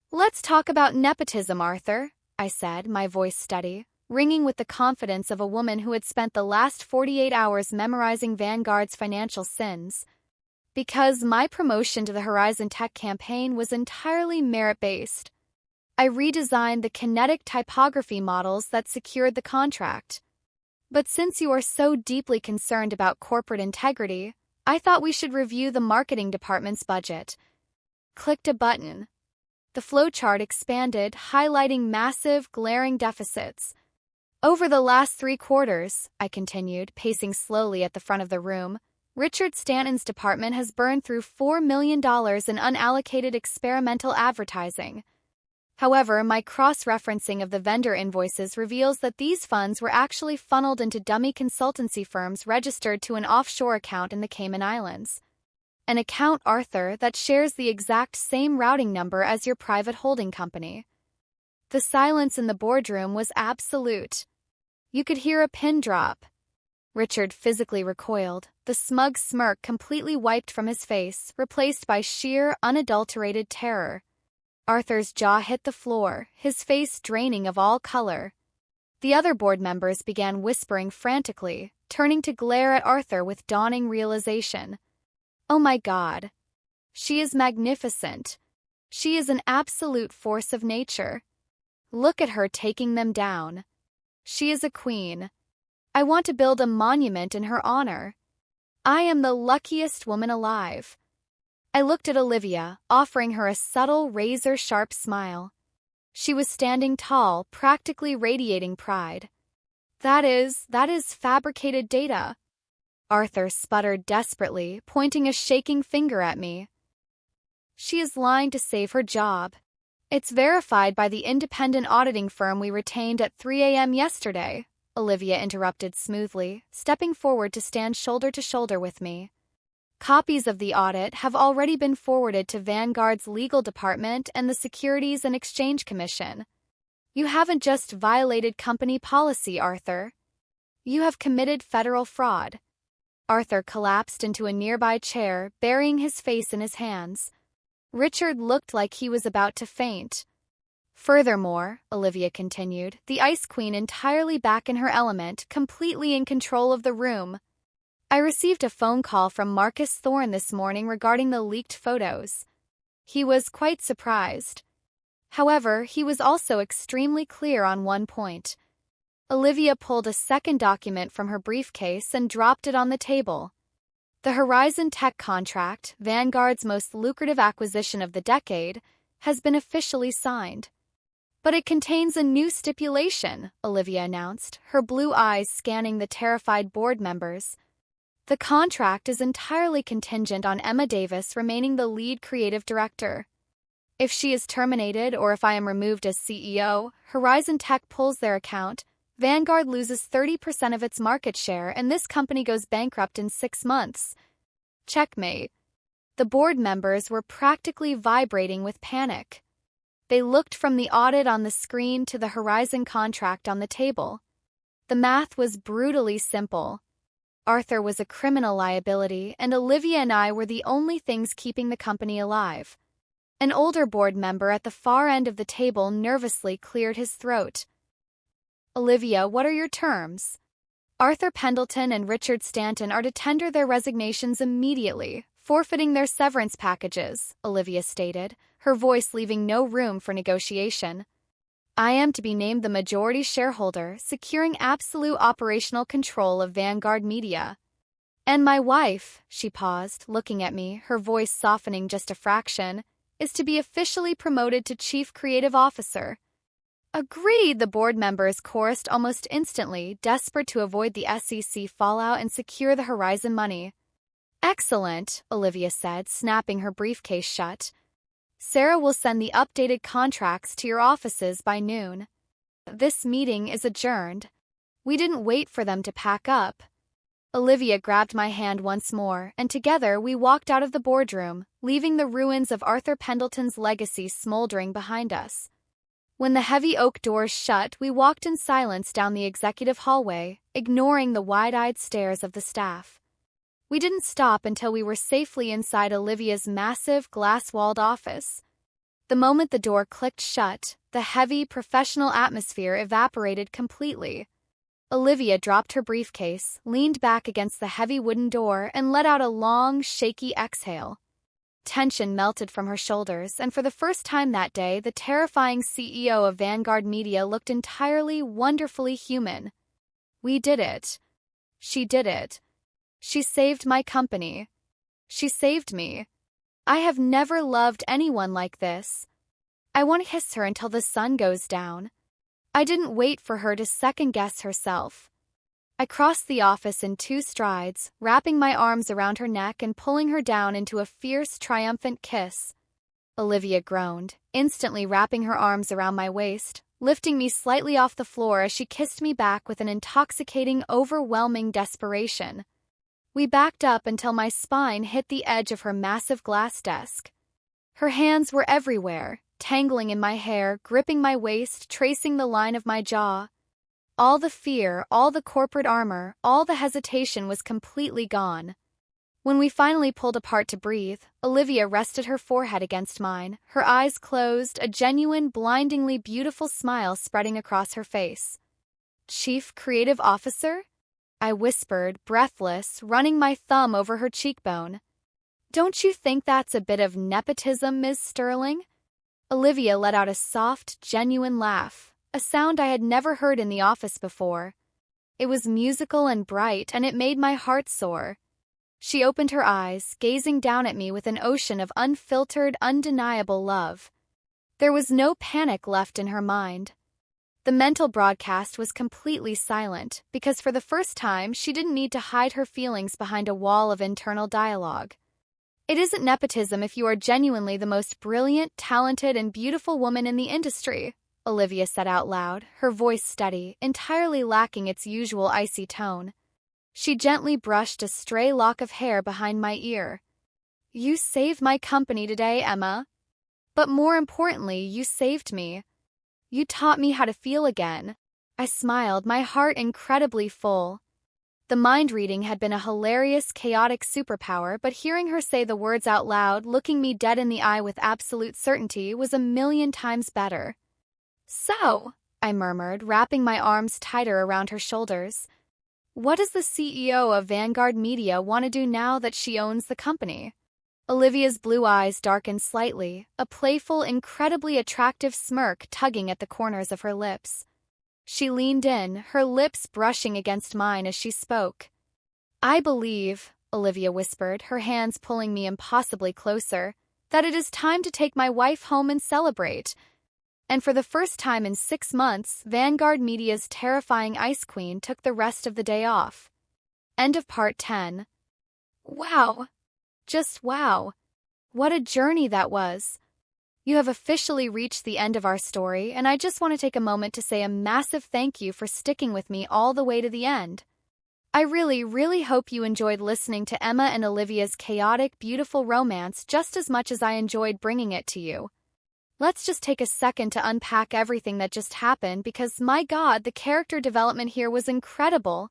"Let's talk about nepotism, Arthur," I said, my voice steady, ringing with the confidence of a woman who had spent the last 48 hours memorizing Vanguard's financial sins. Because my promotion to the Horizon Tech campaign was entirely merit-based. I redesigned the kinetic typography models that secured the contract. But since you are so deeply concerned about corporate integrity, I thought we should review the marketing department's budget. Clicked a button. The flowchart expanded, highlighting massive, glaring deficits. "Over the last 3 quarters, I continued, pacing slowly at the front of the room, Richard Stanton's department has burned through $4 million in unallocated experimental advertising. However, my cross-referencing of the vendor invoices reveals that these funds were actually funneled into dummy consultancy firms registered to an offshore account in the Cayman Islands. An account, Arthur, that shares the exact same routing number as your private holding company." The silence in the boardroom was absolute. You could hear a pin drop. Richard physically recoiled, the smug smirk completely wiped from his face, replaced by sheer, unadulterated terror. Arthur's jaw hit the floor, his face draining of all color. The other board members began whispering frantically, turning to glare at Arthur with dawning realization. "Oh my God. She is magnificent. She is an absolute force of nature. Look at her taking them down. She is a queen. I want to build a monument in her honor. I am the luckiest woman alive. I looked at Olivia, offering her a subtle, razor-sharp smile. She was standing tall, practically radiating pride. That is fabricated data. Arthur sputtered desperately, pointing a shaking finger at me. She is lying to save her job. It's verified by the independent auditing firm we retained at 3 a.m. yesterday, Olivia interrupted smoothly, stepping forward to stand shoulder to shoulder with me. Copies of the audit have already been forwarded to Vanguard's legal department and the Securities and Exchange Commission. You haven't just violated company policy, Arthur. You have committed federal fraud. Arthur collapsed into a nearby chair, burying his face in his hands. Richard looked like he was about to faint. Furthermore, Olivia continued, the Ice Queen entirely back in her element, completely in control of the room. I received a phone call from Marcus Thorne this morning regarding the leaked photos. He was quite surprised. However, he was also extremely clear on one point. Olivia pulled a second document from her briefcase and dropped it on the table. The Horizon Tech contract, Vanguard's most lucrative acquisition of the decade, has been officially signed. But it contains a new stipulation, Olivia announced, her blue eyes scanning the terrified board members. The contract is entirely contingent on Emma Davis remaining the lead creative director. If she is terminated or if I am removed as CEO, Horizon Tech pulls their account, Vanguard loses 30% of its market share and this company goes bankrupt in 6 months. Checkmate. The board members were practically vibrating with panic. They looked from the audit on the screen to the Horizon contract on the table. The math was brutally simple. Arthur was a criminal liability, and Olivia and I were the only things keeping the company alive. An older board member at the far end of the table nervously cleared his throat. Olivia, what are your terms? Arthur Pendleton and Richard Stanton are to tender their resignations immediately, forfeiting their severance packages, Olivia stated, her voice leaving no room for negotiation. I am to be named the majority shareholder, securing absolute operational control of Vanguard Media. And my wife, she paused, looking at me, her voice softening just a fraction, is to be officially promoted to Chief Creative Officer. Agreed, the board members chorused almost instantly, desperate to avoid the SEC fallout and secure the Horizon money. Excellent, Olivia said, snapping her briefcase shut. Sarah will send the updated contracts to your offices by noon. This meeting is adjourned. We didn't wait for them to pack up. Olivia grabbed my hand once more, and together we walked out of the boardroom, leaving the ruins of Arthur Pendleton's legacy smoldering behind us. When the heavy oak doors shut, we walked in silence down the executive hallway, ignoring the wide-eyed stares of the staff. We didn't stop until we were safely inside Olivia's massive, glass-walled office. The moment the door clicked shut, the heavy, professional atmosphere evaporated completely. Olivia dropped her briefcase, leaned back against the heavy wooden door, and let out a long, shaky exhale. Tension melted from her shoulders, and for the first time that day, the terrifying CEO of Vanguard Media looked entirely, wonderfully human. We did it. She did it. She saved my company. She saved me. I have never loved anyone like this. I want to kiss her until the sun goes down. I didn't wait for her to second-guess herself. I crossed the office in 2 strides, wrapping my arms around her neck and pulling her down into a fierce, triumphant kiss. Olivia groaned, instantly wrapping her arms around my waist, lifting me slightly off the floor as she kissed me back with an intoxicating, overwhelming desperation. We backed up until my spine hit the edge of her massive glass desk. Her hands were everywhere, tangling in my hair, gripping my waist, tracing the line of my jaw. All the fear, all the corporate armor, all the hesitation was completely gone. When we finally pulled apart to breathe, Olivia rested her forehead against mine, her eyes closed, a genuine, blindingly beautiful smile spreading across her face. Chief Creative Officer? I whispered, breathless, running my thumb over her cheekbone. Don't you think that's a bit of nepotism, Ms. Sterling? Olivia let out a soft, genuine laugh, a sound I had never heard in the office before. It was musical and bright, and it made my heart soar. She opened her eyes, gazing down at me with an ocean of unfiltered, undeniable love. There was no panic left in her mind. The mental broadcast was completely silent, because for the first time she didn't need to hide her feelings behind a wall of internal dialogue. It isn't nepotism if you are genuinely the most brilliant, talented, and beautiful woman in the industry, Olivia said out loud, her voice steady, entirely lacking its usual icy tone. She gently brushed a stray lock of hair behind my ear. You saved my company today, Emma. But more importantly, you saved me. You taught me how to feel again. I smiled, my heart incredibly full. The mind reading had been a hilarious, chaotic superpower, but hearing her say the words out loud, looking me dead in the eye with absolute certainty, was a million times better. So, I murmured, wrapping my arms tighter around her shoulders, what does the CEO of Vanguard Media want to do now that she owns the company? Olivia's blue eyes darkened slightly, a playful, incredibly attractive smirk tugging at the corners of her lips. She leaned in, her lips brushing against mine as she spoke. I believe, Olivia whispered, her hands pulling me impossibly closer, that it is time to take my wife home and celebrate. And for the first time in 6 months, Vanguard Media's terrifying Ice Queen took the rest of the day off. End of part 10. Wow. Just wow. What a journey that was. You have officially reached the end of our story, and I just want to take a moment to say a massive thank you for sticking with me all the way to the end. I really hope you enjoyed listening to Emma and Olivia's chaotic, beautiful romance just as much as I enjoyed bringing it to you. Let's just take a second to unpack everything that just happened because, my God, the character development here was incredible.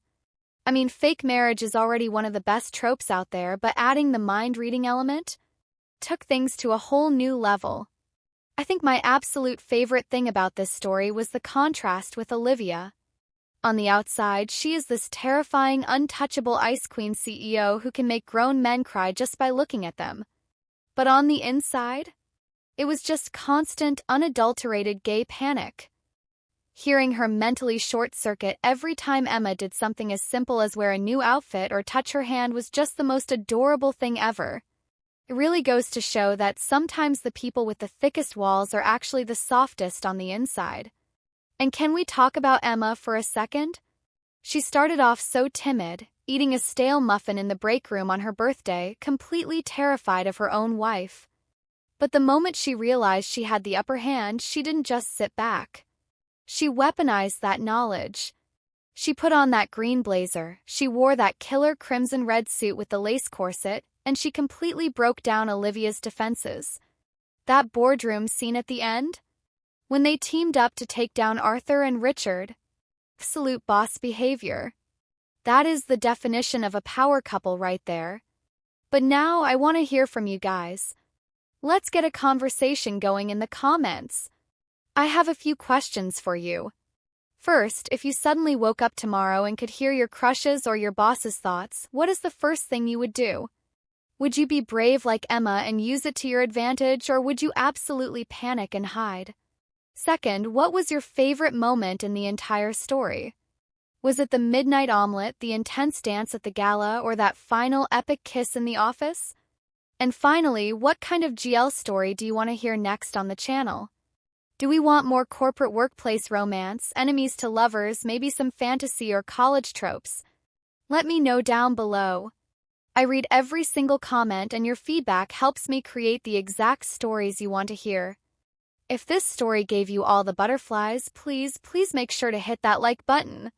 I mean, fake marriage is already one of the best tropes out there, but adding the mind-reading element took things to a whole new level. I think my absolute favorite thing about this story was the contrast with Olivia. On the outside, she is this terrifying, untouchable Ice Queen CEO who can make grown men cry just by looking at them. But on the inside, it was just constant, unadulterated gay panic. Hearing her mentally short-circuit every time Emma did something as simple as wear a new outfit or touch her hand was just the most adorable thing ever. It really goes to show that sometimes the people with the thickest walls are actually the softest on the inside. And can we talk about Emma for a second? She started off so timid, eating a stale muffin in the break room on her birthday, completely terrified of her own wife. But the moment she realized she had the upper hand, she didn't just sit back. She weaponized that knowledge. She put on that green blazer, she wore that killer crimson-red suit with the lace corset, and she completely broke down Olivia's defenses. That boardroom scene at the end? When they teamed up to take down Arthur and Richard. Absolute boss behavior. That is the definition of a power couple right there. But now I want to hear from you guys. Let's get a conversation going in the comments. I have a few questions for you. First, if you suddenly woke up tomorrow and could hear your crush's or your boss's thoughts, what is the first thing you would do? Would you be brave like Emma and use it to your advantage, or would you absolutely panic and hide? Second, what was your favorite moment in the entire story? Was it the midnight omelet, the intense dance at the gala, or that final epic kiss in the office? And finally, what kind of GL story do you want to hear next on the channel? Do we want more corporate workplace romance, enemies to lovers, maybe some fantasy or college tropes? Let me know down below. I read every single comment, and your feedback helps me create the exact stories you want to hear. If this story gave you all the butterflies, please make sure to hit that like button.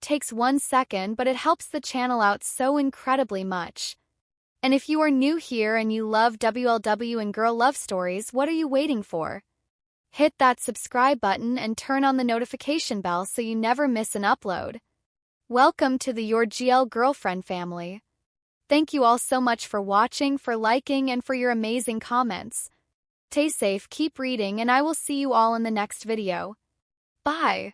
Takes 1 second, but it helps the channel out so incredibly much. And if you are new here and you love WLW and girl love stories, what are you waiting for? Hit that subscribe button and turn on the notification bell so you never miss an upload. Welcome to the Your GL Girlfriend family. Thank you all so much for watching, for liking, and for your amazing comments. Stay safe, keep reading, and I will see you all in the next video. Bye!